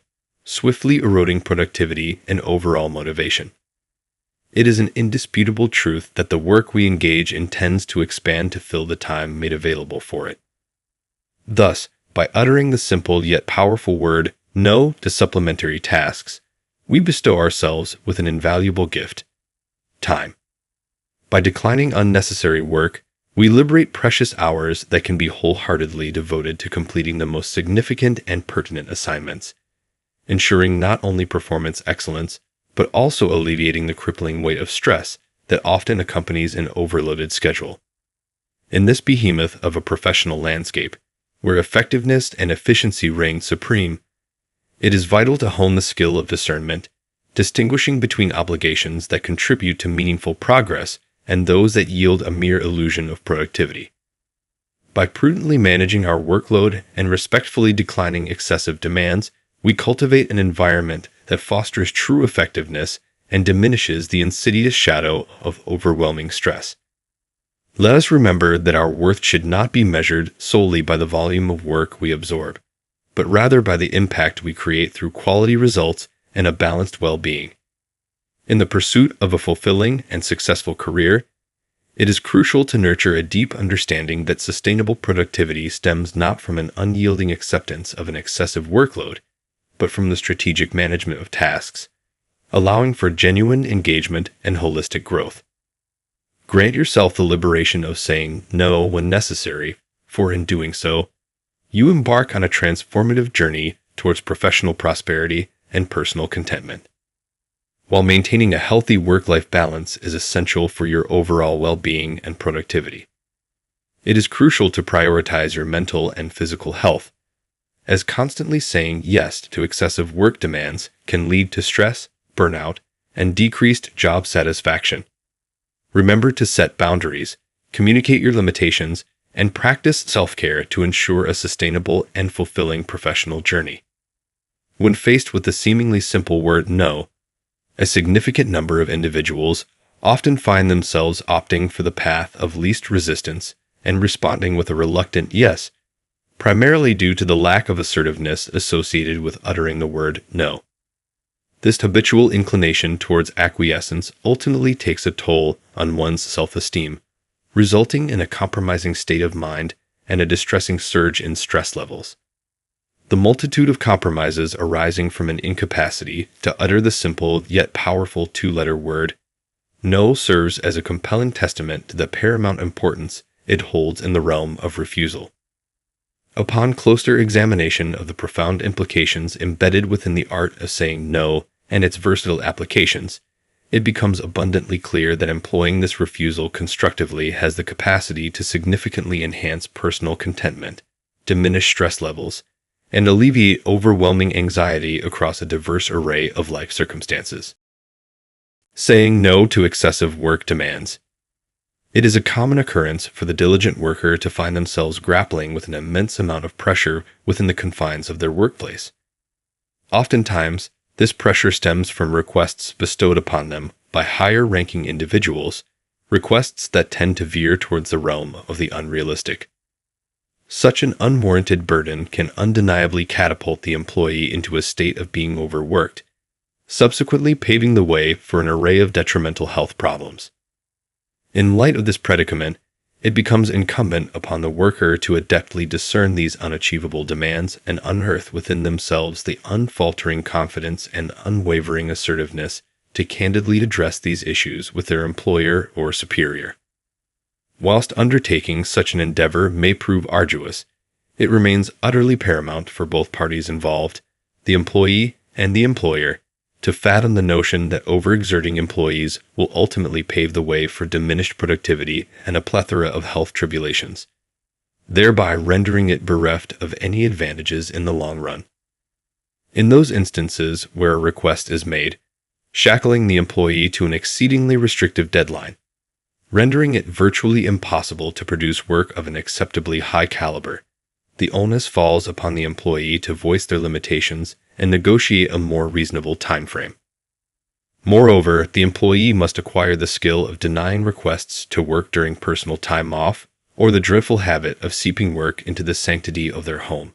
B: swiftly eroding productivity and overall motivation. It is an indisputable truth that the work we engage in tends to expand to fill the time made available for it. Thus, by uttering the simple yet powerful word no to supplementary tasks, we bestow ourselves with an invaluable gift: time. By declining unnecessary work, we liberate precious hours that can be wholeheartedly devoted to completing the most significant and pertinent assignments, ensuring not only performance excellence, but also alleviating the crippling weight of stress that often accompanies an overloaded schedule. In this behemoth of a professional landscape, where effectiveness and efficiency reign supreme, it is vital to hone the skill of discernment, distinguishing between obligations that contribute to meaningful progress and those that yield a mere illusion of productivity. By prudently managing our workload and respectfully declining excessive demands, we cultivate an environment that fosters true effectiveness and diminishes the insidious shadow of overwhelming stress. Let us remember that our worth should not be measured solely by the volume of work we absorb, but rather by the impact we create through quality results and a balanced well-being. In the pursuit of a fulfilling and successful career, it is crucial to nurture a deep understanding that sustainable productivity stems not from an unyielding acceptance of an excessive workload, but from the strategic management of tasks, allowing for genuine engagement and holistic growth. Grant yourself the liberation of saying no when necessary, for in doing so, you embark on a transformative journey towards professional prosperity and personal contentment. While maintaining a healthy work-life balance is essential for your overall well-being and productivity, it is crucial to prioritize your mental and physical health, as constantly saying yes to excessive work demands can lead to stress, burnout, and decreased job satisfaction. Remember to set boundaries, communicate your limitations, and practice self-care to ensure a sustainable and fulfilling professional journey. When faced with the seemingly simple word no, a significant number of individuals often find themselves opting for the path of least resistance and responding with a reluctant yes, primarily due to the lack of assertiveness associated with uttering the word no. This habitual inclination towards acquiescence ultimately takes a toll on one's self-esteem, resulting in a compromising state of mind and a distressing surge in stress levels. The multitude of compromises arising from an incapacity to utter the simple yet powerful two-letter word no serves as a compelling testament to the paramount importance it holds in the realm of refusal. Upon closer examination of the profound implications embedded within the art of saying no and its versatile applications, it becomes abundantly clear that employing this refusal constructively has the capacity to significantly enhance personal contentment, diminish stress levels, and alleviate overwhelming anxiety across a diverse array of life circumstances. Saying no to excessive work demands. It is a common occurrence for the diligent worker to find themselves grappling with an immense amount of pressure within the confines of their workplace. Oftentimes, this pressure stems from requests bestowed upon them by higher-ranking individuals, requests that tend to veer towards the realm of the unrealistic. Such an unwarranted burden can undeniably catapult the employee into a state of being overworked, subsequently paving the way for an array of detrimental health problems. In light of this predicament, it becomes incumbent upon the worker to adeptly discern these unachievable demands and unearth within themselves the unfaltering confidence and unwavering assertiveness to candidly address these issues with their employer or superior. Whilst undertaking such an endeavor may prove arduous, it remains utterly paramount for both parties involved, the employee and the employer, to fathom the notion that overexerting employees will ultimately pave the way for diminished productivity and a plethora of health tribulations, thereby rendering it bereft of any advantages in the long run. In those instances where a request is made, shackling the employee to an exceedingly restrictive deadline, rendering it virtually impossible to produce work of an acceptably high caliber, the onus falls upon the employee to voice their limitations and negotiate a more reasonable time frame. Moreover, the employee must acquire the skill of denying requests to work during personal time off or the dreadful habit of seeping work into the sanctity of their home.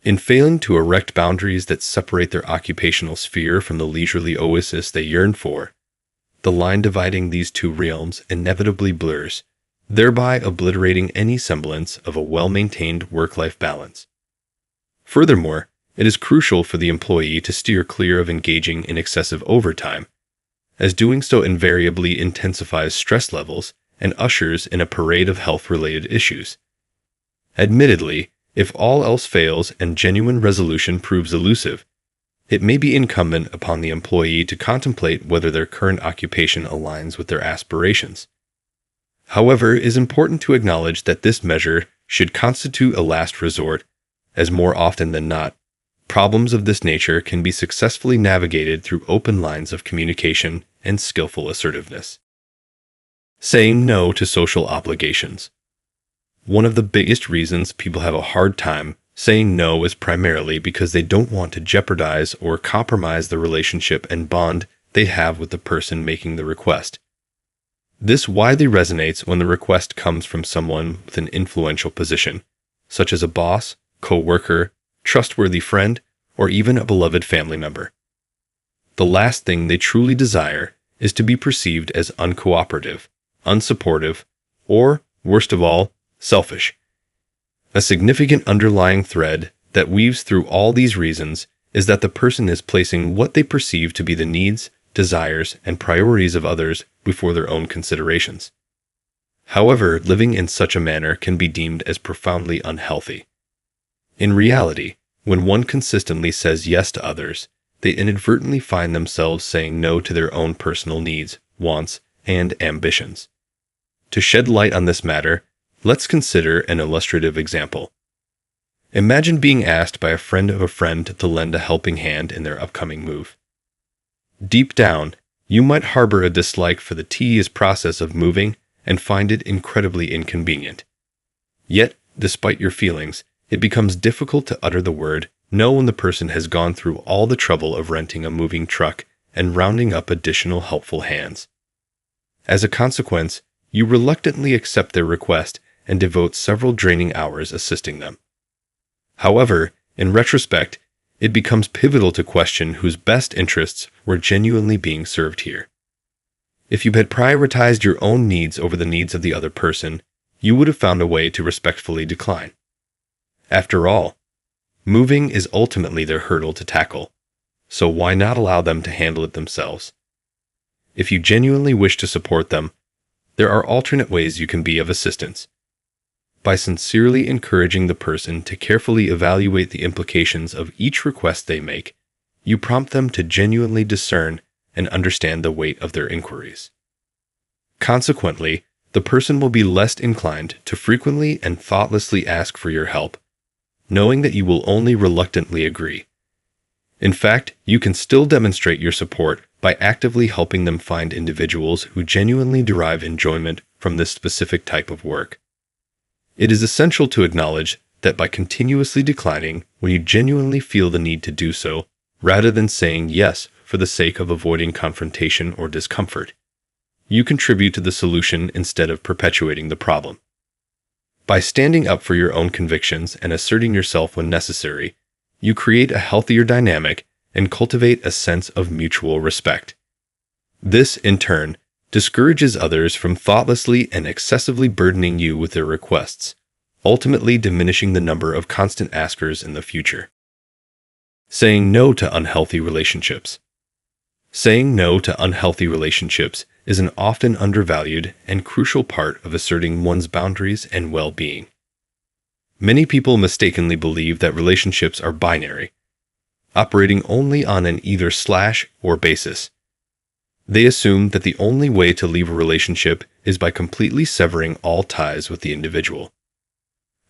B: In failing to erect boundaries that separate their occupational sphere from the leisurely oasis they yearn for, the line dividing these two realms inevitably blurs, thereby obliterating any semblance of a well-maintained work-life balance. Furthermore, it is crucial for the employee to steer clear of engaging in excessive overtime, as doing so invariably intensifies stress levels and ushers in a parade of health-related issues. Admittedly, if all else fails and genuine resolution proves elusive, it may be incumbent upon the employee to contemplate whether their current occupation aligns with their aspirations. However, it is important to acknowledge that this measure should constitute a last resort, as more often than not, problems of this nature can be successfully navigated through open lines of communication and skillful assertiveness. Saying no to social obligations. One of the biggest reasons people have a hard time saying no is primarily because they don't want to jeopardize or compromise the relationship and bond they have with the person making the request. This widely resonates when the request comes from someone with an influential position, such as a boss, co-worker, trustworthy friend, or even a beloved family member. The last thing they truly desire is to be perceived as uncooperative, unsupportive, or, worst of all, selfish. A significant underlying thread that weaves through all these reasons is that the person is placing what they perceive to be the needs, desires, and priorities of others before their own considerations. However, living in such a manner can be deemed as profoundly unhealthy. In reality, when one consistently says yes to others, they inadvertently find themselves saying no to their own personal needs, wants, and ambitions. To shed light on this matter, let's consider an illustrative example. Imagine being asked by a friend of a friend to lend a helping hand in their upcoming move. Deep down, you might harbor a dislike for the tedious process of moving and find it incredibly inconvenient. Yet, despite your feelings, it becomes difficult to utter the word no when the person has gone through all the trouble of renting a moving truck and rounding up additional helpful hands. As a consequence, you reluctantly accept their request and devote several draining hours assisting them. However, in retrospect, it becomes pivotal to question whose best interests were genuinely being served here. If you had prioritized your own needs over the needs of the other person, you would have found a way to respectfully decline. After all, moving is ultimately their hurdle to tackle, so why not allow them to handle it themselves? If you genuinely wish to support them, there are alternate ways you can be of assistance. By sincerely encouraging the person to carefully evaluate the implications of each request they make, you prompt them to genuinely discern and understand the weight of their inquiries. Consequently, the person will be less inclined to frequently and thoughtlessly ask for your help, knowing that you will only reluctantly agree. In fact, you can still demonstrate your support by actively helping them find individuals who genuinely derive enjoyment from this specific type of work. It is essential to acknowledge that by continuously declining when you genuinely feel the need to do so, rather than saying yes for the sake of avoiding confrontation or discomfort, you contribute to the solution instead of perpetuating the problem. By standing up for your own convictions and asserting yourself when necessary, you create a healthier dynamic and cultivate a sense of mutual respect. This, in turn, discourages others from thoughtlessly and excessively burdening you with their requests, ultimately diminishing the number of constant askers in the future. Saying no to unhealthy relationships. Saying no to unhealthy relationships is an often undervalued and crucial part of asserting one's boundaries and well-being. Many people mistakenly believe that relationships are binary, operating only on an either/or basis. They assume that the only way to leave a relationship is by completely severing all ties with the individual.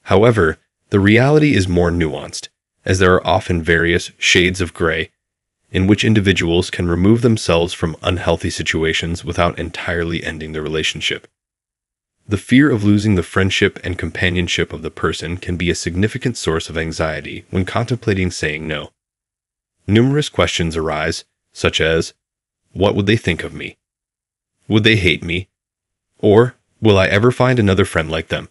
B: However, the reality is more nuanced, as there are often various shades of gray in which individuals can remove themselves from unhealthy situations without entirely ending the relationship. The fear of losing the friendship and companionship of the person can be a significant source of anxiety when contemplating saying no. Numerous questions arise, such as, what would they think of me? Would they hate me? Or, will I ever find another friend like them?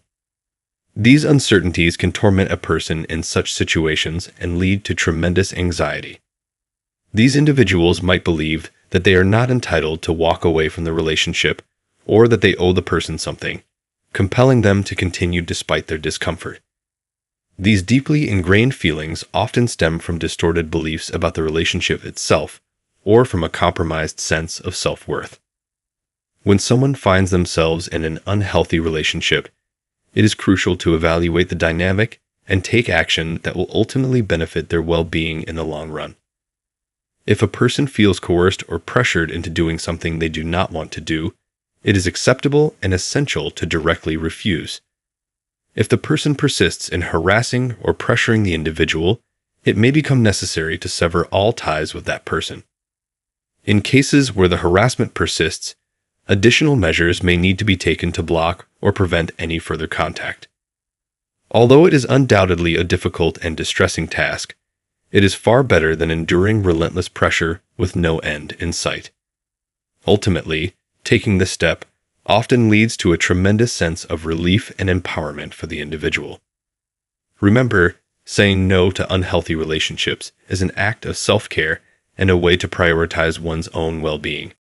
B: These uncertainties can torment a person in such situations and lead to tremendous anxiety. These individuals might believe that they are not entitled to walk away from the relationship or that they owe the person something, compelling them to continue despite their discomfort. These deeply ingrained feelings often stem from distorted beliefs about the relationship itself or from a compromised sense of self-worth. When someone finds themselves in an unhealthy relationship, it is crucial to evaluate the dynamic and take action that will ultimately benefit their well-being in the long run. If a person feels coerced or pressured into doing something they do not want to do, it is acceptable and essential to directly refuse. If the person persists in harassing or pressuring the individual, it may become necessary to sever all ties with that person. In cases where the harassment persists, additional measures may need to be taken to block or prevent any further contact. Although it is undoubtedly a difficult and distressing task, it is far better than enduring relentless pressure with no end in sight. Ultimately, taking this step often leads to a tremendous sense of relief and empowerment for the individual. Remember, saying no to unhealthy relationships is an act of self-care and a way to prioritize one's own well-being.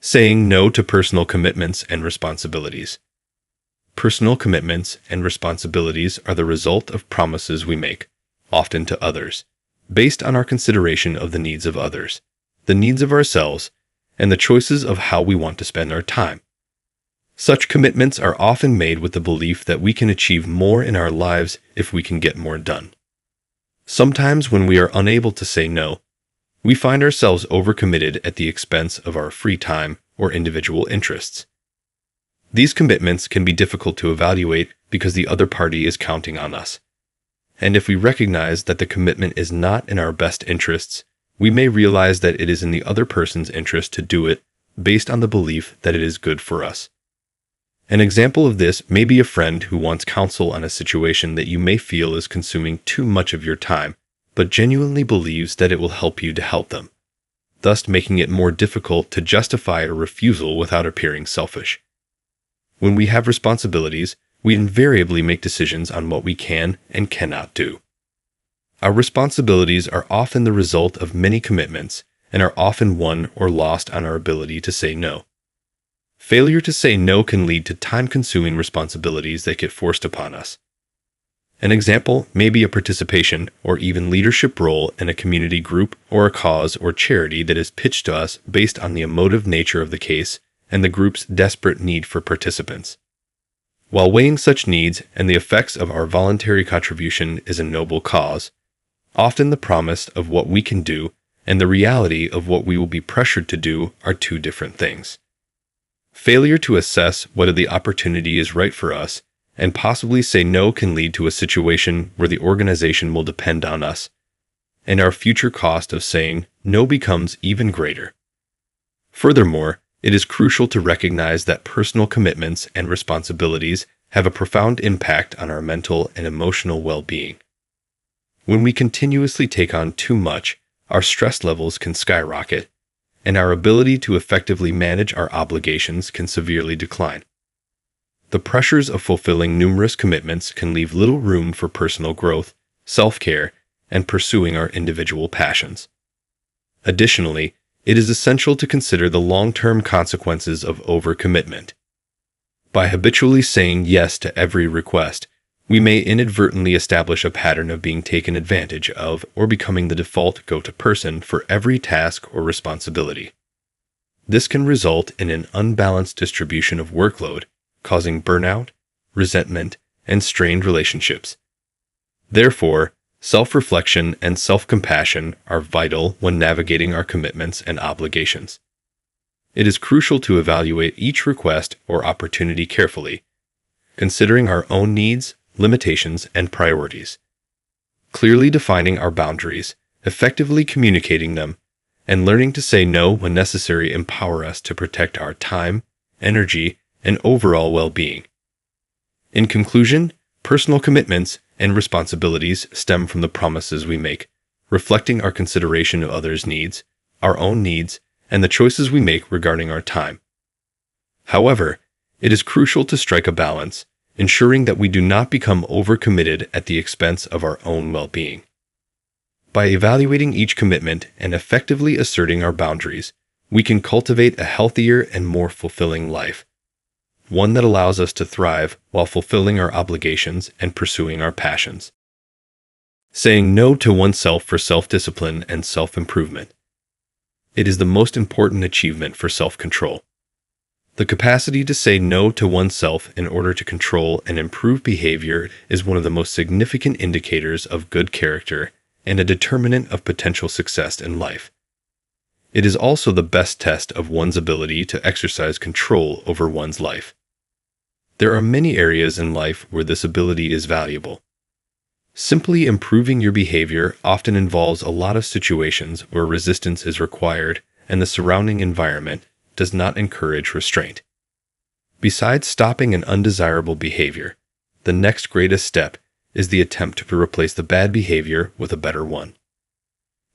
B: Saying no to personal commitments and responsibilities. Personal commitments and responsibilities are the result of promises we make, often to others, based on our consideration of the needs of others, the needs of ourselves, and the choices of how we want to spend our time. Such commitments are often made with the belief that we can achieve more in our lives if we can get more done. Sometimes when we are unable to say no, we find ourselves overcommitted at the expense of our free time or individual interests. These commitments can be difficult to evaluate because the other party is counting on us. And if we recognize that the commitment is not in our best interests, we may realize that it is in the other person's interest to do it based on the belief that it is good for us. An example of this may be a friend who wants counsel on a situation that you may feel is consuming too much of your time, but genuinely believes that it will help you to help them, thus making it more difficult to justify a refusal without appearing selfish. When we have responsibilities, we invariably make decisions on what we can and cannot do. Our responsibilities are often the result of many commitments and are often won or lost on our ability to say no. Failure to say no can lead to time-consuming responsibilities that get forced upon us. An example may be a participation or even leadership role in a community group or a cause or charity that is pitched to us based on the emotive nature of the case and the group's desperate need for participants. While weighing such needs and the effects of our voluntary contribution is a noble cause, often the promise of what we can do and the reality of what we will be pressured to do are two different things. Failure to assess whether the opportunity is right for us and possibly say no can lead to a situation where the organization will depend on us, and our future cost of saying no becomes even greater. Furthermore, It is crucial to recognize that personal commitments and responsibilities have a profound impact on our mental and emotional well-being. When we continuously take on too much, our stress levels can skyrocket, and our ability to effectively manage our obligations can severely decline. The pressures of fulfilling numerous commitments can leave little room for personal growth, self-care, and pursuing our individual passions. Additionally, it is essential to consider the long-term consequences of overcommitment. By habitually saying yes to every request, we may inadvertently establish a pattern of being taken advantage of or becoming the default go-to person for every task or responsibility. This can result in an unbalanced distribution of workload, causing burnout, resentment, and strained relationships. Therefore, self-reflection and self-compassion are vital when navigating our commitments and obligations. It is crucial to evaluate each request or opportunity carefully, considering our own needs, limitations, and priorities. Clearly defining our boundaries, effectively communicating them, and learning to say no when necessary empower us to protect our time, energy, and overall well-being. In conclusion, personal commitments and responsibilities stem from the promises we make, reflecting our consideration of others' needs, our own needs, and the choices we make regarding our time. However, it is crucial to strike a balance, ensuring that we do not become overcommitted at the expense of our own well-being. By evaluating each commitment and effectively asserting our boundaries, we can cultivate a healthier and more fulfilling life, one that allows us to thrive while fulfilling our obligations and pursuing our passions. Saying no to oneself for self-discipline and self-improvement. It is the most important achievement for self-control. The capacity to say no to oneself in order to control and improve behavior is one of the most significant indicators of good character and a determinant of potential success in life. It is also the best test of one's ability to exercise control over one's life. There are many areas in life where this ability is valuable. Simply improving your behavior often involves a lot of situations where resistance is required and the surrounding environment does not encourage restraint. Besides stopping an undesirable behavior, the next greatest step is the attempt to replace the bad behavior with a better one.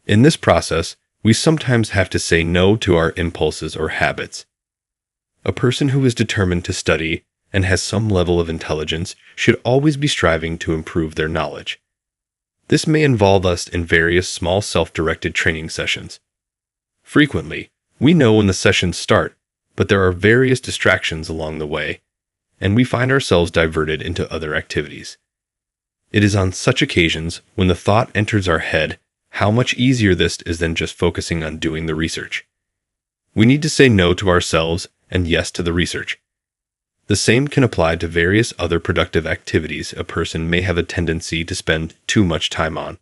B: In this process, we sometimes have to say no to our impulses or habits. A person who is determined to study and has some level of intelligence should always be striving to improve their knowledge. This may involve us in various small self-directed training sessions. Frequently, we know when the sessions start, but there are various distractions along the way, and we find ourselves diverted into other activities. It is on such occasions when the thought enters our head how much easier this is than just focusing on doing the research. We need to say no to ourselves and yes to the research. The same can apply to various other productive activities a person may have a tendency to spend too much time on,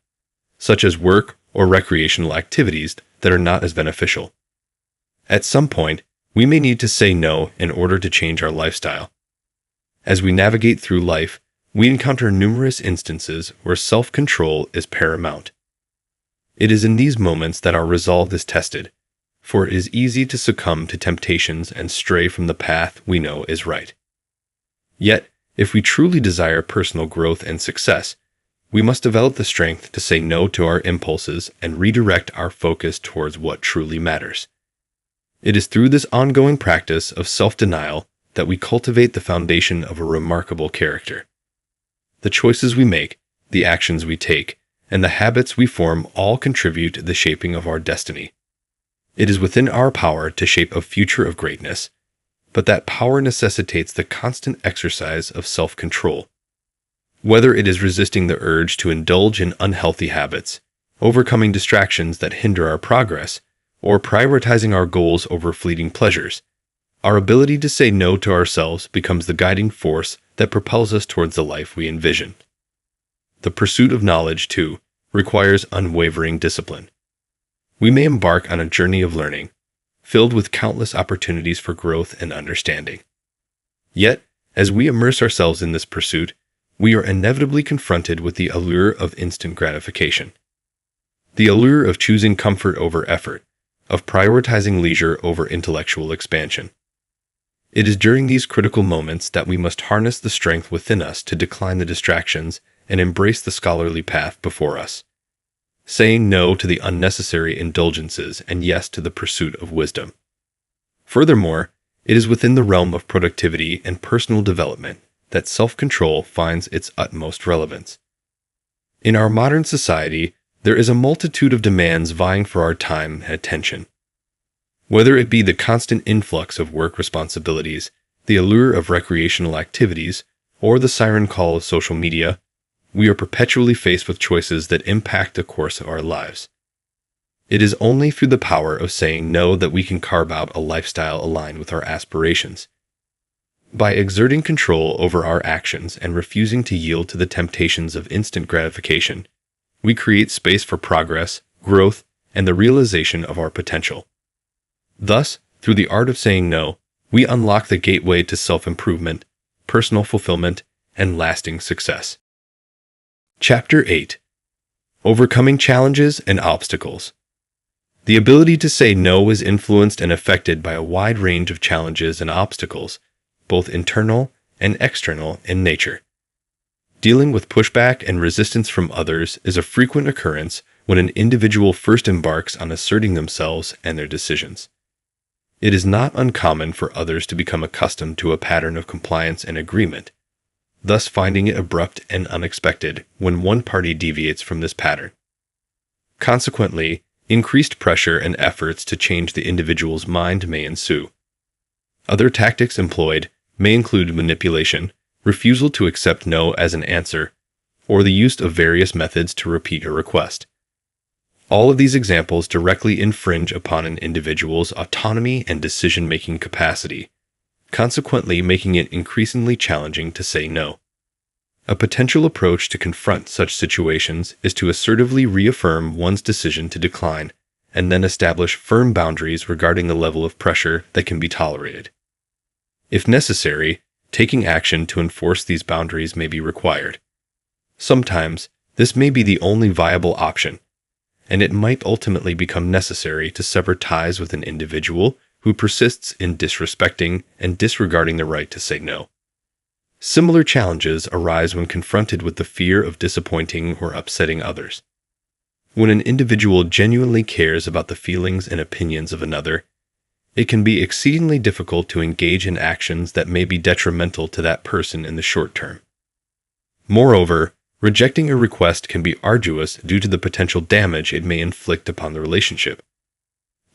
B: such as work or recreational activities that are not as beneficial. At some point, we may need to say no in order to change our lifestyle. As we navigate through life, we encounter numerous instances where self-control is paramount. It is in these moments that our resolve is tested, for it is easy to succumb to temptations and stray from the path we know is right. Yet, if we truly desire personal growth and success, we must develop the strength to say no to our impulses and redirect our focus towards what truly matters. It is through this ongoing practice of self-denial that we cultivate the foundation of a remarkable character. The choices we make, the actions we take, and the habits we form all contribute to the shaping of our destiny. It is within our power to shape a future of greatness, but that power necessitates the constant exercise of self-control. Whether it is resisting the urge to indulge in unhealthy habits, overcoming distractions that hinder our progress, or prioritizing our goals over fleeting pleasures, our ability to say no to ourselves becomes the guiding force that propels us towards the life we envision. The pursuit of knowledge, too, requires unwavering discipline. We may embark on a journey of learning, filled with countless opportunities for growth and understanding. Yet, as we immerse ourselves in this pursuit, we are inevitably confronted with the allure of instant gratification. The allure of choosing comfort over effort, of prioritizing leisure over intellectual expansion. It is during these critical moments that we must harness the strength within us to decline the distractions and embrace the scholarly path before us, saying no to the unnecessary indulgences and yes to the pursuit of wisdom. Furthermore, it is within the realm of productivity and personal development that self-control finds its utmost relevance. In our modern society, there is a multitude of demands vying for our time and attention. Whether it be the constant influx of work responsibilities, the allure of recreational activities, or the siren call of social media, we are perpetually faced with choices that impact the course of our lives. It is only through the power of saying no that we can carve out a lifestyle aligned with our aspirations. By exerting control over our actions and refusing to yield to the temptations of instant gratification, we create space for progress, growth, and the realization of our potential. Thus, through the art of saying no, we unlock the gateway to self-improvement, personal fulfillment, and lasting success. Chapter 8. Overcoming Challenges and Obstacles. The ability to say no is influenced and affected by a wide range of challenges and obstacles, both internal and external in nature. Dealing with pushback and resistance from others is a frequent occurrence when an individual first embarks on asserting themselves and their decisions. It is not uncommon for others to become accustomed to a pattern of compliance and agreement, thus finding it abrupt and unexpected when one party deviates from this pattern. Consequently, increased pressure and efforts to change the individual's mind may ensue. Other tactics employed may include manipulation, refusal to accept no as an answer, or the use of various methods to repeat a request. All of these examples directly infringe upon an individual's autonomy and decision-making capacity, consequently making it increasingly challenging to say no. A potential approach to confront such situations is to assertively reaffirm one's decision to decline, and then establish firm boundaries regarding the level of pressure that can be tolerated. If necessary, taking action to enforce these boundaries may be required. Sometimes, this may be the only viable option, and it might ultimately become necessary to sever ties with an individual who persists in disrespecting and disregarding the right to say no. Similar challenges arise when confronted with the fear of disappointing or upsetting others. When an individual genuinely cares about the feelings and opinions of another, it can be exceedingly difficult to engage in actions that may be detrimental to that person in the short term. Moreover, rejecting a request can be arduous due to the potential damage it may inflict upon the relationship.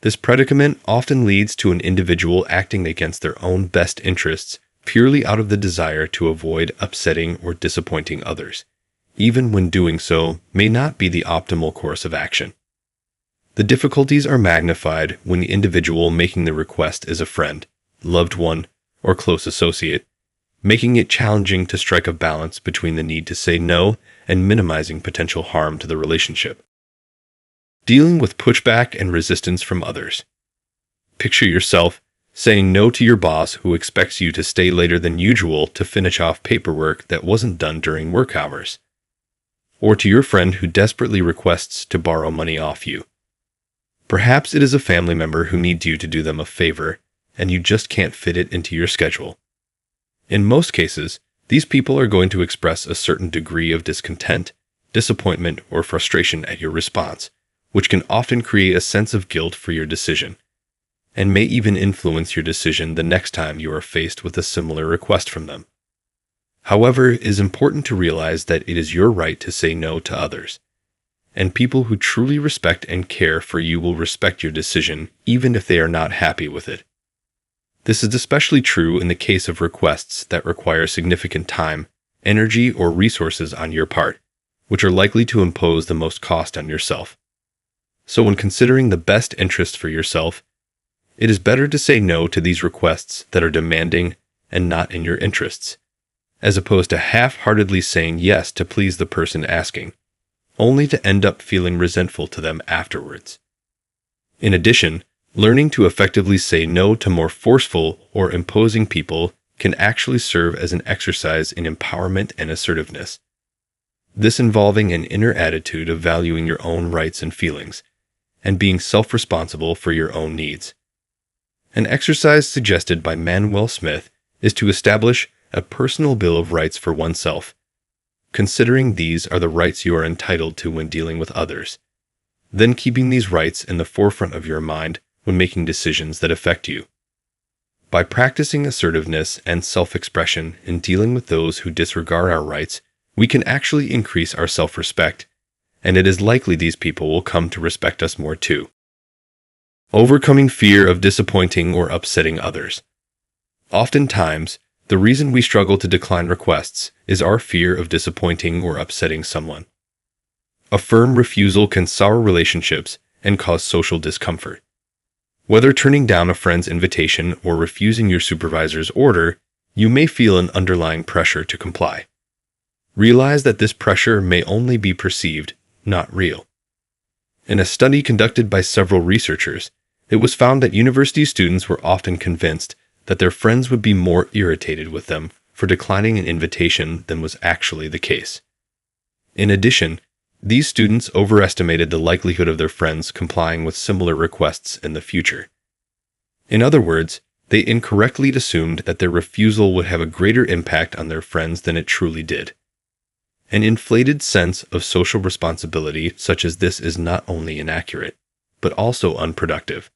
B: This predicament often leads to an individual acting against their own best interests purely out of the desire to avoid upsetting or disappointing others, even when doing so may not be the optimal course of action. The difficulties are magnified when the individual making the request is a friend, loved one, or close associate, making it challenging to strike a balance between the need to say no and minimizing potential harm to the relationship. Dealing with pushback and resistance from others. Picture yourself saying no to your boss who expects you to stay later than usual to finish off paperwork that wasn't done during work hours, or to your friend who desperately requests to borrow money off you. Perhaps it is a family member who needs you to do them a favor, and you just can't fit it into your schedule. In most cases, these people are going to express a certain degree of discontent, disappointment, or frustration at your response, which can often create a sense of guilt for your decision, and may even influence your decision the next time you are faced with a similar request from them. However, it is important to realize that it is your right to say no to others, and people who truly respect and care for you will respect your decision even if they are not happy with it. This is especially true in the case of requests that require significant time, energy, or resources on your part, which are likely to impose the most cost on yourself. So when considering the best interest for yourself, it is better to say no to these requests that are demanding and not in your interests, as opposed to half-heartedly saying yes to please the person asking, only to end up feeling resentful to them afterwards. In addition, learning to effectively say no to more forceful or imposing people can actually serve as an exercise in empowerment and assertiveness. This involving an inner attitude of valuing your own rights and feelings, and being self-responsible for your own needs. An exercise suggested by Manuel Smith is to establish a personal bill of rights for oneself, considering these are the rights you are entitled to when dealing with others, then keeping these rights in the forefront of your mind when making decisions that affect you. By practicing assertiveness and self-expression in dealing with those who disregard our rights, we can actually increase our self-respect, and it is likely these people will come to respect us more too. Overcoming fear of disappointing or upsetting others. Oftentimes, the reason we struggle to decline requests is our fear of disappointing or upsetting someone. A firm refusal can sour relationships and cause social discomfort. Whether turning down a friend's invitation or refusing your supervisor's order, you may feel an underlying pressure to comply. Realize that this pressure may only be perceived, not real. In a study conducted by several researchers, it was found that university students were often convinced that their friends would be more irritated with them for declining an invitation than was actually the case. In addition, these students overestimated the likelihood of their friends complying with similar requests in the future. In other words, they incorrectly assumed that their refusal would have a greater impact on their friends than it truly did. An inflated sense of social responsibility such as this is not only inaccurate, but also unproductive.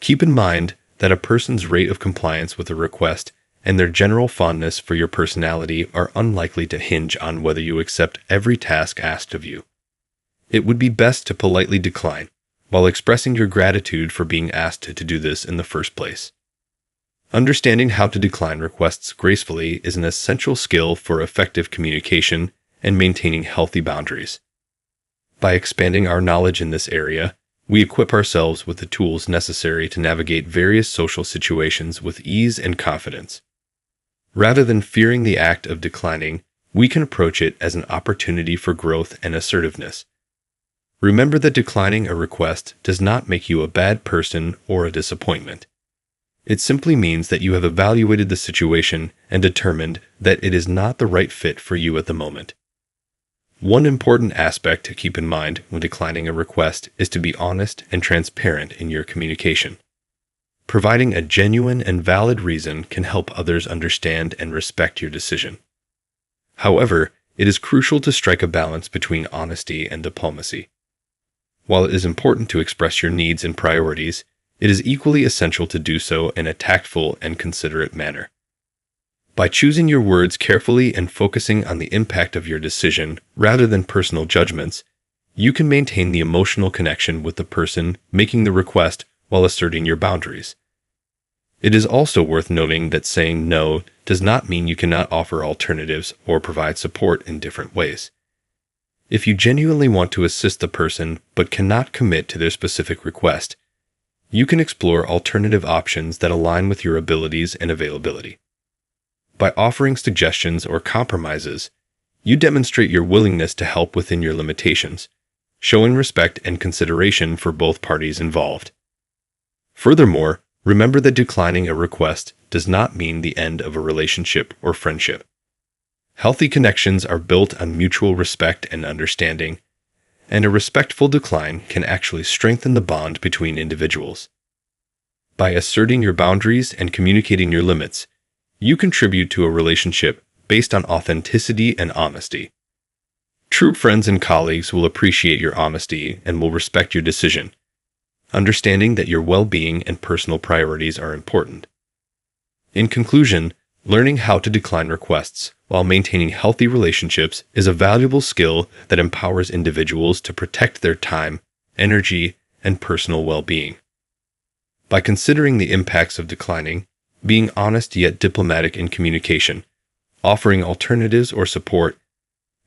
B: Keep in mind that a person's rate of compliance with a request and their general fondness for your personality are unlikely to hinge on whether you accept every task asked of you. It would be best to politely decline, while expressing your gratitude for being asked to do this in the first place. Understanding how to decline requests gracefully is an essential skill for effective communication and maintaining healthy boundaries. By expanding our knowledge in this area, we equip ourselves with the tools necessary to navigate various social situations with ease and confidence. Rather than fearing the act of declining, we can approach it as an opportunity for growth and assertiveness. Remember that declining a request does not make you a bad person or a disappointment. It simply means that you have evaluated the situation and determined that it is not the right fit for you at the moment. One important aspect to keep in mind when declining a request is to be honest and transparent in your communication. Providing a genuine and valid reason can help others understand and respect your decision. However, it is crucial to strike a balance between honesty and diplomacy. While it is important to express your needs and priorities, it is equally essential to do so in a tactful and considerate manner. By choosing your words carefully and focusing on the impact of your decision rather than personal judgments, you can maintain the emotional connection with the person making the request while asserting your boundaries. It is also worth noting that saying no does not mean you cannot offer alternatives or provide support in different ways. If you genuinely want to assist the person but cannot commit to their specific request, you can explore alternative options that align with your abilities and availability. By offering suggestions or compromises, you demonstrate your willingness to help within your limitations, showing respect and consideration for both parties involved. Furthermore, remember that declining a request does not mean the end of a relationship or friendship. Healthy connections are built on mutual respect and understanding, and a respectful decline can actually strengthen the bond between individuals. By asserting your boundaries and communicating your limits, you contribute to a relationship based on authenticity and honesty. True friends and colleagues will appreciate your honesty and will respect your decision, understanding that your well-being and personal priorities are important. In conclusion, learning how to decline requests while maintaining healthy relationships is a valuable skill that empowers individuals to protect their time, energy, and personal well-being. By considering the impacts of declining, being honest yet diplomatic in communication, offering alternatives or support,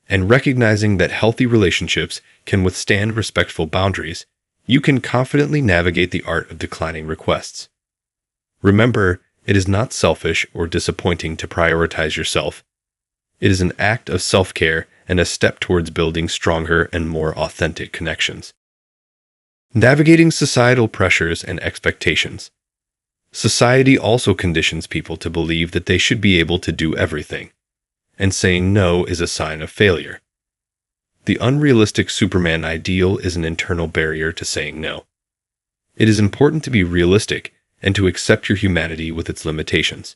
B: and recognizing that healthy relationships can withstand respectful boundaries, you can confidently navigate the art of declining requests. Remember, it is not selfish or disappointing to prioritize yourself. It is an act of self-care and a step towards building stronger and more authentic connections. Navigating societal pressures and expectations. Society also conditions people to believe that they should be able to do everything, and saying no is a sign of failure. The unrealistic Superman ideal is an internal barrier to saying no. It is important to be realistic and to accept your humanity with its limitations.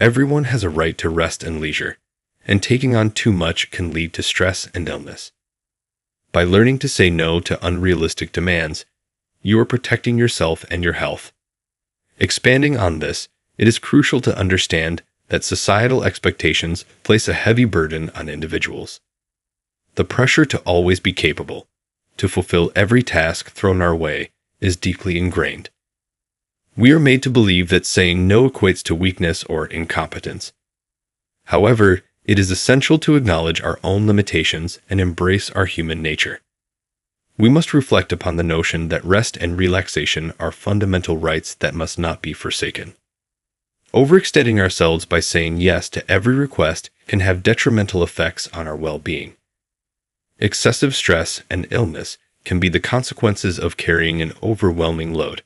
B: Everyone has a right to rest and leisure, and taking on too much can lead to stress and illness. By learning to say no to unrealistic demands, you are protecting yourself and your health. Expanding on this, it is crucial to understand that societal expectations place a heavy burden on individuals. The pressure to always be capable, to fulfill every task thrown our way, is deeply ingrained. We are made to believe that saying no equates to weakness or incompetence. However, it is essential to acknowledge our own limitations and embrace our human nature. We must reflect upon the notion that rest and relaxation are fundamental rights that must not be forsaken. Overextending ourselves by saying yes to every request can have detrimental effects on our well-being. Excessive stress and illness can be the consequences of carrying an overwhelming load.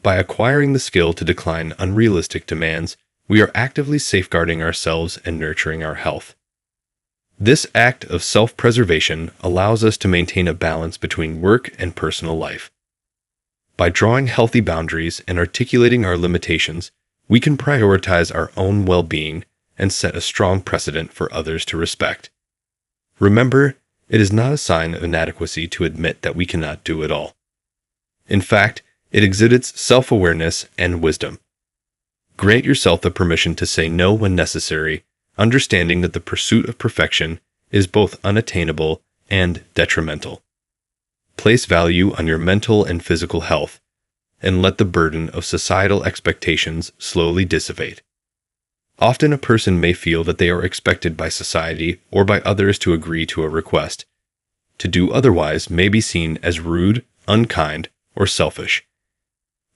B: By acquiring the skill to decline unrealistic demands, we are actively safeguarding ourselves and nurturing our health. This act of self-preservation allows us to maintain a balance between work and personal life. By drawing healthy boundaries and articulating our limitations, we can prioritize our own well-being and set a strong precedent for others to respect. Remember, it is not a sign of inadequacy to admit that we cannot do it all. In fact, it exhibits self-awareness and wisdom. Grant yourself the permission to say no when necessary, understanding that the pursuit of perfection is both unattainable and detrimental. Place value on your mental and physical health, and let the burden of societal expectations slowly dissipate. Often a person may feel that they are expected by society or by others to agree to a request. To do otherwise may be seen as rude, unkind, or selfish.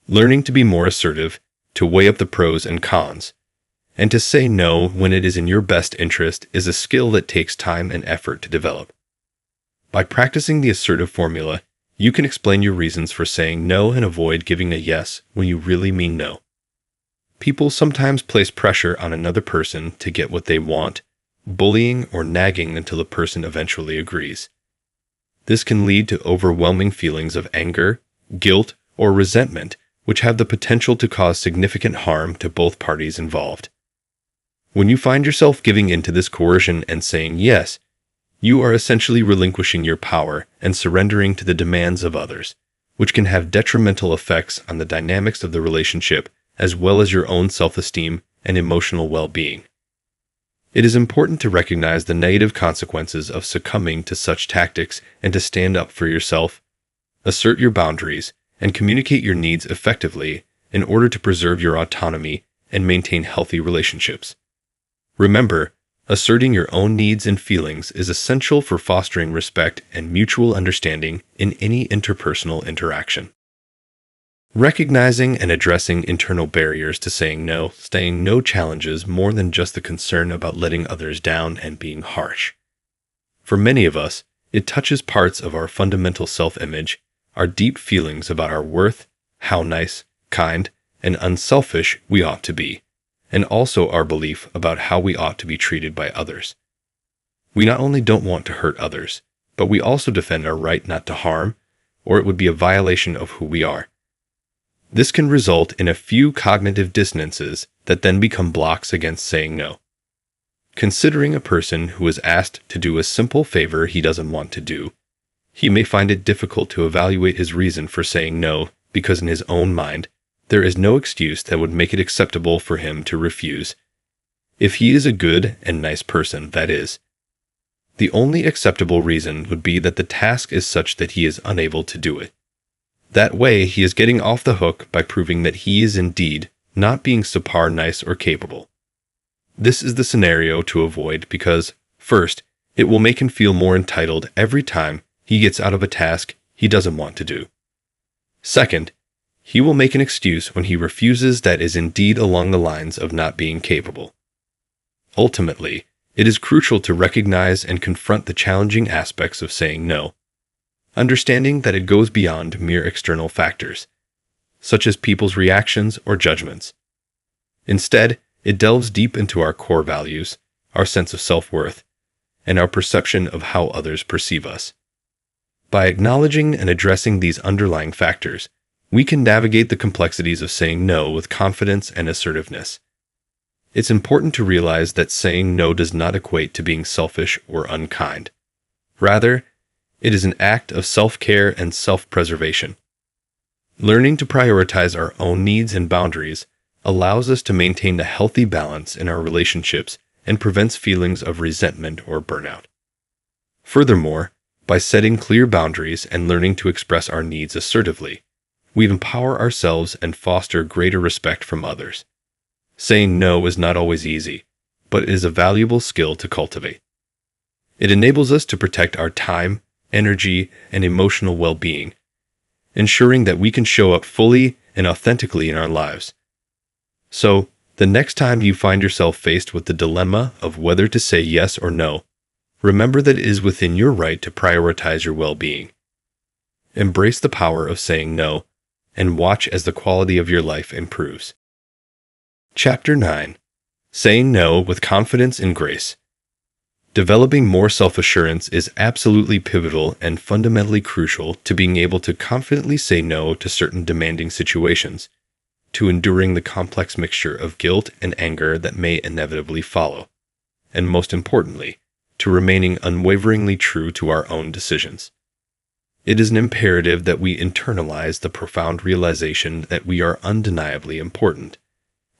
B: Learning to be more assertive, to weigh up the pros and cons, and to say no when it is in your best interest is a skill that takes time and effort to develop. By practicing the assertive formula, you can explain your reasons for saying no and avoid giving a yes when you really mean no. People sometimes place pressure on another person to get what they want, bullying or nagging until the person eventually agrees. This can lead to overwhelming feelings of anger, guilt, or resentment, which have the potential to cause significant harm to both parties involved. When you find yourself giving in to this coercion and saying yes, you are essentially relinquishing your power and surrendering to the demands of others, which can have detrimental effects on the dynamics of the relationship as well as your own self-esteem and emotional well-being. It is important to recognize the negative consequences of succumbing to such tactics and to stand up for yourself, assert your boundaries, and communicate your needs effectively in order to preserve your autonomy and maintain healthy relationships. Remember, asserting your own needs and feelings is essential for fostering respect and mutual understanding in any interpersonal interaction. Recognizing and addressing internal barriers to saying no challenges more than just the concern about letting others down and being harsh. For many of us, it touches parts of our fundamental self-image, our deep feelings about our worth, how nice, kind, and unselfish we ought to be, and also our belief about how we ought to be treated by others. We not only don't want to hurt others, but we also defend our right not to harm, or it would be a violation of who we are. This can result in a few cognitive dissonances that then become blocks against saying no. Considering a person who is asked to do a simple favor he doesn't want to do, he may find it difficult to evaluate his reason for saying no because in his own mind, there is no excuse that would make it acceptable for him to refuse. If he is a good and nice person, that is. The only acceptable reason would be that the task is such that he is unable to do it. That way, he is getting off the hook by proving that he is indeed not being subpar nice or capable. This is the scenario to avoid because, first, it will make him feel more entitled every time he gets out of a task he doesn't want to do. Second, he will make an excuse when he refuses that is indeed along the lines of not being capable. Ultimately, it is crucial to recognize and confront the challenging aspects of saying no, understanding that it goes beyond mere external factors, such as people's reactions or judgments. Instead, it delves deep into our core values, our sense of self-worth, and our perception of how others perceive us. By acknowledging and addressing these underlying factors, we can navigate the complexities of saying no with confidence and assertiveness. It's important to realize that saying no does not equate to being selfish or unkind. Rather, it is an act of self-care and self-preservation. Learning to prioritize our own needs and boundaries allows us to maintain a healthy balance in our relationships and prevents feelings of resentment or burnout. Furthermore, by setting clear boundaries and learning to express our needs assertively, we empower ourselves and foster greater respect from others. Saying no is not always easy, but it is a valuable skill to cultivate. It enables us to protect our time, energy, and emotional well-being, ensuring that we can show up fully and authentically in our lives. So, the next time you find yourself faced with the dilemma of whether to say yes or no, remember that it is within your right to prioritize your well-being. Embrace the power of saying no, and watch as the quality of your life improves. Chapter 9. Saying No with Confidence and Grace. Developing more self-assurance is absolutely pivotal and fundamentally crucial to being able to confidently say no to certain demanding situations, to enduring the complex mixture of guilt and anger that may inevitably follow, and most importantly, to remaining unwaveringly true to our own decisions. It is an imperative that we internalize the profound realization that we are undeniably important,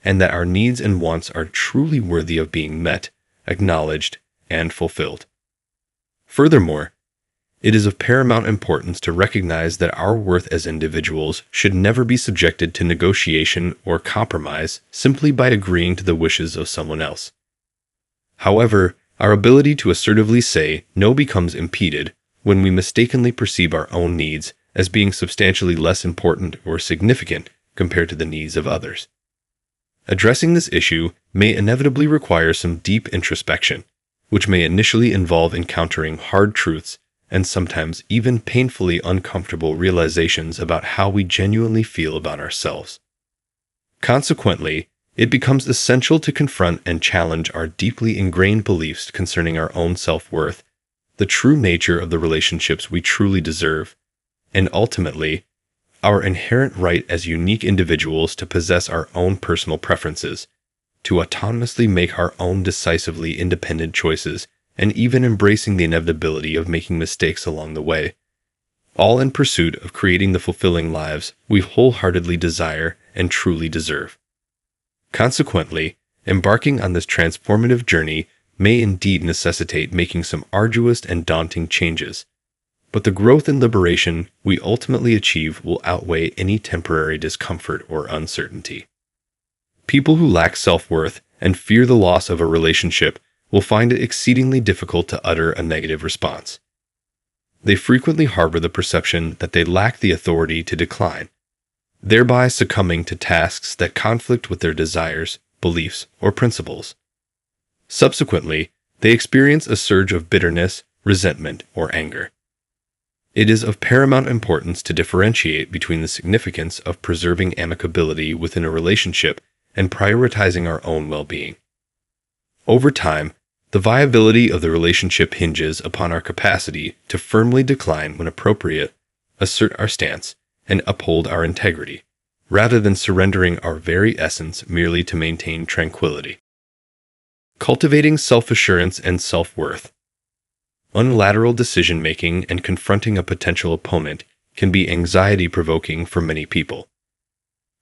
B: and that our needs and wants are truly worthy of being met, acknowledged, and fulfilled. Furthermore, it is of paramount importance to recognize that our worth as individuals should never be subjected to negotiation or compromise simply by agreeing to the wishes of someone else. However, our ability to assertively say no becomes impeded when we mistakenly perceive our own needs as being substantially less important or significant compared to the needs of others. Addressing this issue may inevitably require some deep introspection, which may initially involve encountering hard truths and sometimes even painfully uncomfortable realizations about how we genuinely feel about ourselves. Consequently, it becomes essential to confront and challenge our deeply ingrained beliefs concerning our own self-worth, the true nature of the relationships we truly deserve, and ultimately, our inherent right as unique individuals to possess our own personal preferences, to autonomously make our own decisively independent choices, and even embracing the inevitability of making mistakes along the way, all in pursuit of creating the fulfilling lives we wholeheartedly desire and truly deserve. Consequently, embarking on this transformative journey may indeed necessitate making some arduous and daunting changes, but the growth and liberation we ultimately achieve will outweigh any temporary discomfort or uncertainty. People who lack self-worth and fear the loss of a relationship will find it exceedingly difficult to utter a negative response. They frequently harbor the perception that they lack the authority to decline, thereby succumbing to tasks that conflict with their desires, beliefs, or principles. Subsequently, they experience a surge of bitterness, resentment, or anger. It is of paramount importance to differentiate between the significance of preserving amicability within a relationship and prioritizing our own well-being. Over time, the viability of the relationship hinges upon our capacity to firmly decline when appropriate, assert our stance, and uphold our integrity, rather than surrendering our very essence merely to maintain tranquility. Cultivating self-assurance and self-worth. Unilateral decision-making and confronting a potential opponent can be anxiety-provoking for many people.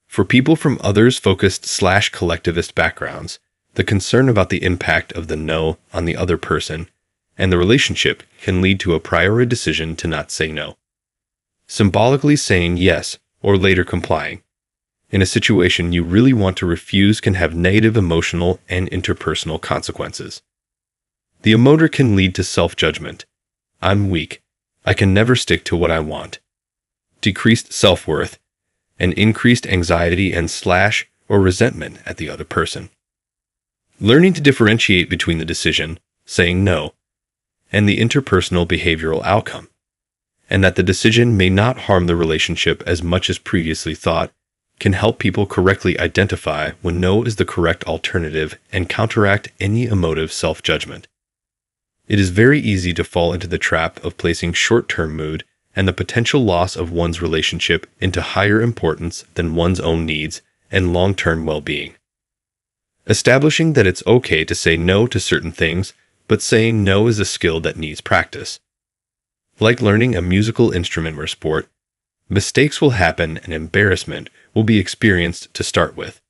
B: For people from others-focused/collectivist backgrounds, the concern about the impact of the no on the other person and the relationship can lead to a priori decision to not say no. Symbolically saying yes or later complying in a situation you really want to refuse can have negative emotional and interpersonal consequences. The emoter can lead to self-judgment. I'm weak. I can never stick to what I want. Decreased self-worth, and increased anxiety and/or resentment at the other person. Learning to differentiate between the decision, saying no, and the interpersonal behavioral outcome, and that the decision may not harm the relationship as much as previously thought, can help people correctly identify when no is the correct alternative and counteract any emotive self-judgment. It is very easy to fall into the trap of placing short-term mood and the potential loss of one's relationship into higher importance than one's own needs and long-term well-being. Establishing that it's okay to say no to certain things, but saying no is a skill that needs practice. Like learning a musical instrument or sport, mistakes will happen and embarrassment will be experienced to start with.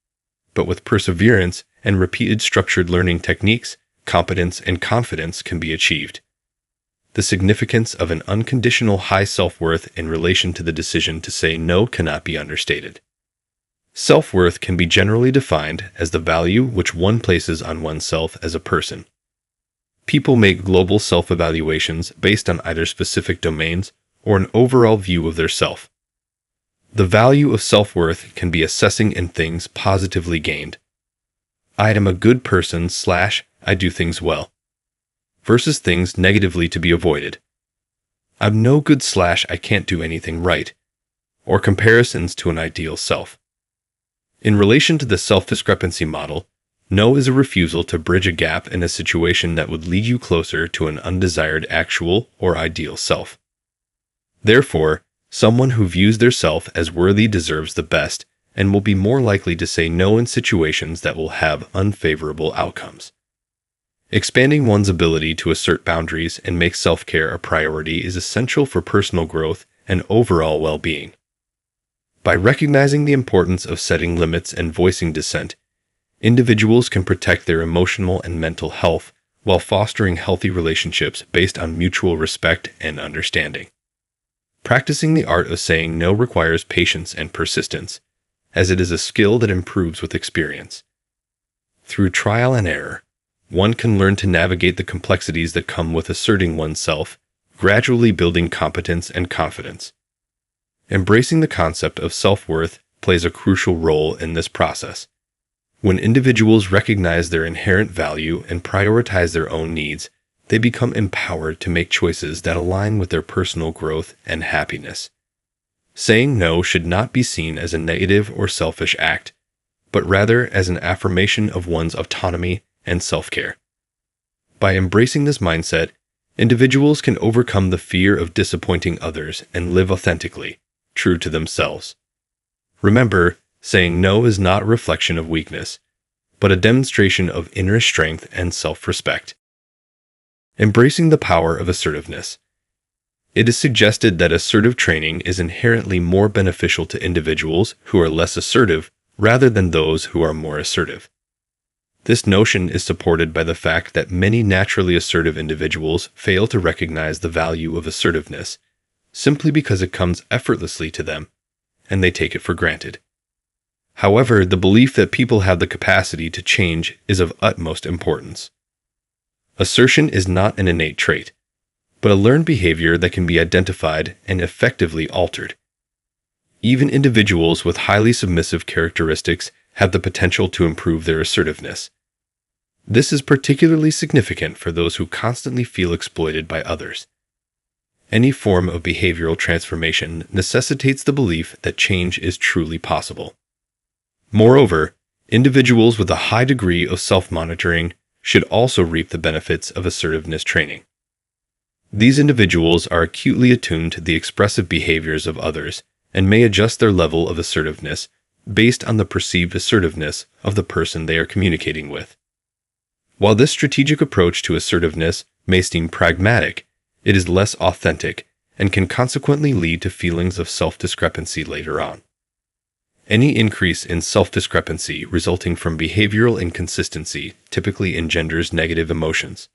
B: But with perseverance and repeated structured learning techniques, competence and confidence can be achieved. The significance of an unconditional high self-worth in relation to the decision to say no cannot be understated. Self-worth can be generally defined as the value which one places on oneself as a person. People make global self-evaluations based on either specific domains or an overall view of their self. The value of self-worth can be assessing in things positively gained. I am a good person / I do things well. Versus things negatively to be avoided. I'm no good / I can't do anything right. Or comparisons to an ideal self. In relation to the self-discrepancy model, no is a refusal to bridge a gap in a situation that would lead you closer to an undesired actual or ideal self. Therefore, someone who views their self as worthy deserves the best and will be more likely to say no in situations that will have unfavorable outcomes. Expanding one's ability to assert boundaries and make self-care a priority is essential for personal growth and overall well-being. By recognizing the importance of setting limits and voicing dissent, individuals can protect their emotional and mental health while fostering healthy relationships based on mutual respect and understanding. Practicing the art of saying no requires patience and persistence, as it is a skill that improves with experience. Through trial and error, one can learn to navigate the complexities that come with asserting oneself, gradually building competence and confidence. Embracing the concept of self-worth plays a crucial role in this process. When individuals recognize their inherent value and prioritize their own needs, they become empowered to make choices that align with their personal growth and happiness. Saying no should not be seen as a negative or selfish act, but rather as an affirmation of one's autonomy and self-care. By embracing this mindset, individuals can overcome the fear of disappointing others and live authentically, true to themselves. Remember, saying no is not a reflection of weakness, but a demonstration of inner strength and self-respect. Embracing the power of assertiveness. It is suggested that assertive training is inherently more beneficial to individuals who are less assertive rather than those who are more assertive. This notion is supported by the fact that many naturally assertive individuals fail to recognize the value of assertiveness simply because it comes effortlessly to them, and they take it for granted. However, the belief that people have the capacity to change is of utmost importance. Assertion is not an innate trait, but a learned behavior that can be identified and effectively altered. Even individuals with highly submissive characteristics have the potential to improve their assertiveness. This is particularly significant for those who constantly feel exploited by others. Any form of behavioral transformation necessitates the belief that change is truly possible. Moreover, individuals with a high degree of self-monitoring should also reap the benefits of assertiveness training. These individuals are acutely attuned to the expressive behaviors of others and may adjust their level of assertiveness based on the perceived assertiveness of the person they are communicating with. While this strategic approach to assertiveness may seem pragmatic, it is less authentic and can consequently lead to feelings of self-discrepancy later on. Any increase in self-discrepancy resulting from behavioral inconsistency typically engenders negative emotions.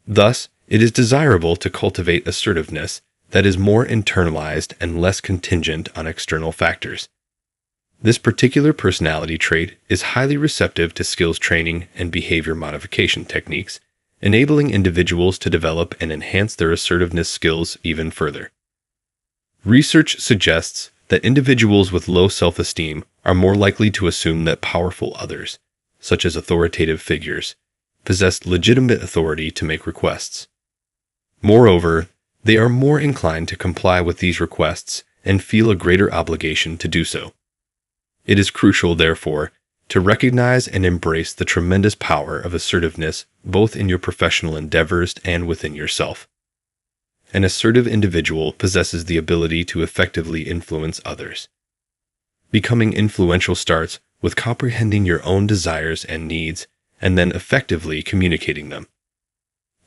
B: Thus, it is desirable to cultivate assertiveness that is more internalized and less contingent on external factors. This particular personality trait is highly receptive to skills training and behavior modification techniques, enabling individuals to develop and enhance their assertiveness skills even further. Research suggests that individuals with low self-esteem are more likely to assume that powerful others, such as authoritative figures, possess legitimate authority to make requests. Moreover, they are more inclined to comply with these requests and feel a greater obligation to do so. It is crucial, therefore, to recognize and embrace the tremendous power of assertiveness both in your professional endeavors and within yourself. An assertive individual possesses the ability to effectively influence others. Becoming influential starts with comprehending your own desires and needs and then effectively communicating them.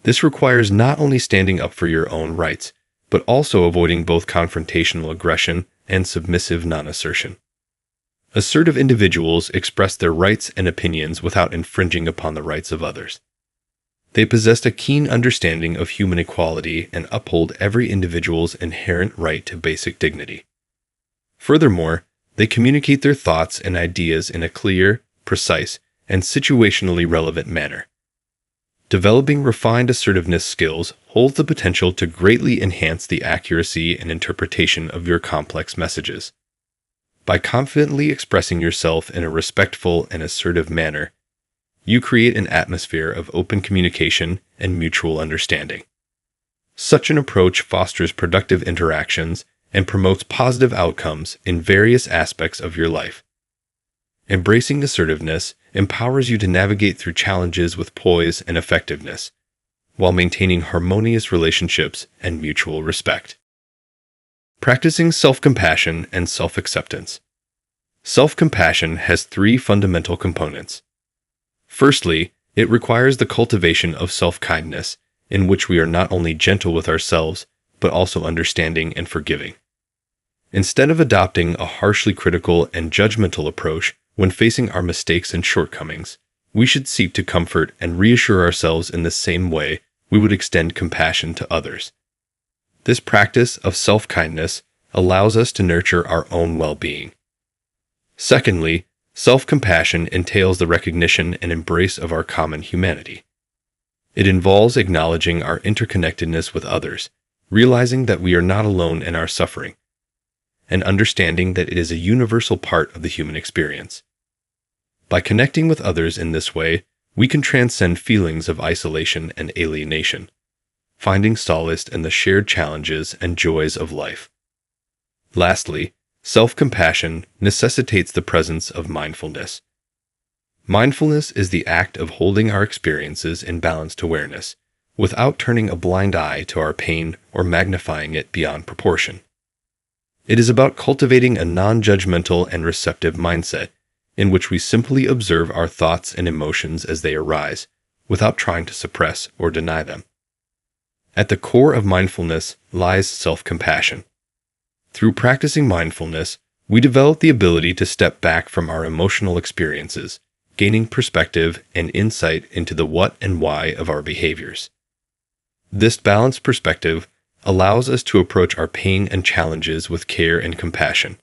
B: This requires not only standing up for your own rights, but also avoiding both confrontational aggression and submissive non-assertion. Assertive individuals express their rights and opinions without infringing upon the rights of others. They possess a keen understanding of human equality and uphold every individual's inherent right to basic dignity. Furthermore, they communicate their thoughts and ideas in a clear, precise, and situationally relevant manner. Developing refined assertiveness skills holds the potential to greatly enhance the accuracy and interpretation of your complex messages. By confidently expressing yourself in a respectful and assertive manner, you create an atmosphere of open communication and mutual understanding. Such an approach fosters productive interactions and promotes positive outcomes in various aspects of your life. Embracing assertiveness empowers you to navigate through challenges with poise and effectiveness, while maintaining harmonious relationships and mutual respect. Practicing self-compassion and self-acceptance. Self-compassion has three fundamental components. Firstly, it requires the cultivation of self-kindness, in which we are not only gentle with ourselves, but also understanding and forgiving. Instead of adopting a harshly critical and judgmental approach when facing our mistakes and shortcomings, we should seek to comfort and reassure ourselves in the same way we would extend compassion to others. This practice of self-kindness allows us to nurture our own well-being. Secondly, self-compassion entails the recognition and embrace of our common humanity. It involves acknowledging our interconnectedness with others, realizing that we are not alone in our suffering, and understanding that it is a universal part of the human experience. By connecting with others in this way, we can transcend feelings of isolation and alienation, finding solace in the shared challenges and joys of life. Lastly, self-compassion necessitates the presence of mindfulness. Mindfulness is the act of holding our experiences in balanced awareness, without turning a blind eye to our pain or magnifying it beyond proportion. It is about cultivating a non-judgmental and receptive mindset, in which we simply observe our thoughts and emotions as they arise, without trying to suppress or deny them. At the core of mindfulness lies self-compassion. Through practicing mindfulness, we develop the ability to step back from our emotional experiences, gaining perspective and insight into the what and why of our behaviors. This balanced perspective allows us to approach our pain and challenges with care and compassion.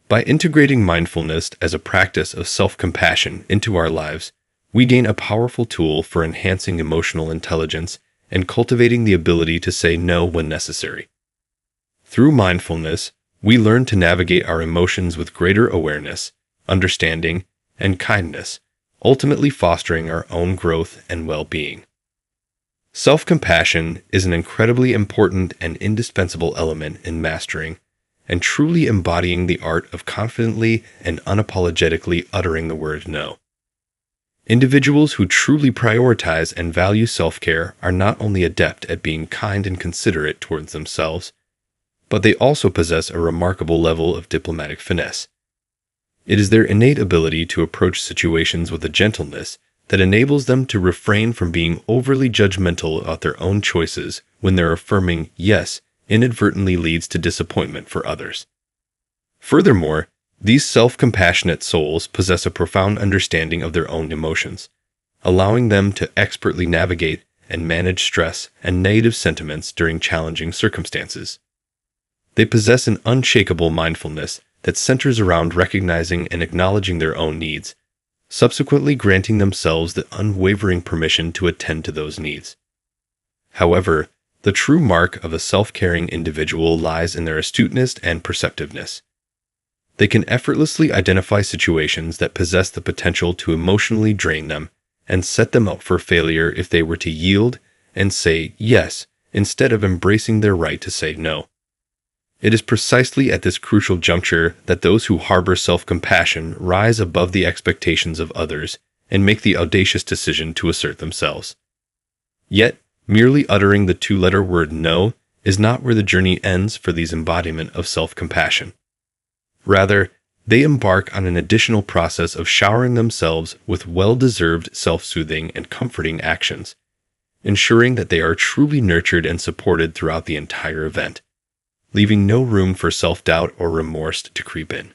B: By integrating mindfulness as a practice of self-compassion into our lives, we gain a powerful tool for enhancing emotional intelligence and cultivating the ability to say no when necessary. Through mindfulness, we learn to navigate our emotions with greater awareness, understanding, and kindness, ultimately fostering our own growth and well-being. Self-compassion is an incredibly important and indispensable element in mastering and truly embodying the art of confidently and unapologetically uttering the word no. Individuals who truly prioritize and value self-care are not only adept at being kind and considerate towards themselves, but they also possess a remarkable level of diplomatic finesse. It is their innate ability to approach situations with a gentleness that enables them to refrain from being overly judgmental about their own choices when their affirming yes inadvertently leads to disappointment for others. Furthermore, these self-compassionate souls possess a profound understanding of their own emotions, allowing them to expertly navigate and manage stress and negative sentiments during challenging circumstances. They possess an unshakable mindfulness that centers around recognizing and acknowledging their own needs, subsequently granting themselves the unwavering permission to attend to those needs. However, the true mark of a self-caring individual lies in their astuteness and perceptiveness. They can effortlessly identify situations that possess the potential to emotionally drain them and set them up for failure if they were to yield and say yes instead of embracing their right to say no. It is precisely at this crucial juncture that those who harbor self-compassion rise above the expectations of others and make the audacious decision to assert themselves. Yet, merely uttering the two-letter word no is not where the journey ends for these embodiment of self-compassion. Rather, they embark on an additional process of showering themselves with well-deserved self-soothing and comforting actions, ensuring that they are truly nurtured and supported throughout the entire event, leaving no room for self-doubt or remorse to creep in.